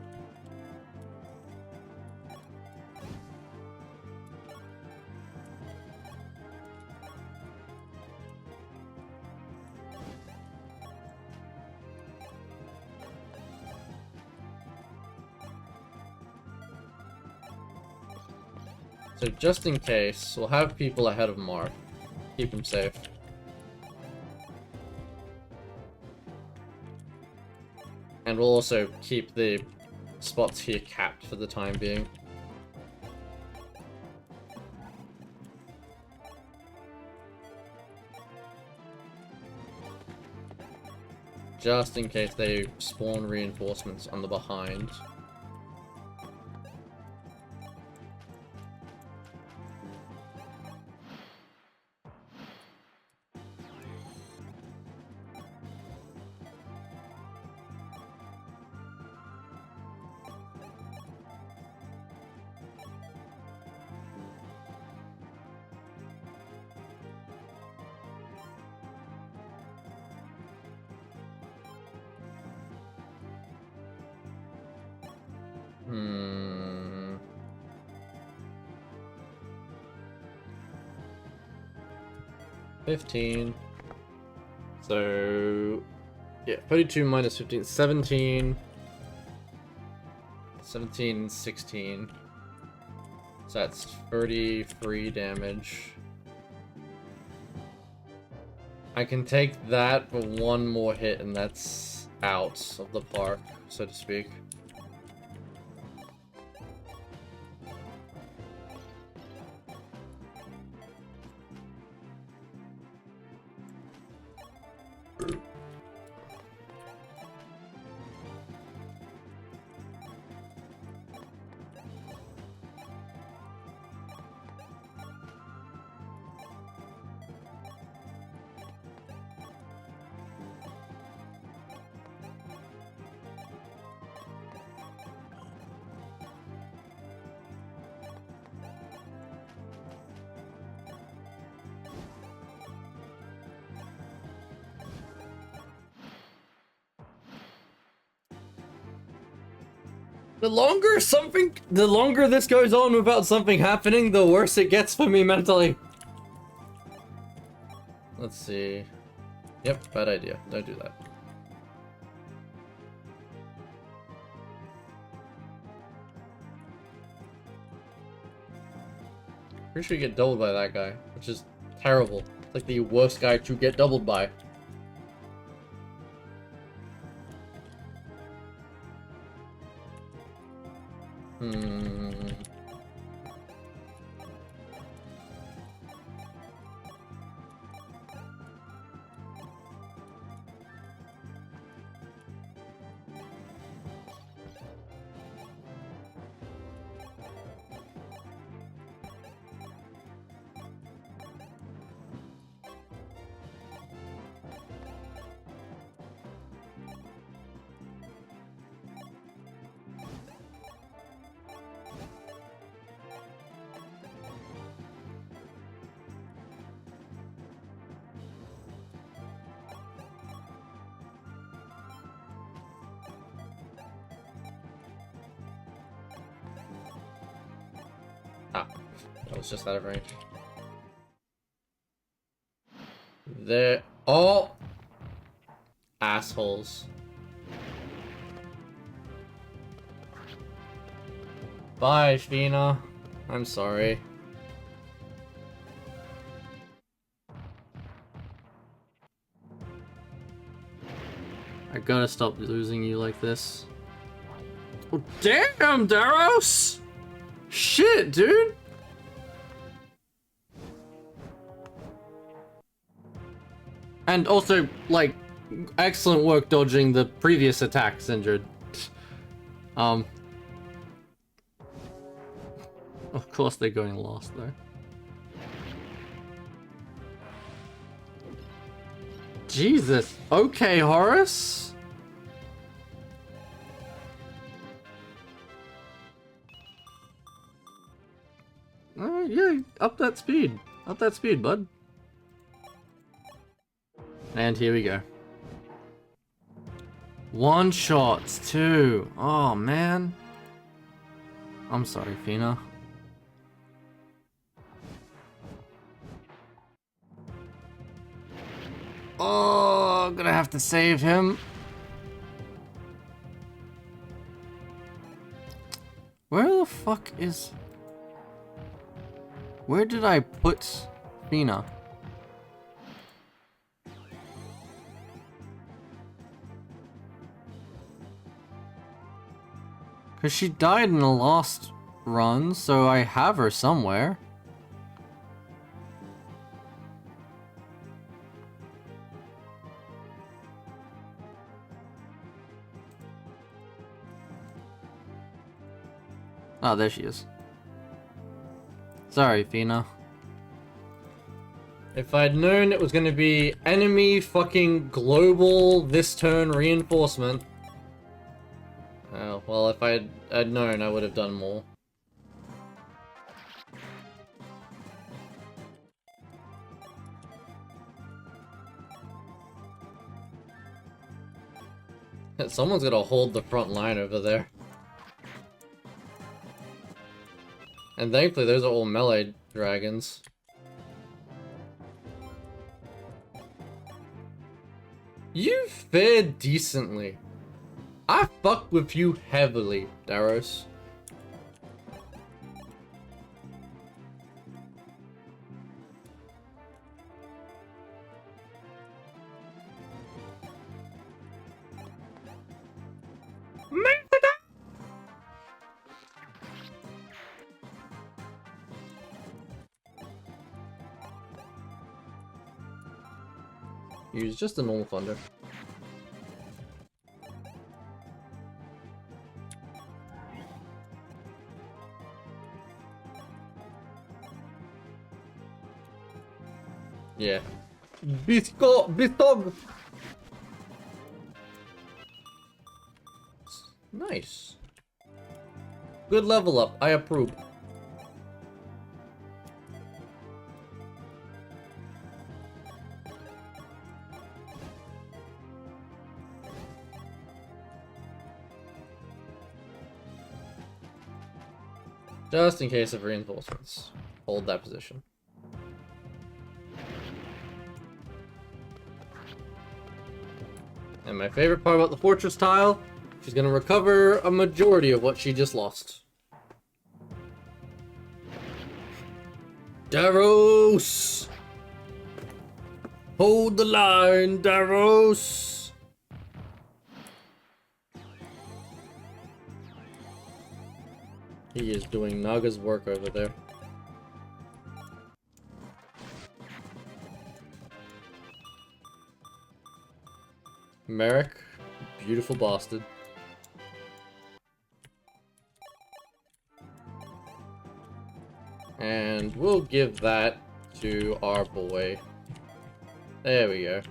So just in case, we'll have people ahead of Marth. Keep him safe. And we'll also keep the spots here capped for the time being. Just in case they spawn reinforcements on the behind. Hmm. $15. So yeah, 32 minus 15, 17. 17, 16. So that's 30 free damage. I can take that for one more hit and that's out of the park, so to speak. The longer this goes on without something happening, the worse it gets for me mentally. Let's see. Yep, bad idea. Don't do that. Pretty sure you get doubled by that guy, which is terrible. It's like the worst guy to get doubled by. Ah, that was just out of range. They're all assholes. Bye, Fina. I'm sorry. I gotta stop losing you like this. Oh, damn, Daros! Shit, dude! And also, like, excellent work dodging the previous attacks, Injured. Of course they're going last, though. Jesus. Okay, Horace. Yeah, up that speed. Up that speed, bud. And here we go. One shots, too. Oh, man. I'm sorry, Fina. Oh, I'm gonna have to save him. Where the fuck is... Where did I put Fina? Because she died in the last run, so I have her somewhere. Oh, there she is. Sorry, Fina. If I'd known it was gonna be enemy fucking global this turn reinforcement. Oh, well, if I'd known, I would have done more. Someone's gonna hold the front line over there. And thankfully, those are all melee dragons. You fared decently. I fuck with you heavily, Daros. Use just a normal thunder. Yeah. Bistog! Nice. Good level up. I approve. Just in case of reinforcements. Hold that position. And my favorite part about the fortress tile, she's gonna recover a majority of what she just lost. Daros! Hold the line, Daros! He is doing Naga's work over there. Merrick, beautiful bastard. And we'll give that to our boy. There we go.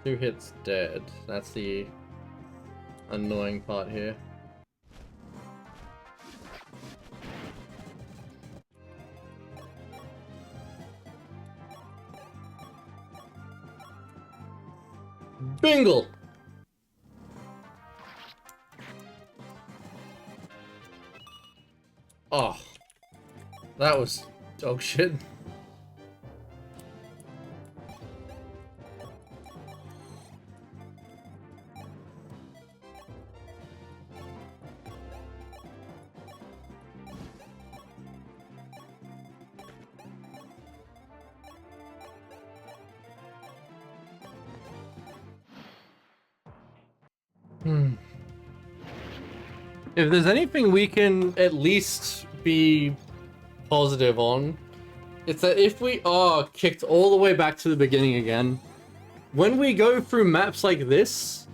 Two hits dead. That's the annoying part here. Bingle! Oh. That was dog shit. If there's anything we can at least be positive on, it's that if we are kicked all the way back to the beginning again, when we go through maps like this,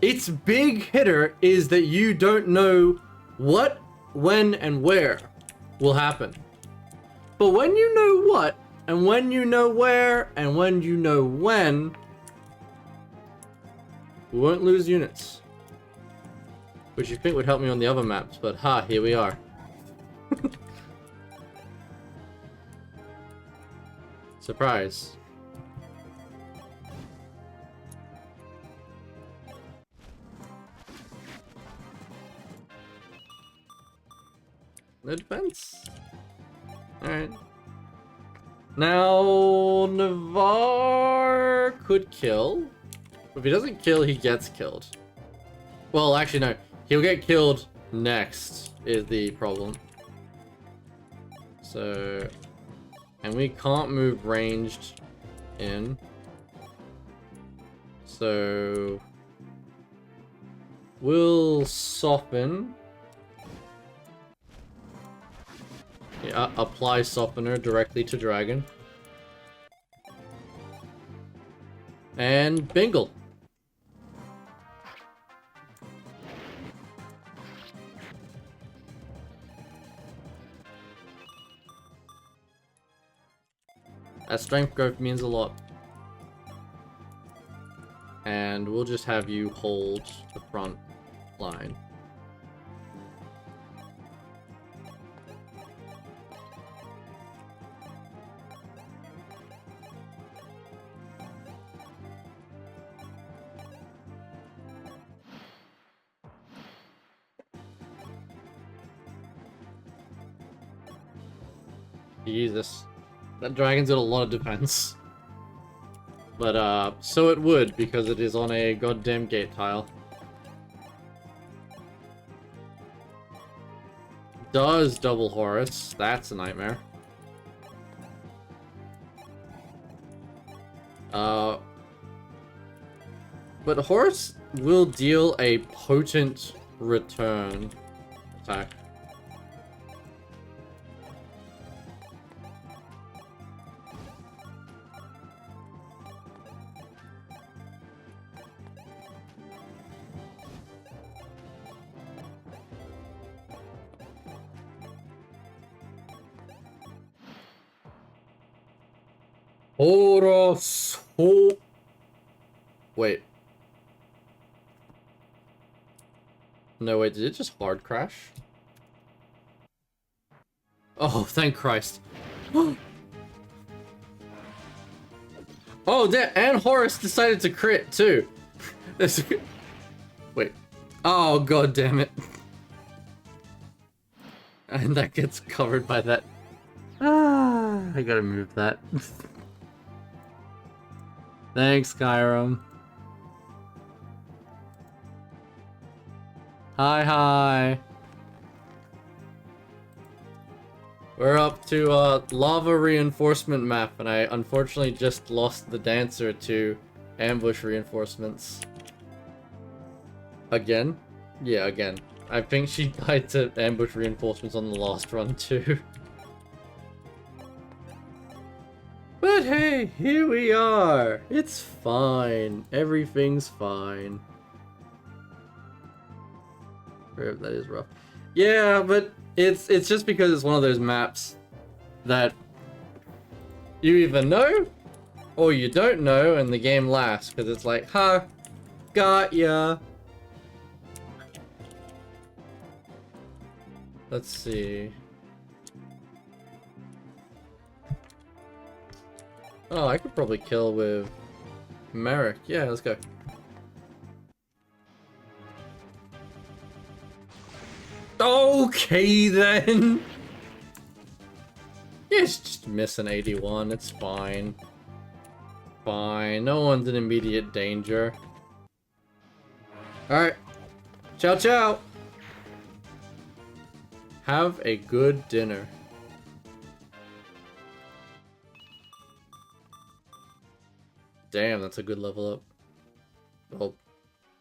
its big hitter is that you don't know what, when, and where will happen. But when you know what, and when you know where, and when you know when, we won't lose units. Which you think would help me on the other maps, but ha, here we are. Surprise. No defense? Alright. Now, Navarre could kill. If he doesn't kill, he gets killed. Well, actually, no. He'll get killed next, is the problem. So... And we can't move ranged in. So... We'll soften. Yeah, apply softener directly to dragon. And bingle. That strength growth means a lot. And we'll just have you hold the front line. Jesus. That dragon's got a lot of defense. But, so it would, because it is on a goddamn gate tile. Does double Horus. That's a nightmare. But Horus will deal a potent return attack. Horus. Wait. No, wait, did it just hard crash? Oh, thank Christ. Oh, and Horus decided to crit, too. Wait. Oh, god damn it. And that gets covered by that. Ah, I gotta move that. Thanks, Skyrim. Hi. We're up to lava reinforcement map, and I unfortunately just lost the dancer to ambush reinforcements. Again? Yeah, again. I think she died to ambush reinforcements on the last run too. But hey, here we are! It's fine. Everything's fine. That is rough. Yeah, but it's just because it's one of those maps that you either know or you don't know and the game laughs because it's like, ha, got ya. Let's see. Oh, I could probably kill with Merrick. Yeah, let's go. Okay then. Yeah, it's just missing 81. It's fine. Fine. No one's in immediate danger. Alright. Ciao, ciao. Have a good dinner. Damn, that's a good level up. Well,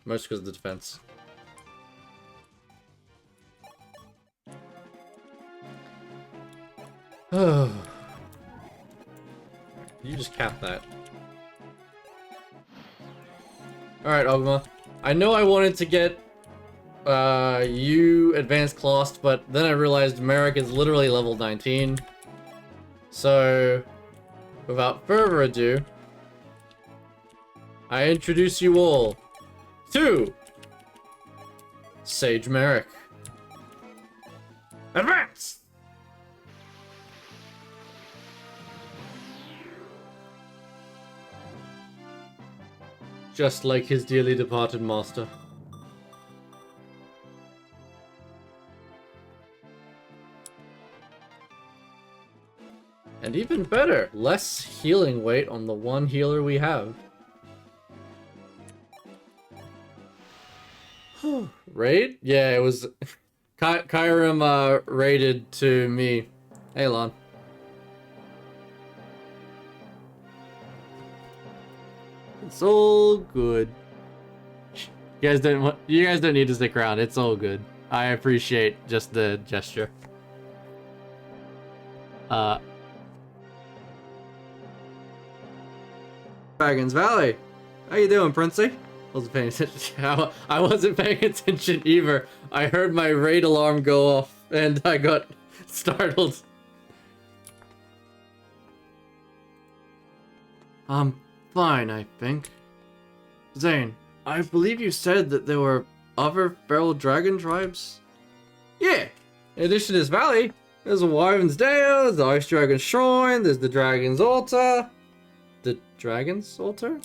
most because of the defense. Oh. You just cap that. Alright, Ogma. I know I wanted to get you advanced classed, but then I realized Merrick is literally level 19. So, without further ado, I introduce you all to Sage Merrick. Advance! Just like his dearly departed master. And even better, less healing weight on the one healer we have. Raid? Yeah, it was... Kyrim raided to me. Hey, Lon. It's all good. You guys don't need to stick around. It's all good. I appreciate just the gesture. Dragon's Valley. How you doing, Princey? Wasn't paying attention. I wasn't paying attention either. I heard my raid alarm go off and I got startled. I'm fine, I think. Zane, I believe you said that there were other feral dragon tribes? Yeah. In addition to this valley, there's a Wyvern's Dale, there's the Ice Dragon Shrine, there's the Dragon's Altar. The Dragon's Altar?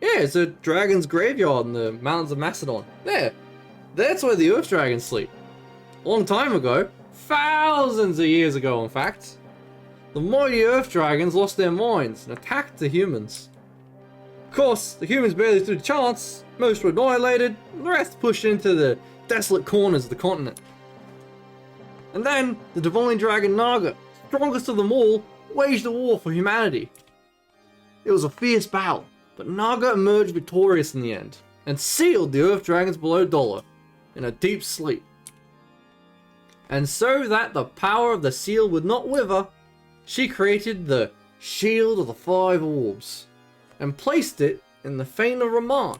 Yeah, it's a dragon's graveyard in the mountains of Macedon. There. That's where the Earth Dragons sleep. A long time ago. Thousands of years ago, in fact. the mighty Earth Dragons lost their minds and attacked the humans. Of course, the humans barely stood a chance, most were annihilated, and the rest pushed into the desolate corners of the continent. And then, the divine dragon Naga, strongest of them all, waged a war for humanity. It was a fierce battle, but Naga emerged victorious in the end, and sealed the Earth Dragons below Dollar in a deep sleep. And so that the power of the seal would not wither, she created the Shield of the Five Orbs, and placed it in the Fane of Raman.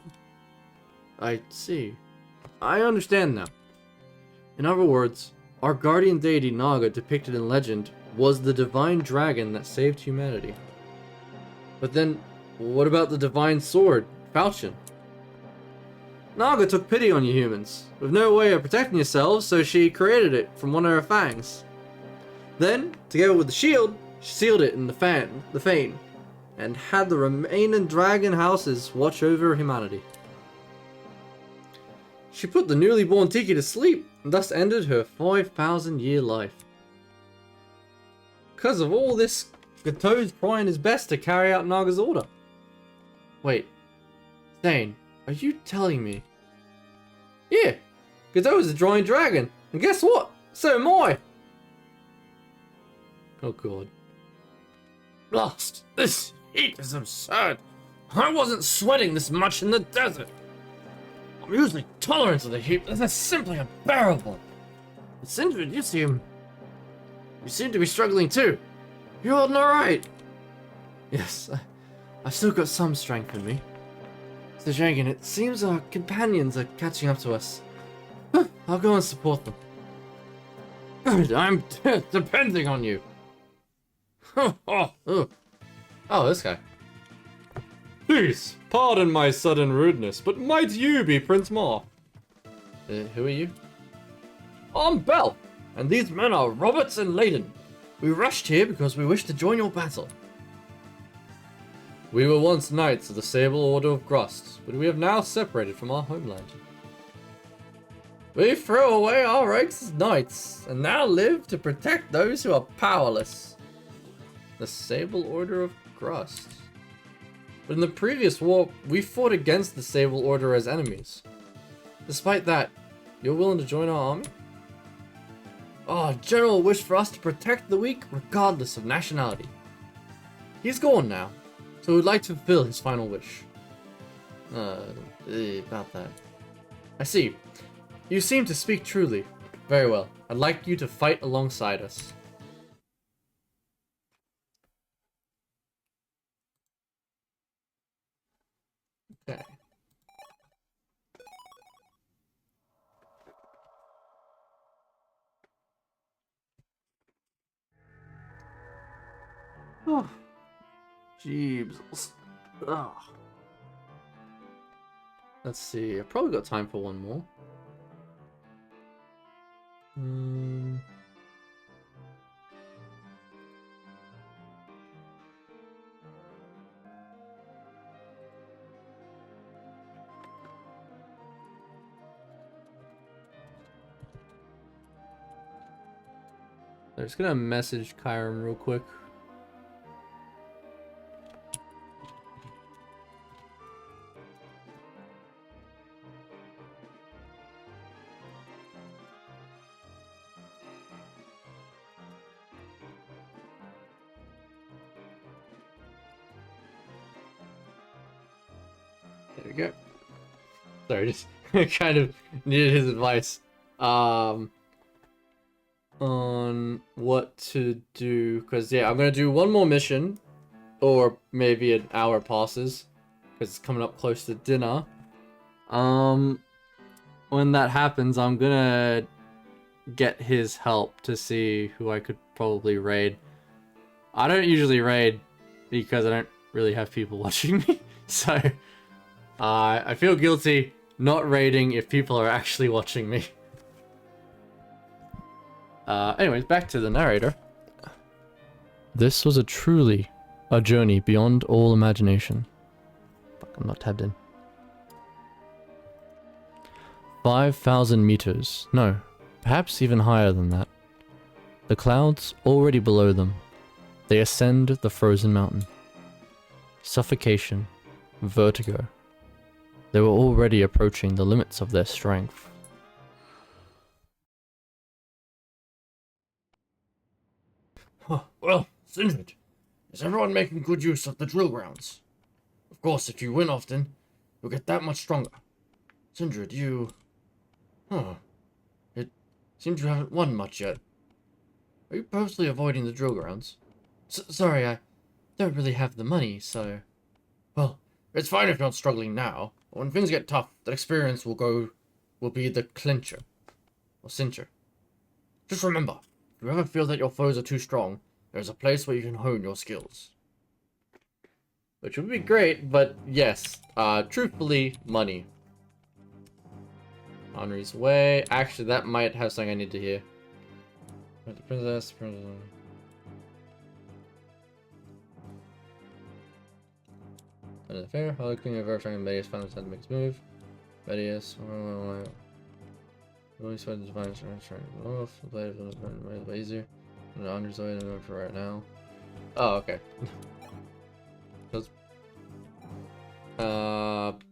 I see. I understand now. In other words, our guardian deity Naga depicted in legend was the divine dragon that saved humanity. But then, what about the divine sword, Falchion? Naga took pity on you humans, with no way of protecting yourselves, so she created it from one of her fangs. Then, together with the shield, she sealed it in the Fane, and had the remaining dragon houses watch over humanity. She put the newly born Tiki to sleep, and thus ended her 5,000-year life. Because of all this, Gato's trying his best to carry out Naga's order. Wait, Thane, are you telling me? Yeah, Gato is a drawing dragon, and guess what? So am I! Oh god. Blast! This heat is absurd! I wasn't sweating this much in the desert! I'm usually tolerant of the heat, but this is simply unbearable! Sindred, you seem to be struggling too. You're holding alright! Yes, I've still got some strength in me. Mr. Dragon, it seems our companions are catching up to us. I'll go and support them. Good, I'm depending on you. Oh, this guy. Please, pardon my sudden rudeness, but might you be Prince Ma? Who are you? I'm Bell, and these men are Roberts and Layden. We rushed here because we wish to join your battle. We were once knights of the Sable Order of Grust, but we have now separated from our homeland. We throw away our ranks as knights, and now live to protect those who are powerless. The Sable Order of Grust. But in the previous war, we fought against the Sable Order as enemies. Despite that, you're willing to join our army? Our general wished for us to protect the weak regardless of nationality. He's gone now, so we'd like to fulfill his final wish. About that. I see. You seem to speak truly. Very well. I'd like you to fight alongside us. Okay. Oh. Jeebs. Ugh. Let's see. I've probably got time for one more. I'm just gonna message Kyram real quick. There we go. Sorry, just kind of needed his advice. On what to do, because yeah, I'm gonna do one more mission, or maybe an hour passes, because it's coming up close to dinner. When that happens, I'm gonna get his help to see who I could probably raid. I don't usually raid because I don't really have people watching me, so I feel guilty not raiding if people are actually watching me. Anyways, back to the narrator. This was truly a journey beyond all imagination. Fuck, I'm not tabbed in. 5,000 meters. No, perhaps even higher than that. The clouds already below them. They ascend the frozen mountain. Suffocation, vertigo. They were already approaching the limits of their strength. Huh, well, Sindred, is everyone making good use of the drill grounds? Of course, if you win often, you'll get that much stronger. Sindred, you... Huh. It seems you haven't won much yet. Are you purposely avoiding the drill grounds? Sorry, I don't really have the money, so... Well, it's fine if you're not struggling now. When things get tough, that experience will be the clincher. Or cincher. Just remember, if you ever feel that your foes are too strong, there's a place where you can hone your skills. Which would be great, but yes, truthfully, money. Henri's way. Actually, that might have something I need to hear. The princess. Under the fair, looking at verifying Medius finally decided to make his move. Medius. Really sweat the divine strength off. The blade of the laser. And Andre's way to for right now. Oh, okay.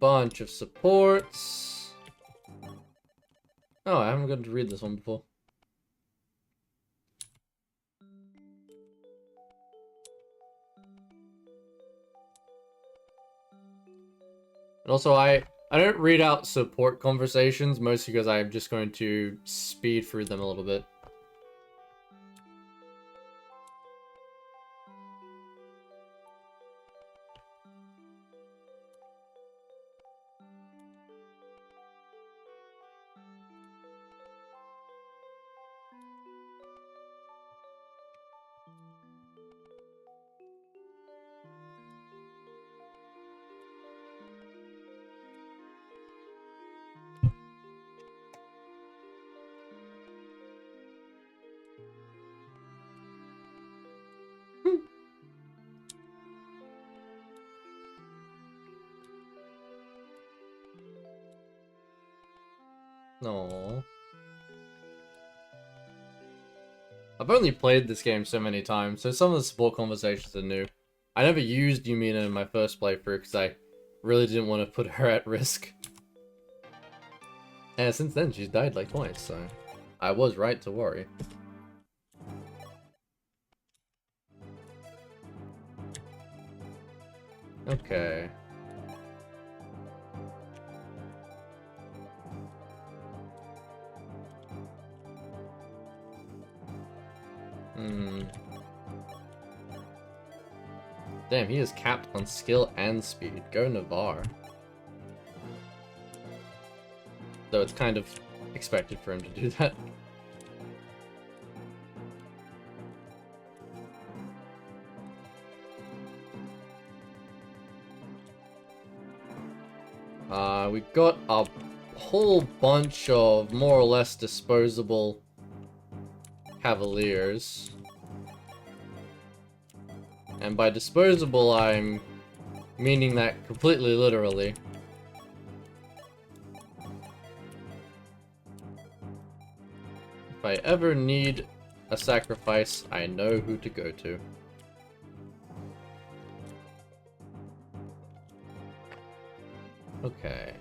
Bunch of supports. Oh, I haven't gotten to read this one before. And also, I don't read out support conversations, mostly because I'm just going to speed through them a little bit. No. I've only played this game so many times, so some of the support conversations are new. I never used Yumina in my first playthrough because I really didn't want to put her at risk. And since then, she's died like twice, so I was right to worry. Okay. Damn, he is capped on skill and speed. Go Navarre. Though it's kind of expected for him to do that. We got a whole bunch of more or less disposable Cavaliers. And by disposable, I'm meaning that completely literally. If I ever need a sacrifice, I know who to go to. Okay.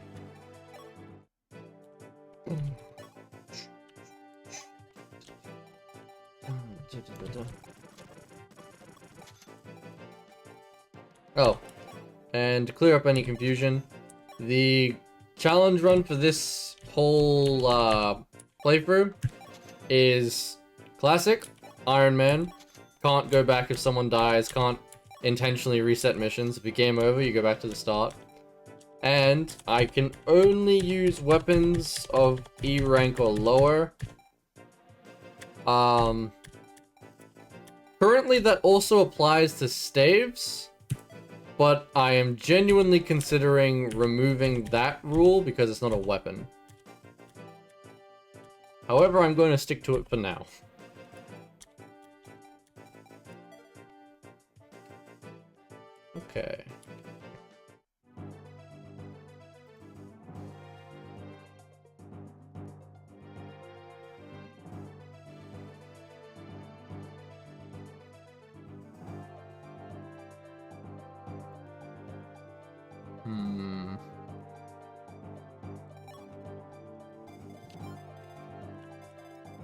Oh, and to clear up any confusion, the challenge run for this whole playthrough is classic, Iron Man, can't go back if someone dies, can't intentionally reset missions. If you game over, you go back to the start. And I can only use weapons of E rank or lower. Currently that also applies to staves, but I am genuinely considering removing that rule because it's not a weapon. However, I'm going to stick to it for now. Okay. Hmm.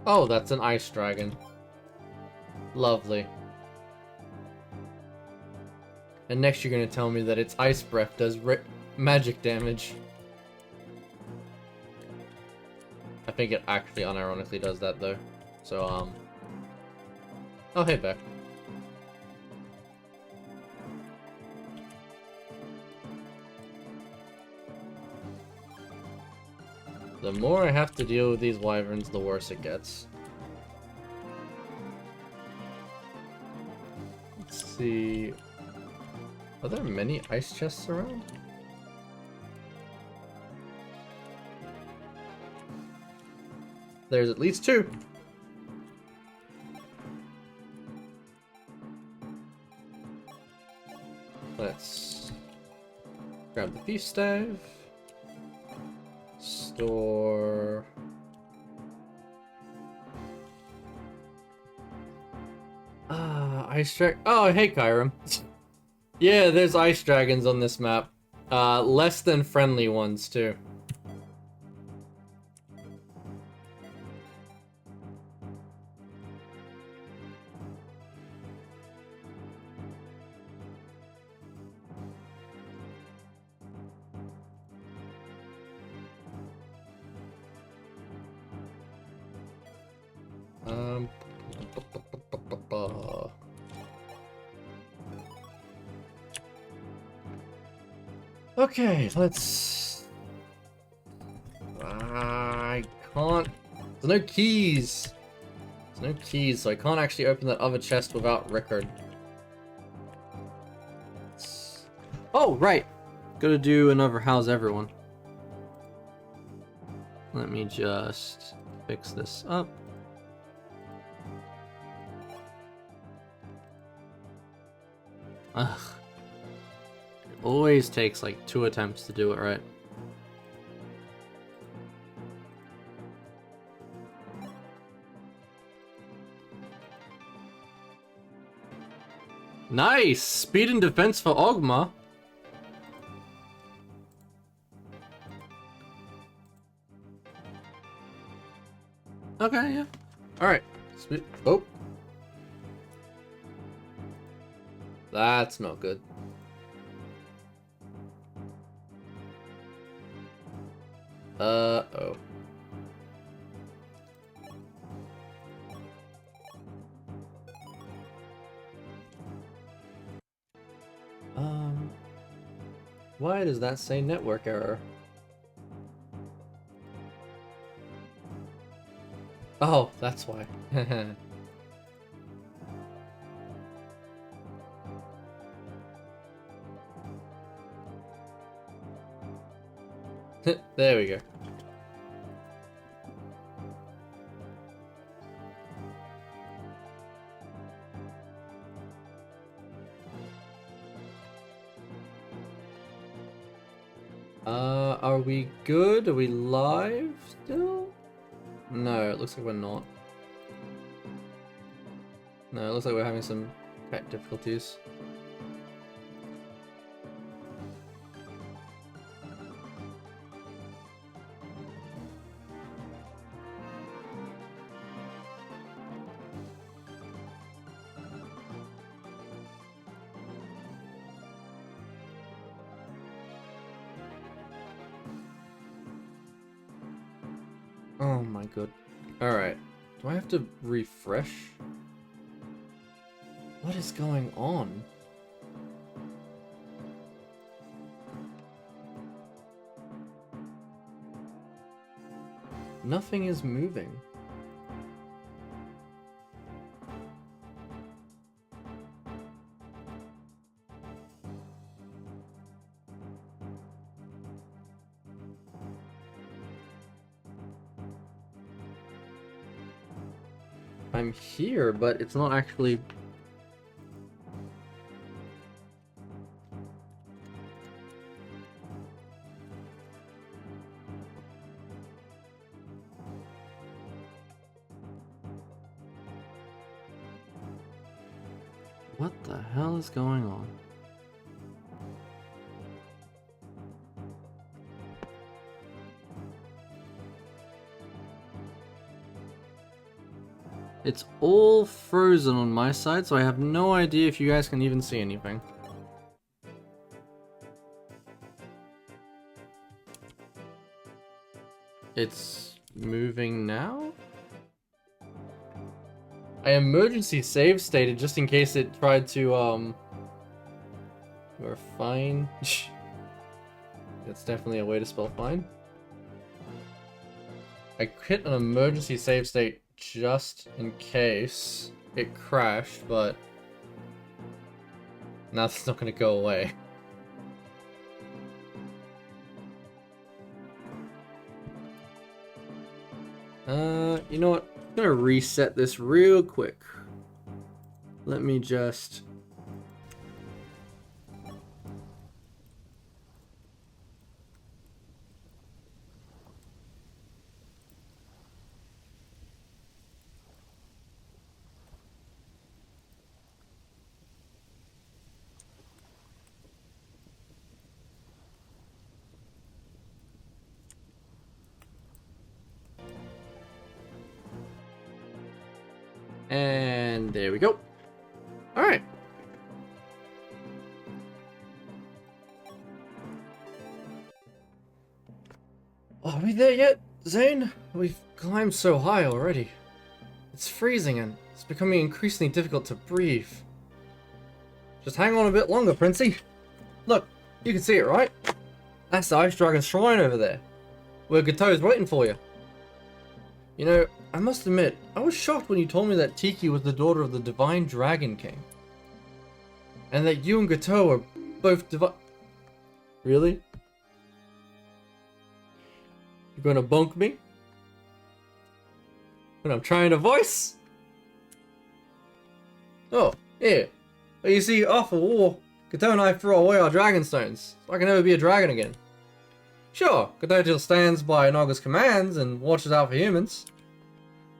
Oh, that's an ice dragon. Lovely. And next you're gonna tell me that its ice breath does magic damage. I think it actually unironically does that though. So, oh, hey, Beck. The more I have to deal with these wyverns, the worse it gets. Let's see. Are there many ice chests around? There's at least 2. Let's grab the thief stave. Store. Ice drag. Oh, hey, Kyram. Yeah, there's ice dragons on this map. Less than friendly ones, too. Um. Okay, let's... I can't... There's no keys. There's no keys, so I can't actually open that other chest without Rickard. Oh, right! Gotta do another how's everyone. Let me just fix this up. Ugh. It always takes like 2 attempts to do it right. Nice! Speed and defense for Ogma. Okay, yeah. Alright. Oh. That's not good. Oh. Why does that say network error? Oh, that's why. There we go. Are we good? Are we live still? No, it looks like we're not. No, it looks like we're having some tech difficulties. Oh my god. Alright. Do I have to refresh? What is going on? Nothing is moving. I'm here, but it's not actually... What the hell is going on? It's all frozen on my side, so I have no idea if you guys can even see anything. It's moving now? I emergency save stated just in case it tried to, we're fine. That's definitely a way to spell fine. I hit an emergency save state just in case it crashed, but now it's not gonna go away. You know what? I'm gonna reset this real quick. Let me just... And there we go. Alright. Are we there yet, Zane? We've climbed so high already. It's freezing and it's becoming increasingly difficult to breathe. Just hang on a bit longer, Princey. Look, you can see it, right? That's the Ice Dragon Shrine over there, where Gato's waiting for you. You know, I must admit, I was shocked when you told me that Tiki was the daughter of the Divine Dragon King. And that you and Gato are both Really? You're gonna bunk me? When I'm trying to voice? Oh, yeah. Well, you see, after war, Gato and I threw away our dragon stones, so I can never be a dragon again. Sure, Gato still stands by Naga's commands and watches out for humans.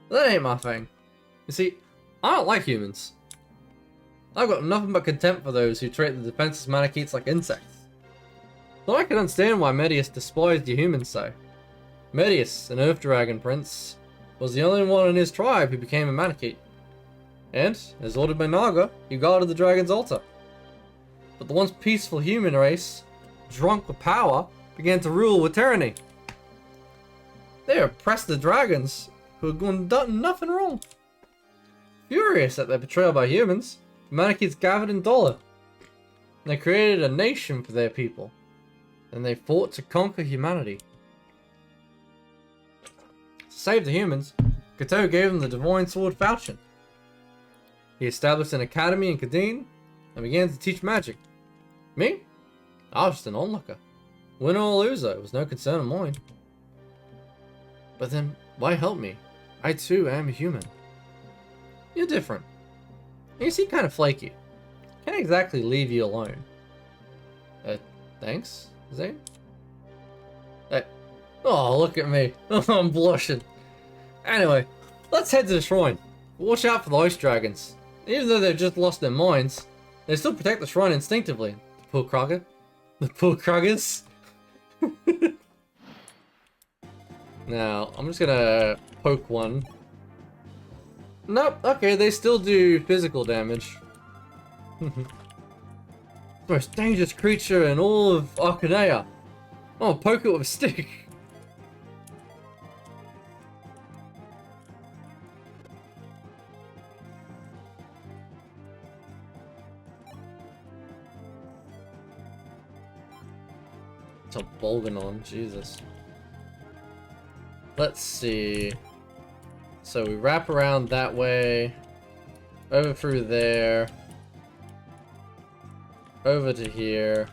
But that ain't my thing. You see, I don't like humans. I've got nothing but contempt for those who treat the defenseless Manicheets like insects. So I can understand why Medius despised you humans so. Medius, an Earth Dragon Prince, was the only one in his tribe who became a Manicheet. And, as ordered by Naga, he guarded the dragon's altar. But the once peaceful human race, drunk with power, began to rule with tyranny. They oppressed the dragons, who had done nothing wrong. Furious at their betrayal by humans, the Manicheets gathered in Dollar. They created a nation for their people, and they fought to conquer humanity. To save the humans, Gato gave them the divine sword Falchion. He established an academy in Kadeen and began to teach magic. Me? I was just an onlooker. Winner or loser, it was no concern of mine. But then, why help me? I too am human. You're different. You seem kind of flaky. Can't exactly leave you alone. Thanks, Zane? Oh, look at me. I'm blushing. Anyway, let's head to the shrine. Watch out for the ice dragons. Even though they've just lost their minds, they still protect the shrine instinctively. The poor Krogger. The poor Kroggers. Now, I'm just gonna poke one. Nope, okay, they still do physical damage. Most dangerous creature in all of Arcanea. Oh, poke it with a stick. It's a Bolganon, Jesus. Let's see. So we wrap around that way, over through there, over to here,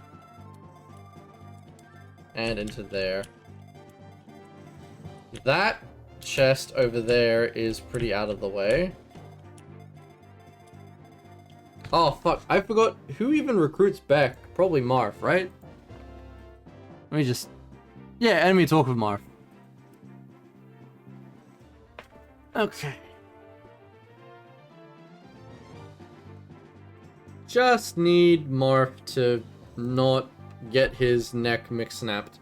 and into there. That chest over there is pretty out of the way. Oh fuck, I forgot, who even recruits Beck? Probably Marth, right? Let me just... Yeah, enemy talk with Marth. Okay. Just need Marth to not get his neck mix-snapped.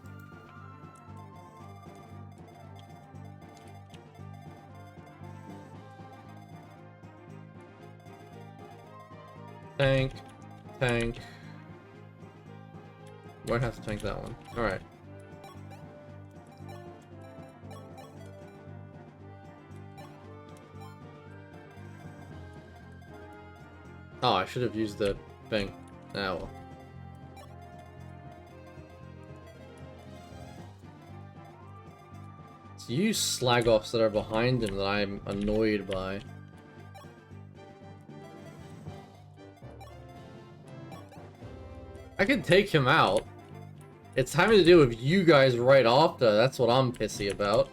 Tank. Tank. Won't have to tank that one. Alright. Oh, I should have used the thing. Now. It's you slag-offs that are behind him that I'm annoyed by. I can take him out. It's having to do with you guys right after. That's what I'm pissy about.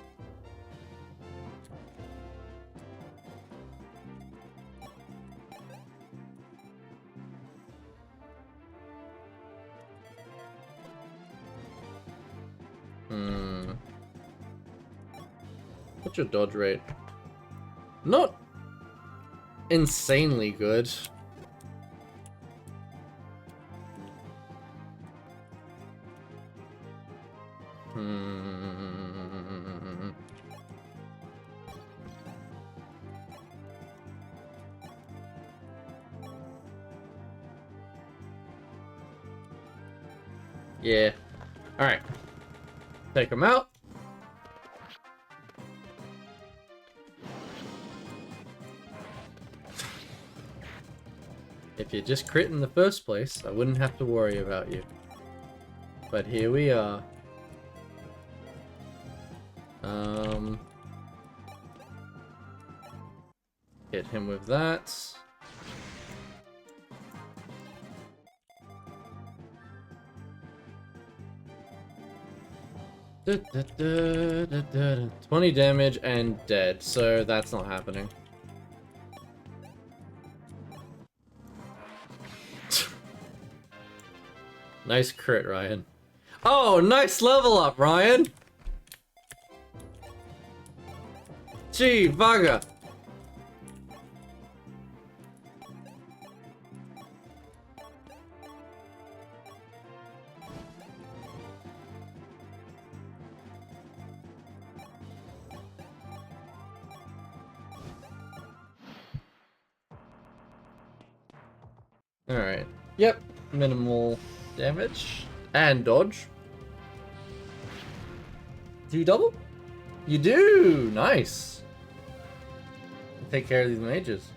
What's your dodge rate? Not insanely good. Yeah. Alright. Take him out. If you just crit in the first place, I wouldn't have to worry about you. But here we are. Hit him with that. Da, da, da, da, da. 20 damage and dead, so that's not happening. Nice crit, Ryan. Oh, nice level up, Ryan! Gee, bugger! Alright. Yep. Minimal damage. And dodge. Do you double? You do! Nice! Take care of these mages.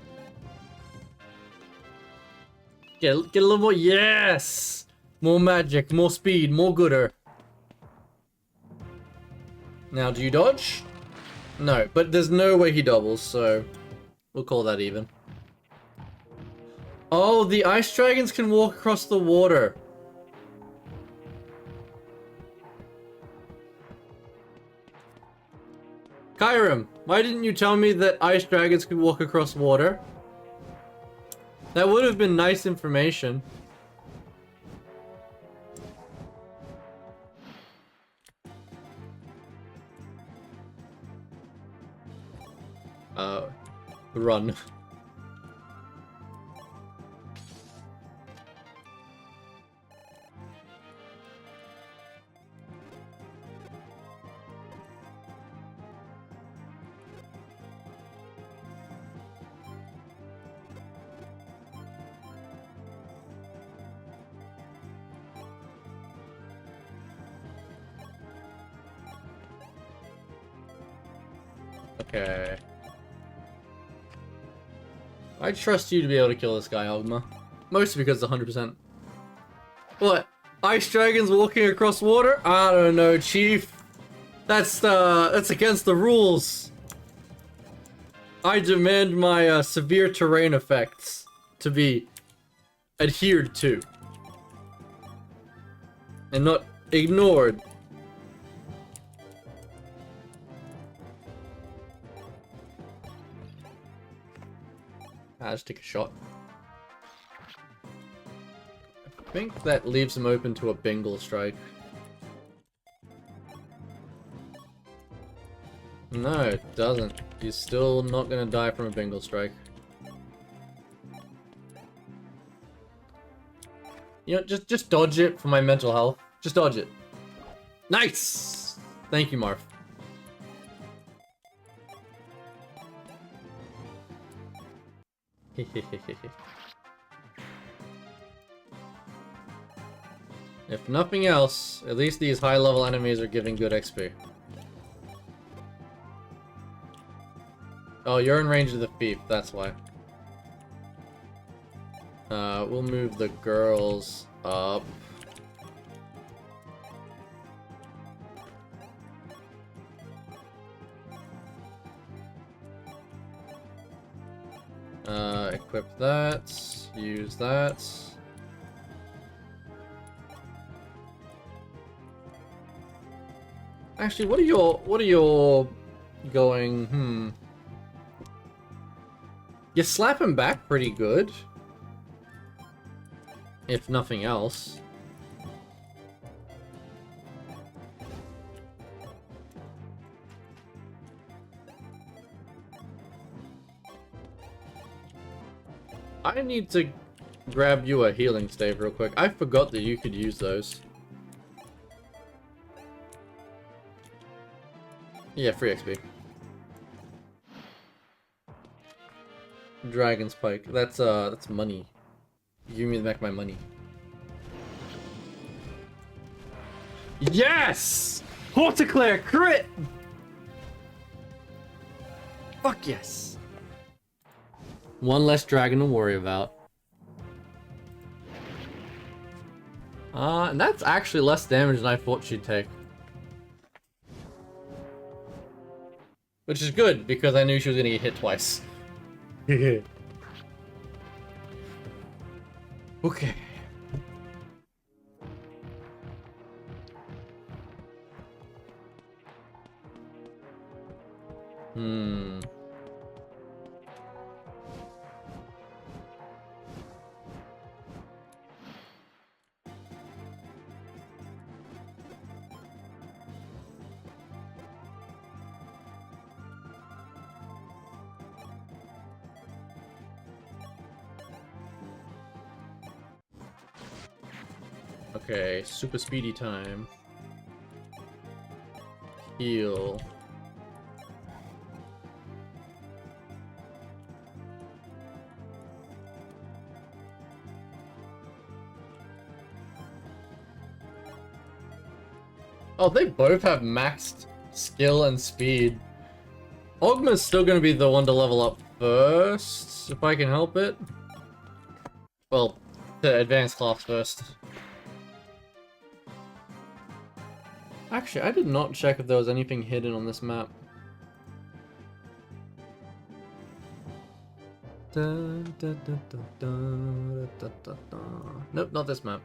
Get a little more. Yes! More magic, more speed, more gooder. Now, do you dodge? No, but there's no way he doubles, so we'll call that even. Oh, the ice dragons can walk across the water. Kyrim, why didn't you tell me that ice dragons could walk across water? That would have been nice information. Run. Okay. I trust you to be able to kill this guy, Ogma. Mostly because it's 100%. What? Ice dragons walking across water? I don't know, Chief. That's against the rules. I demand my severe terrain effects to be adhered to. And not ignored. I'll just take a shot. I think that leaves him open to a Bengal strike. No, it doesn't. He's still not gonna die from a Bengal strike. You know, just dodge it for my mental health. Just dodge it. Nice! Thank you, Marv. If nothing else, at least these high-level enemies are giving good XP. Oh, you're in range of the thief, that's why. We'll move the girls up. Equip that. Use that. Actually, what are your going, You slap him back pretty good. If nothing else. I need to grab you a healing stave real quick. I forgot that you could use those. Yeah, free XP. Dragon's Pike. That's money. Give me back my money. Yes! Horticlear crit! Fuck yes! One less dragon to worry about. And that's actually less damage than I thought she'd take. Which is good, because I knew she was gonna get hit twice. Okay. Okay, super speedy time. Heal. Oh, they both have maxed skill and speed. Ogma's still gonna be the one to level up first, if I can help it. Well, to advanced class first. Actually, I did not check if there was anything hidden on this map. Nope, not this map.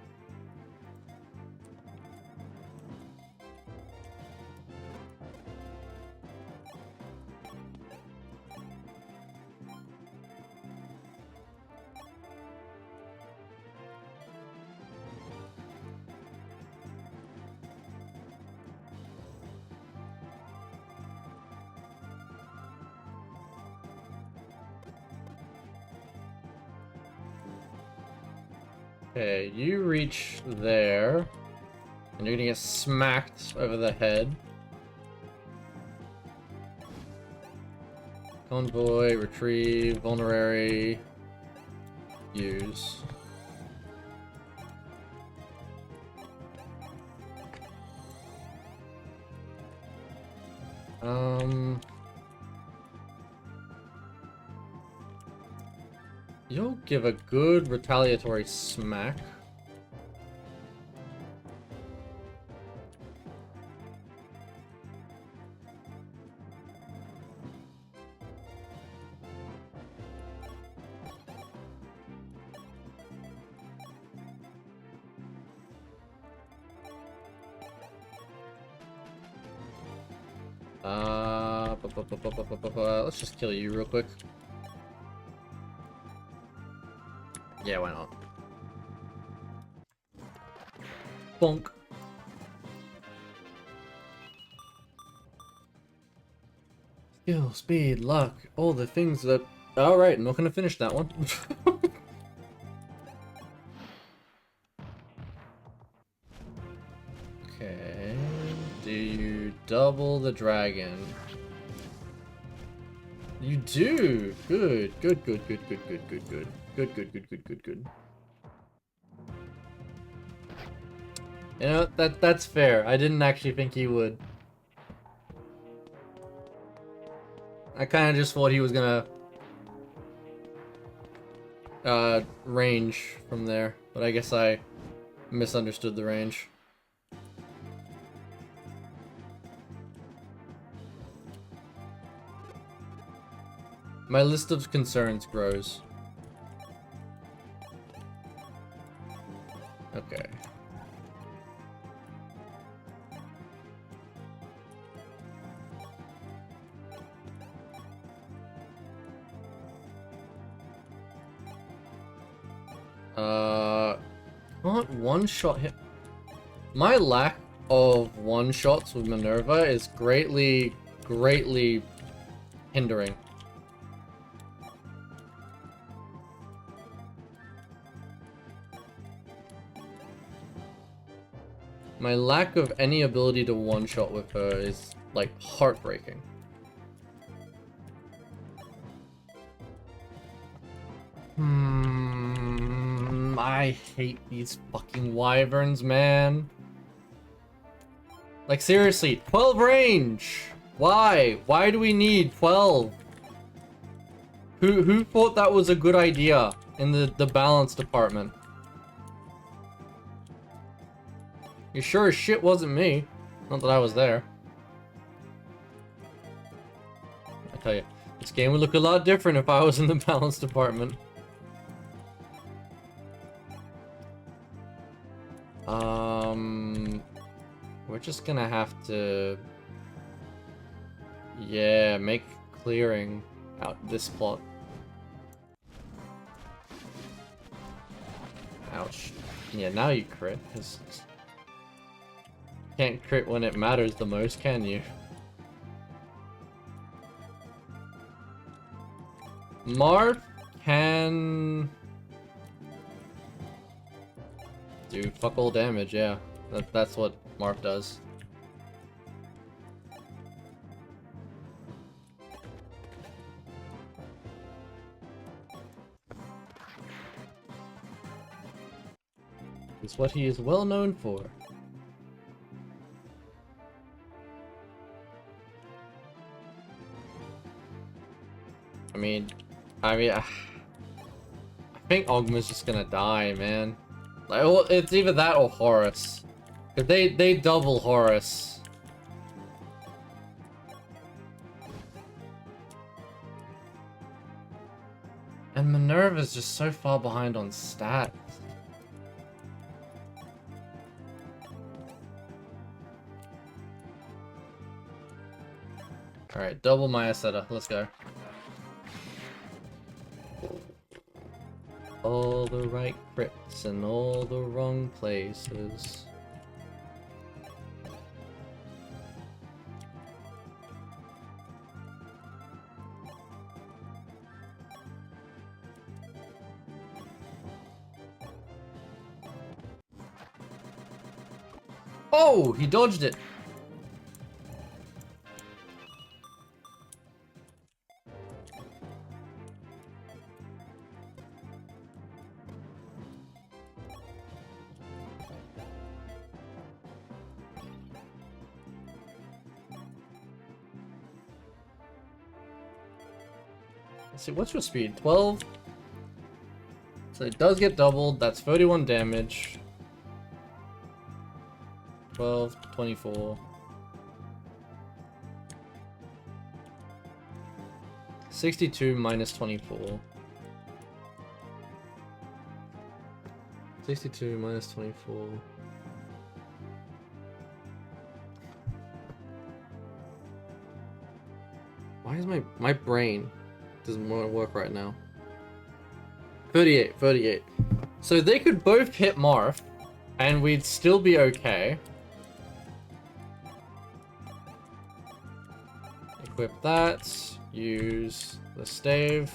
Okay, you reach there, and you're gonna get smacked over the head. Convoy, retrieve, vulnerary, use. You'll give a good retaliatory smack. Let's just kill you real quick. Yeah, why not? Bonk. Skill, speed, luck, all the things that... Alright, I'm not gonna finish that one. Okay... Do you double the dragon? You do! Good, good, good, good, good, good, good, good. Good, good, good, good, good, good. You know, that's fair. I didn't actually think he would. I kind of just thought he was gonna range from there, but I guess I misunderstood the range. My list of concerns grows. Okay. Not one shot hit. My lack of one shots with Minerva is greatly hindering. My lack of any ability to one shot with her is like heartbreaking. I hate these fucking wyverns, man. Like seriously, 12 range! Why? Why do we need 12? Who thought that was a good idea in the balance department? You sure as shit wasn't me. Not that I was there. I tell you, this game would look a lot different if I was in the balance department. We're just gonna have to... Yeah, make clearing out this plot. Ouch. Yeah, now you crit, because... Can't crit when it matters the most, can you? Marth can... do fuck all damage, yeah. That's what Marth does. It's what he is well known for. I think Ogma's just gonna die, man. Like, well, it's either that or Horus. Cause they double Horus. And Minerva's just so far behind on stats. Alright, double Maya Seta. Let's go. All the right crits in all the wrong places. Oh, he dodged it. Let's see, what's your speed? 12? So it does get doubled. That's 31 damage. 12, 24. 62 minus 24. 62 minus 24. Why is my brain doesn't want to work right now? 38, 38. So they could both hit Marth, and we'd still be okay. Equip that. Use the stave.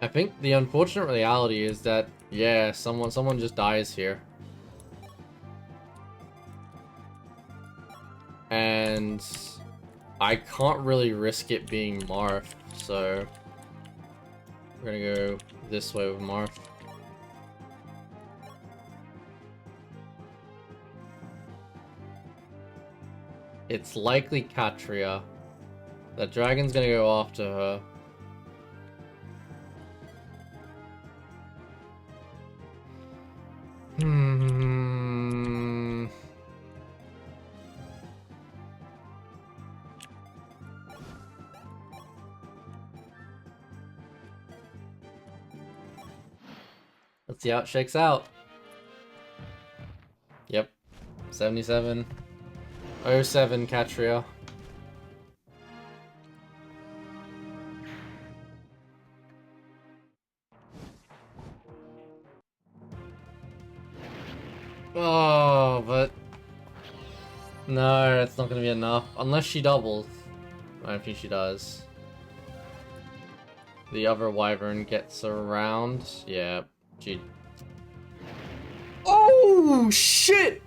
I think the unfortunate reality is that, yeah, someone just dies here. And I can't really risk it being Marth, so we're gonna go this way with Marth. It's likely Katria. That dragon's gonna go after her. Hmm. Let's see how it shakes out. Yep. 77. 07 Katria. Oh, but no, it's not gonna be enough. Unless she doubles. I don't think she does. The other wyvern gets around. Yeah, she... Oh, shit!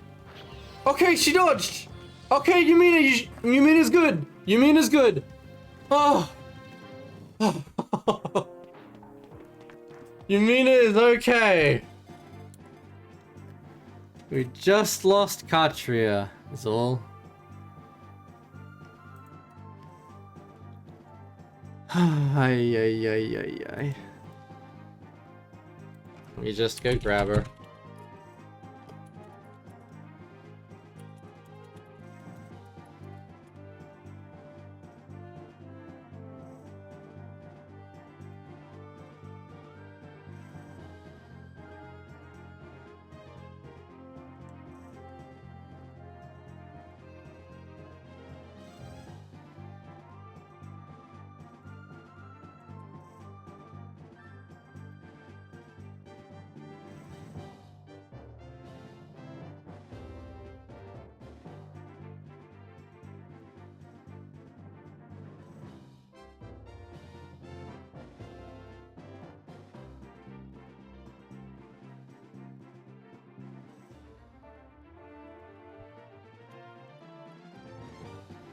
Okay, she dodged! Okay, Yumina is good! Yumina is good! Oh! Yumina is okay! We just lost Katria, is all. Ay, ay, ay, ay, ay. We just go grab her.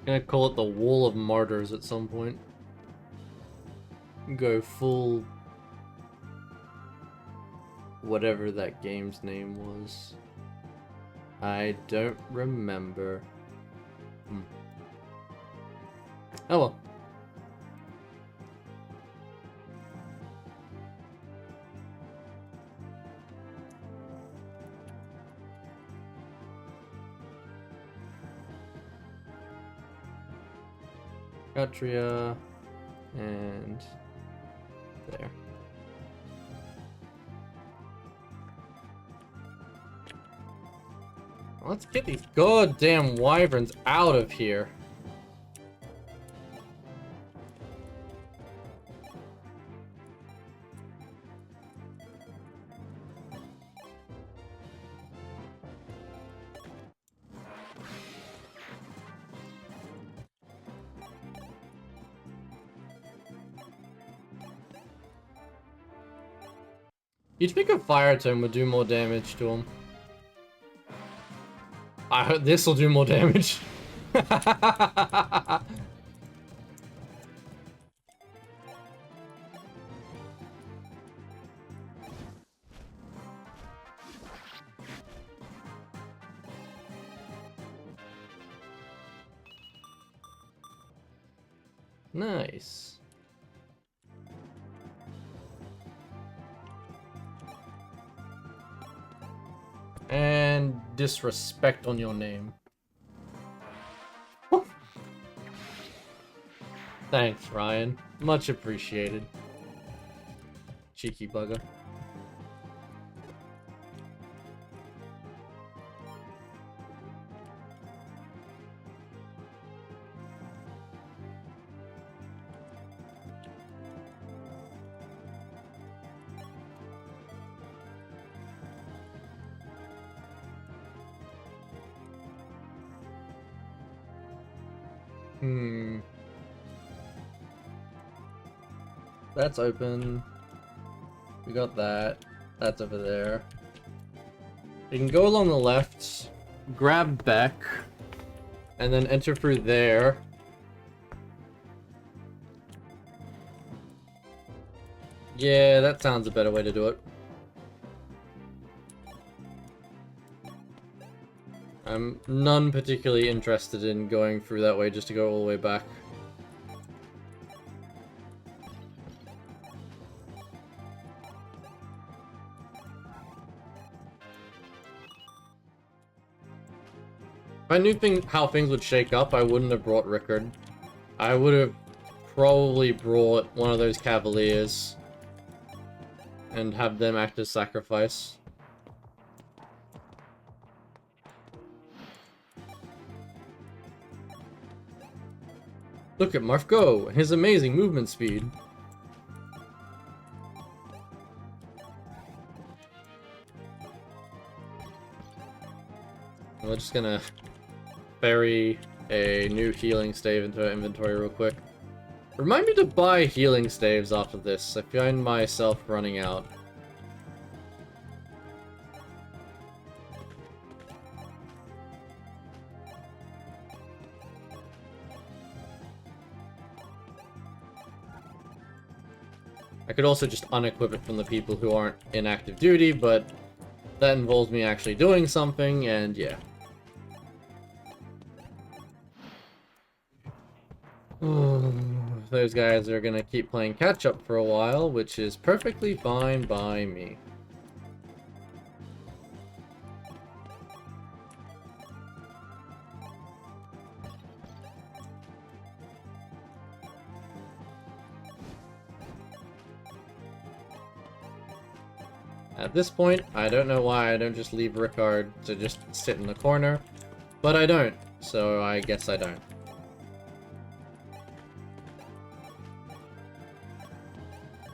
Gonna call it the Wall of Martyrs at some point. Go full... whatever that game's name was. I don't remember. Oh well. Katria, and there. Let's get these goddamn wyverns out of here. You'd think a fire tome would do more damage to him. I hope this will do more damage. Nice. And disrespect on your name. Thanks, Ryan. Much appreciated. Cheeky bugger. That's open. We got that. That's over there. You can go along the left, grab Beck, and then enter through there. Yeah, that sounds a better way to do it. I'm none particularly interested in going through that way just to go all the way back. If I knew how things would shake up, I wouldn't have brought Rickard. I would have probably brought one of those Cavaliers and have them act as sacrifice. Look at Marth go! His amazing movement speed. We're just gonna bury a new healing stave into our inventory real quick. Remind me to buy healing staves after this. I find myself running out. I could also just unequip it from the people who aren't in active duty, but that involves me actually doing something, and yeah. Those guys are gonna keep playing catch-up for a while, which is perfectly fine by me. At this point, I don't know why I don't just leave Rickard to just sit in the corner, but I don't, so I guess I don't.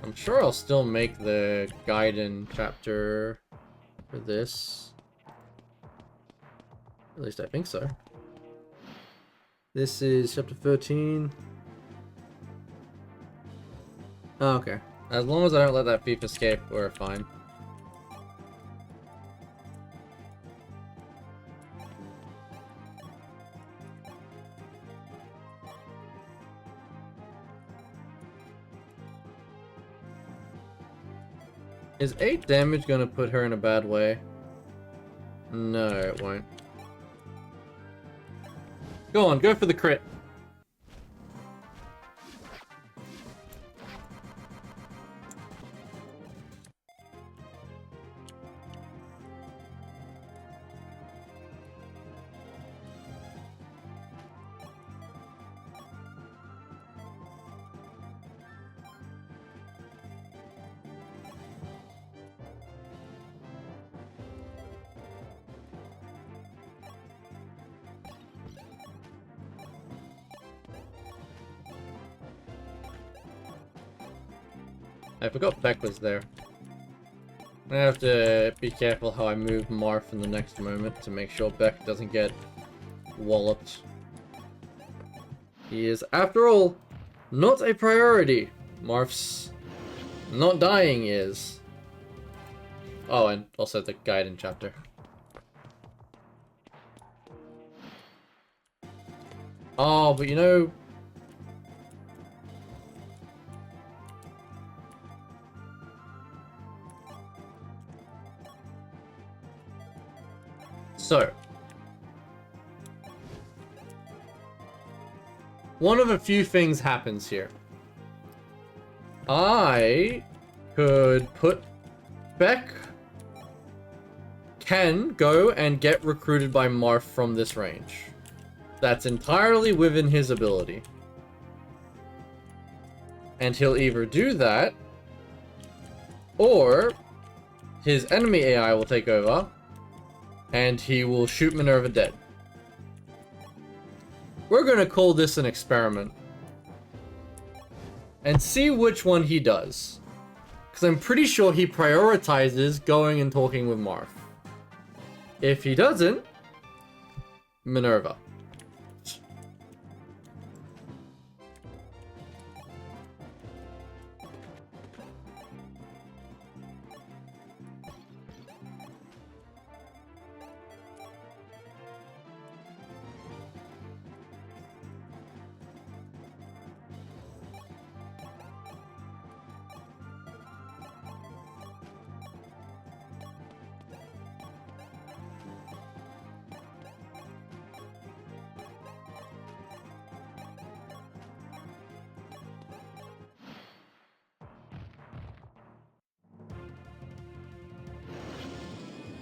I'm sure I'll still make the Gaiden chapter for this. At least I think so. This is chapter 13. Oh, okay. As long as I don't let that thief escape, we're fine. Is 8 damage gonna put her in a bad way? No, it won't. Go on, go for the crit. I forgot Beck was there. I have to be careful how I move Marth in the next moment to make sure Beck doesn't get walloped. He is, after all, not a priority. Marth's not dying is. Oh, and also the Gaiden chapter. Oh, but you know... So, one of a few things happens here. I could put Beck can go and get recruited by Marth from this range. That's entirely within his ability. And he'll either do that, or his enemy AI will take over, and he will shoot Minerva dead. We're gonna call this an experiment. And see which one he does. Because I'm pretty sure he prioritizes going and talking with Marth. If he doesn't, Minerva.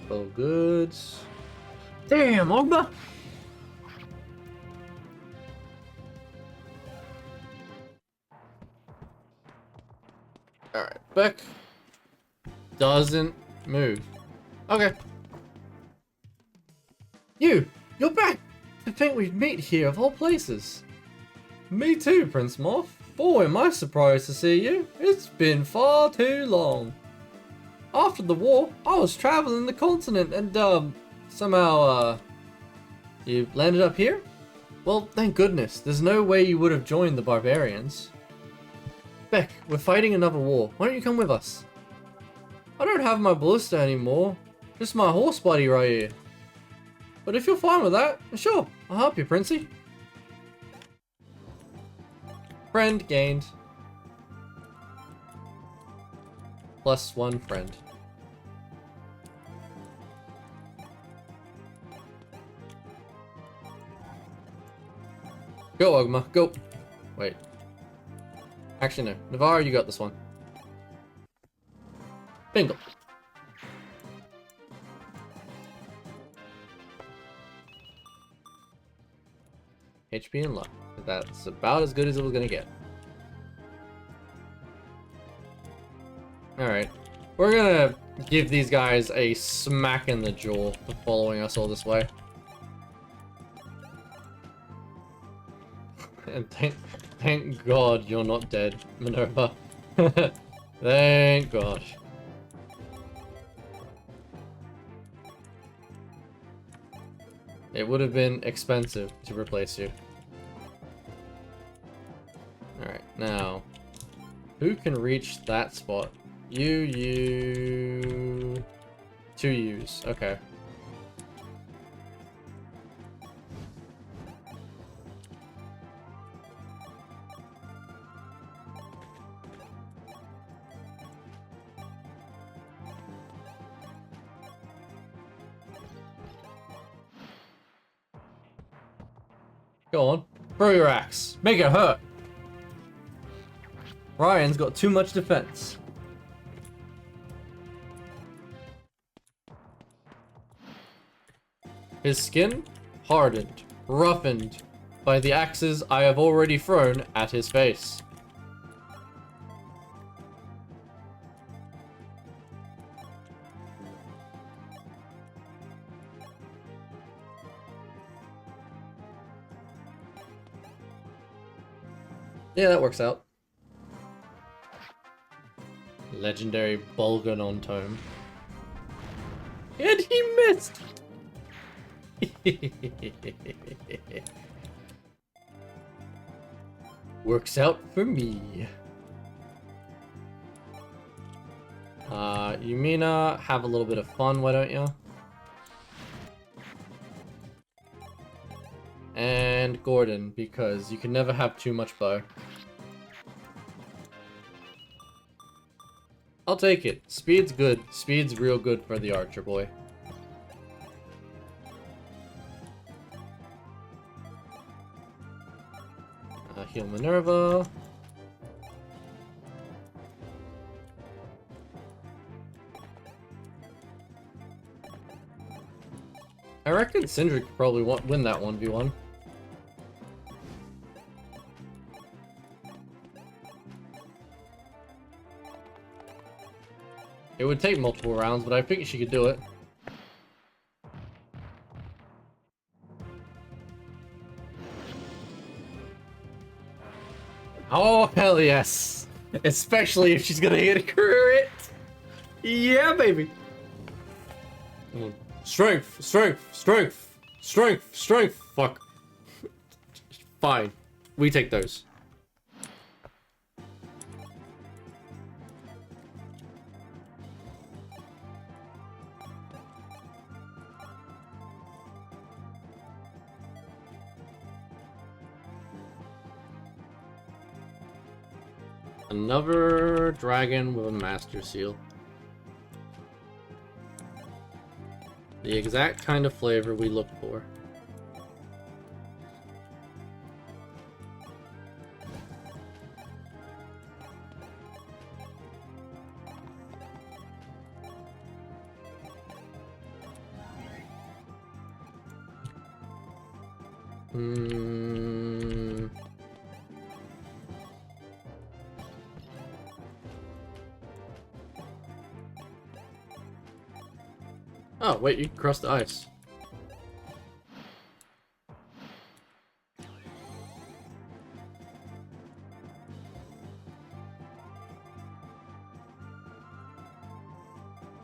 Oh, good. Damn, Ogba! Alright, Beck doesn't move. Okay. You're back! To think we'd meet here of all places. Me too, Prince Moth. Boy, am I surprised to see you. It's been far too long. After the war, I was traveling the continent and, somehow, you landed up here? Well, thank goodness. There's no way you would have joined the barbarians. Beck, we're fighting another war. Why don't you come with us? I don't have my ballista anymore. Just my horse body right here. But if you're fine with that, sure, I'll help you, Princey. Friend gained. +1 friend. Go, Ogma, go. Wait. Actually, no. Navarre, you got this one. Bingo. HP and luck. That's about as good as it was gonna get. Alright. We're gonna give these guys a smack in the jaw for following us all this way. And thank God you're not dead, Minerva. Thank God. It would have been expensive to replace you. Alright, now. Who can reach that spot? You. 2 U's. Okay. Go on. Throw your axe. Make it hurt. Ryan's got too much defense. His skin hardened, roughened by the axes I have already thrown at his face. Yeah, that works out. Legendary Bolganon tome. And he missed! Works out for me. Yumina, have a little bit of fun, why don't you? And Gordon, because you can never have too much bow. I'll take it. Speed's good. Speed's real good for the archer boy. Heal Minerva. I reckon Sindri could probably win that 1v1. It would take multiple rounds, but I think she could do it. Oh, hell yes! Especially if she's gonna hit a crit! Yeah, baby! Strength, strength, strength, strength, strength! Fuck. Fine. We take those. Another dragon with a master seal. The exact kind of flavor we look for. Hmm. Oh, wait, you can cross the ice.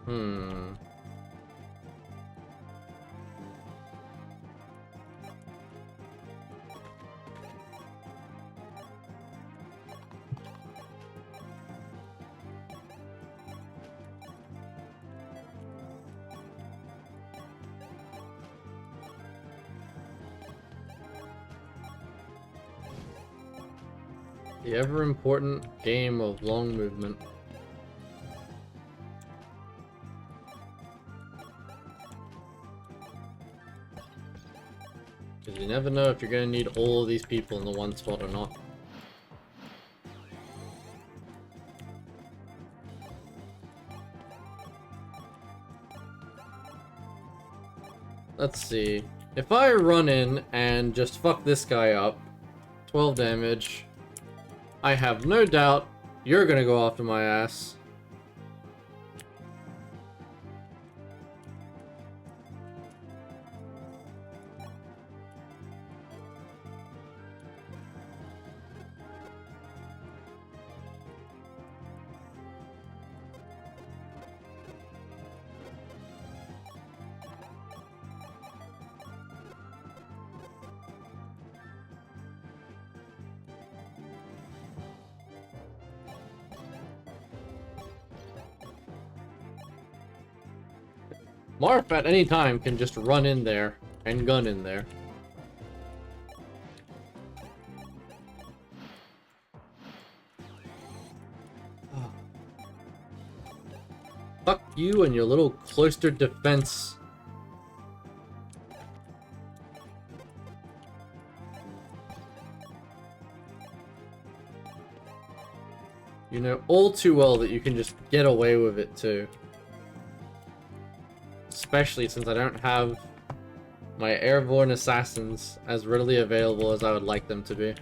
Hmm. The ever-important game of long movement. Because you never know if you're going to need all of these people in the one spot or not. Let's see. If I run in and just fuck this guy up, 12 damage, I have no doubt you're gonna go after my ass. Marf at any time can just run in there and gun in there. Fuck you and your little cloistered defense. You know all too well that you can just get away with it too. Especially since I don't have my airborne assassins as readily available as I would like them to be.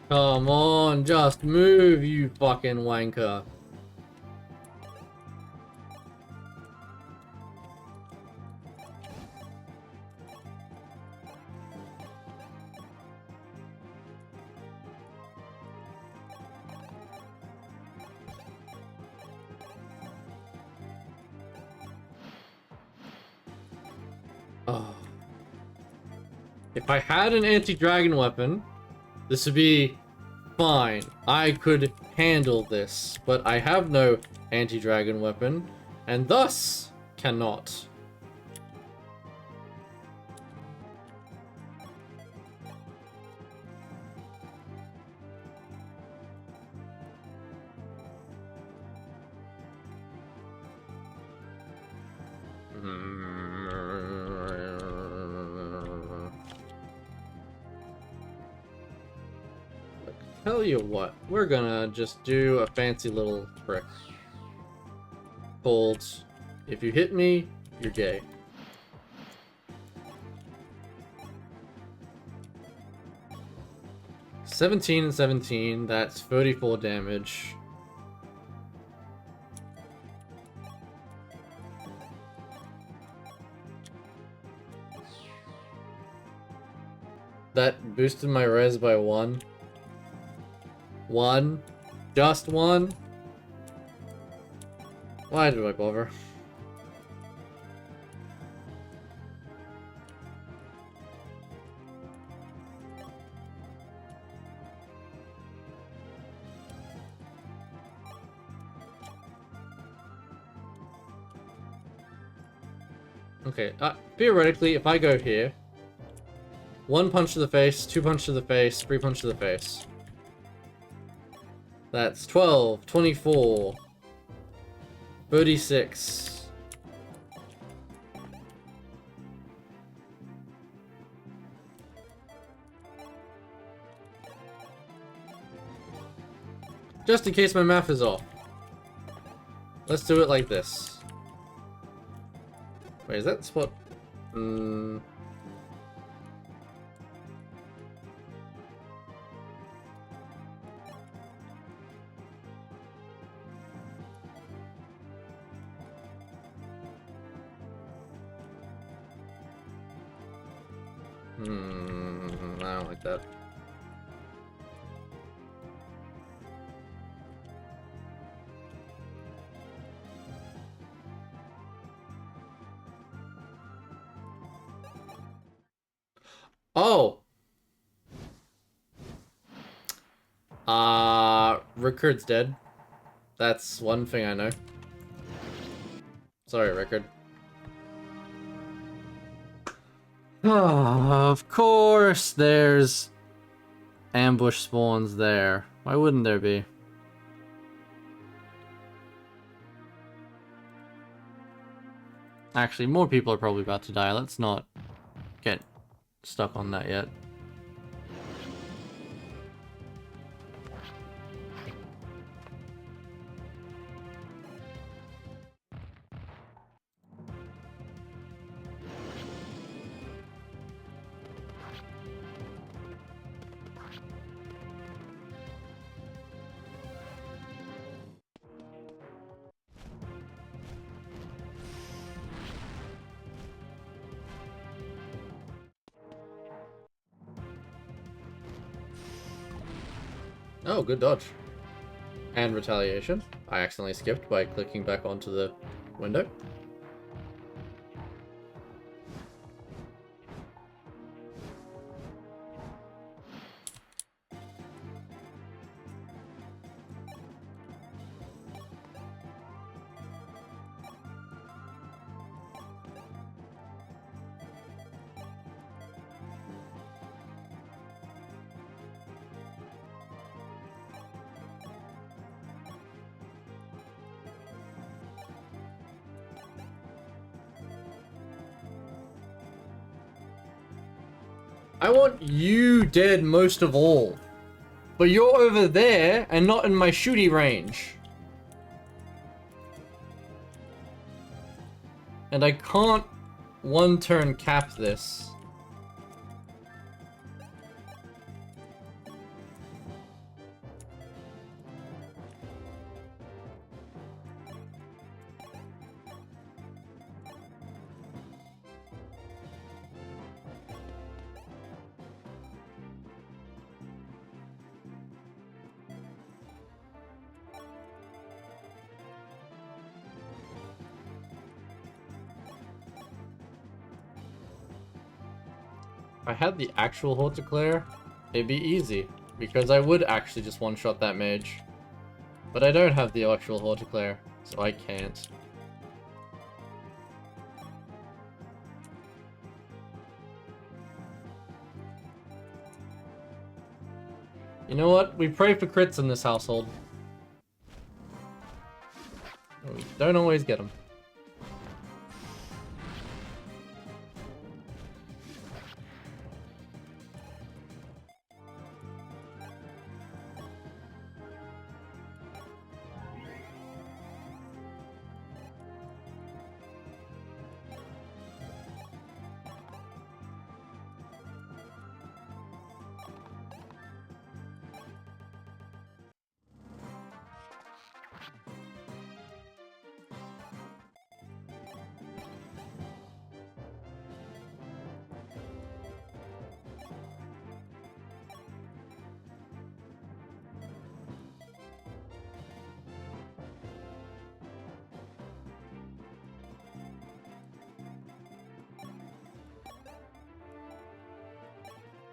Come on, just move, you fucking wanker. Oh. If I had an anti-dragon weapon, this would be fine. I could handle this, but I have no anti-dragon weapon, and thus cannot. Tell you what, we're gonna just do a fancy little trick called, if you hit me, you're gay. $17 and 17, that's 34 damage. That boosted my res by 1. One? Just one? Why did I bother? Okay, theoretically, if I go here, 1 punch to the face, 2 punch to the face, 3 punch to the face. That's 12, 24, 36. Just in case my math is off. Let's do it like this. Wait, is that the spot? I don't like that. Oh! Rickard's dead. That's one thing I know. Sorry, Rickard. Of course there's ambush spawns there. Why wouldn't there be? Actually, more people are probably about to die. Let's not get stuck on that yet. Oh, good dodge. And retaliation. I accidentally skipped by clicking back onto the window. I want you dead most of all. But you're over there and not in my shooty range. And I can't one turn cap this. If I had the actual Horticlare, it'd be easy, because I would actually just one-shot that mage. But I don't have the actual Horticlare, so I can't. You know what? We pray for crits in this household. We don't always get them.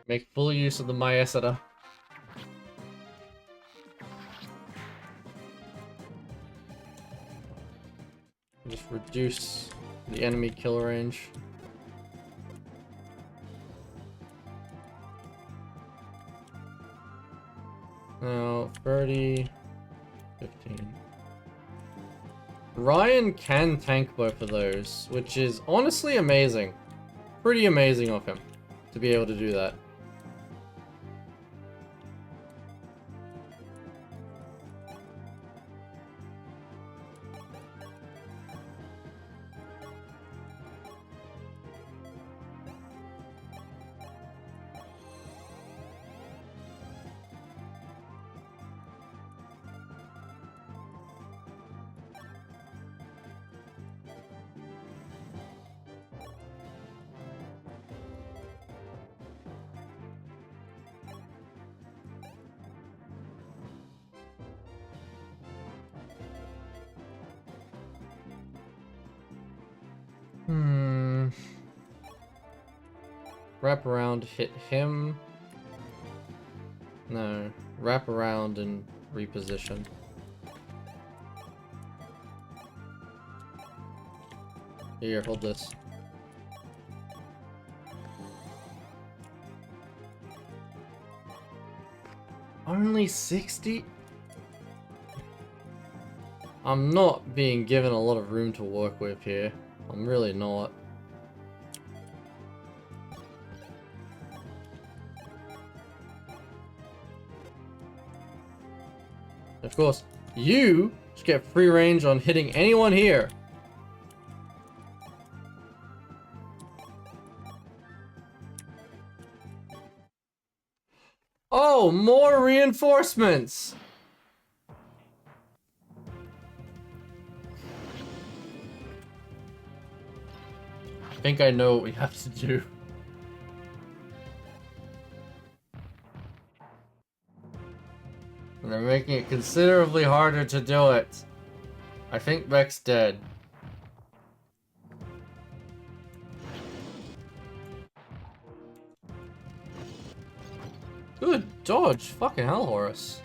Make full use of the Maestra. Just reduce the enemy kill range. Now, 30, 15. Ryan can tank both of those, which is honestly amazing. Pretty amazing of him to be able to do that. Wrap around, hit him. No, wrap around and reposition. Here, hold this. Only 60? I'm not being given a lot of room to work with here. I'm really not. Of course, you just get free range on hitting anyone here. Oh, more reinforcements! I think I know what we have to do. And they're making it considerably harder to do it. I think Beck's dead. Good dodge. Fucking hell, Horus.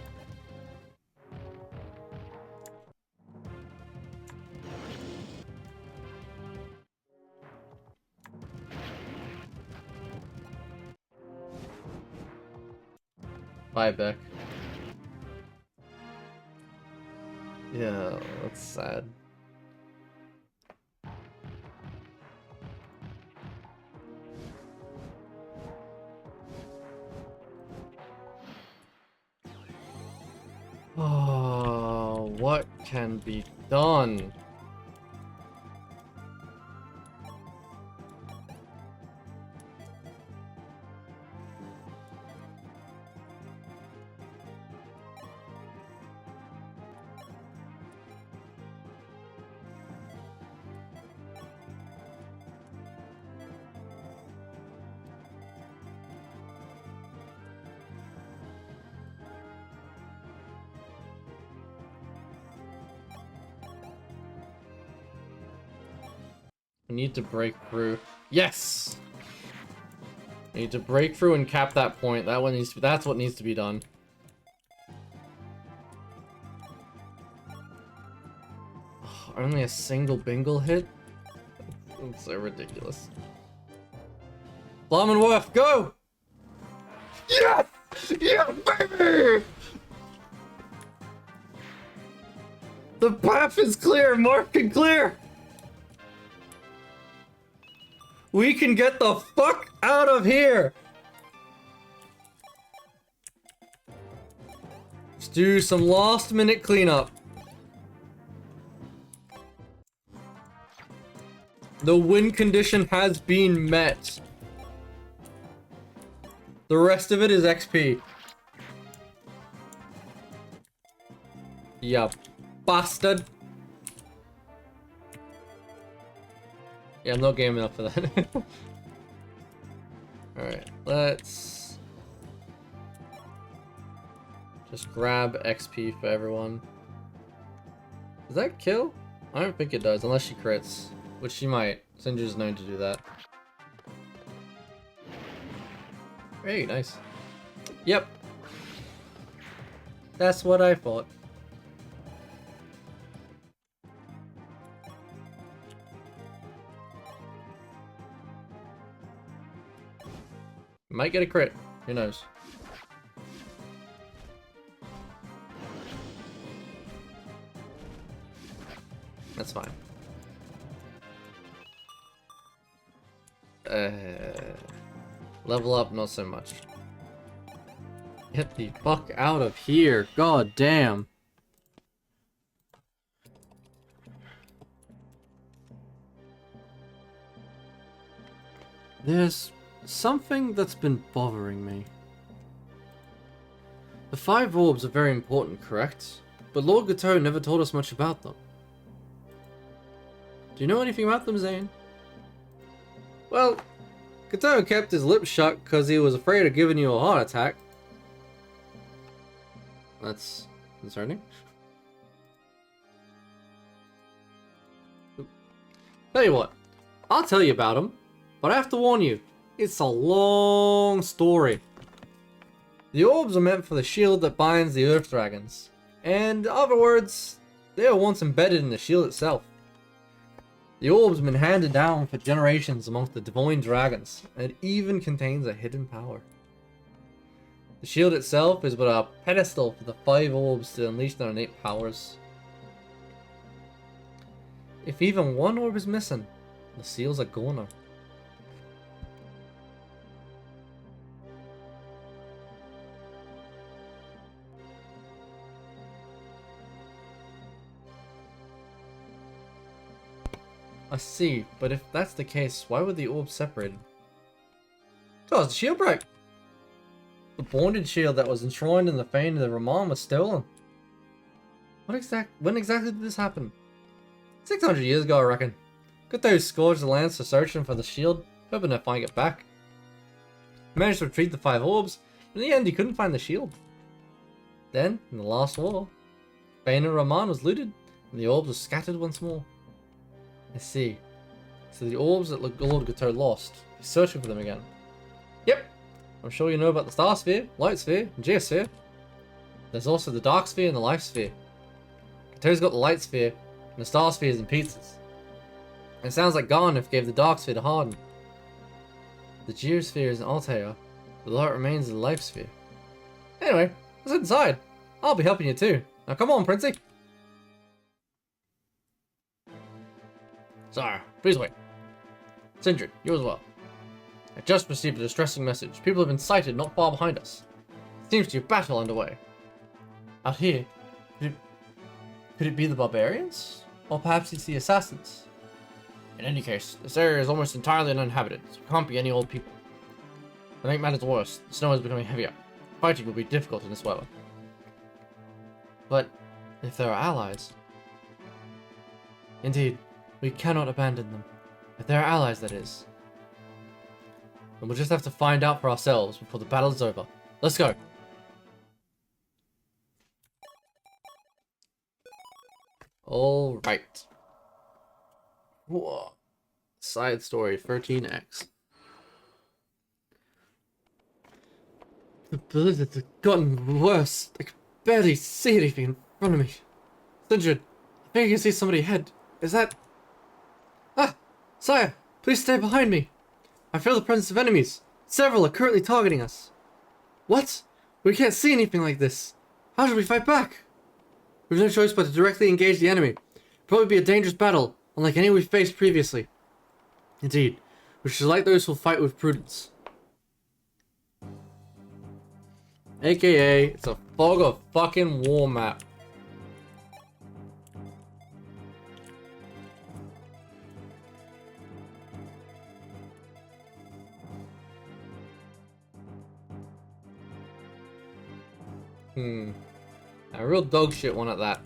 Bye, Beck. Yeah, that's sad. Oh, what can be done? We need to break through. Yes! We need to break through and cap that point. That one needs to, that's what needs to be done. Oh, only a single bingle hit? That's so ridiculous. Blamenworth, go! Yes! Yeah, baby! The path is clear! Mark can clear! We can get the fuck out of here! Let's do some last minute cleanup. The win condition has been met. The rest of it is XP. Ya bastard. Yeah, I'm not gaming up for that. Alright, let's just grab XP for everyone. Does that kill? I don't think it does, unless she crits. Which she might. Singer's known to do that. Hey, nice. Yep. That's what I thought. Might get a crit. Who knows? That's fine. Level up, not so much. Get the fuck out of here. God damn. There's something that's been bothering me. The 5 orbs are very important, correct? But Lord Gateau never told us much about them. Do you know anything about them, Zane? Well, Gateau kept his lips shut because he was afraid of giving you a heart attack. That's concerning. Tell you what, I'll tell you about him, but I have to warn you, it's a long story. The orbs are meant for the shield that binds the Earth Dragons, and in other words, they were once embedded in the shield itself. The orbs have been handed down for generations amongst the divine dragons, and it even contains a hidden power. The shield itself is but a pedestal for the 5 orbs to unleash their innate powers. If even one orb is missing, the seals are gone. I see, but if that's the case, why were the orbs separated? Oh, it's the shield break! The bonded shield that was enshrined in the fane of the Raman was stolen. When exactly did this happen? 600 years ago, I reckon. Gateau scourged the lands for searching for the shield, hoping to find it back. He managed to retrieve the 5 orbs, but in the end he couldn't find the shield. Then, in the last war, Fane of Raman was looted, and the orbs were scattered once more. I see. So the orbs that Lord Gateau lost, he's searching for them again. Yep! I'm sure you know about the Star Sphere, Light Sphere, and Geosphere. There's also the Dark Sphere and the Life Sphere. Gateau's got the Light Sphere, and the Star Sphere is in pieces. And it sounds like Garnif gave the Dark Sphere to Harden. The Geosphere is in Altair, but the Light remains in the Life Sphere. Anyway, let's head inside. I'll be helping you too. Now come on, Princey. Sire, please wait. Sindred, you as well. I just received a distressing message. People have been sighted not far behind us. It seems to be a battle underway. Out here? Could it be the barbarians? Or perhaps it's the assassins? In any case, this area is almost entirely uninhabited, so it can't be any old people. To make matters worse, the snow is becoming heavier. Fighting will be difficult in this weather. But if there are allies... Indeed, we cannot abandon them. If there are allies, that is. And we'll just have to find out for ourselves before the battle is over. Let's go! Alright. Whoa. Side story 13x. The blizzards have gotten worse. I can barely see anything in front of me. Sindred, I think I can see somebody ahead. Is that... Ah! Sire, please stay behind me. I feel the presence of enemies. Several are currently targeting us. What? We can't see anything like this. How should we fight back? We've no choice but to directly engage the enemy. It'll probably be a dangerous battle, unlike any we've faced previously. Indeed, we should select those who'll fight with prudence. AKA, it's a fog of fucking war map. A real dog shit one at that.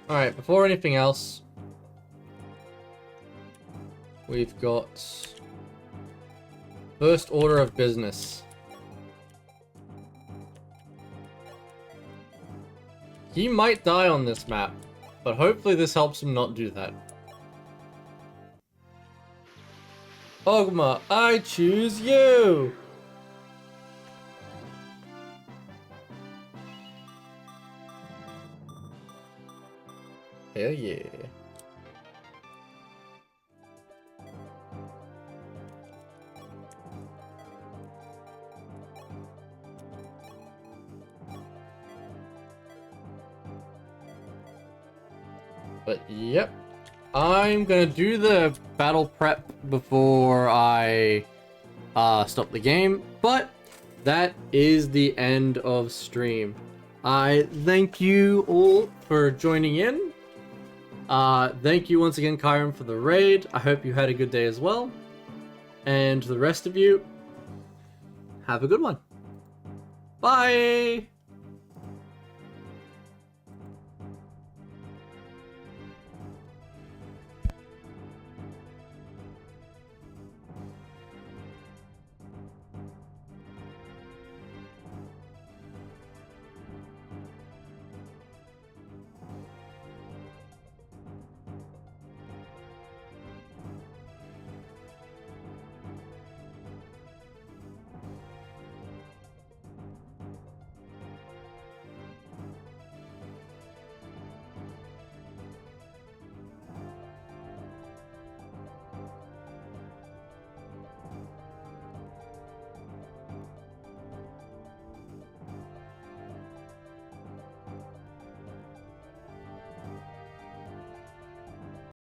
Alright, before anything else, we've got first order of business. He might die on this map, but hopefully this helps him not do that. Ogma, I choose you! Hell yeah. But yep. I'm gonna do the battle prep before I stop the game, but that is the end of stream. I thank you all for joining in. Thank you once again, Kyron, for the raid. I hope you had a good day as well. And to the rest of you, have a good one. Bye!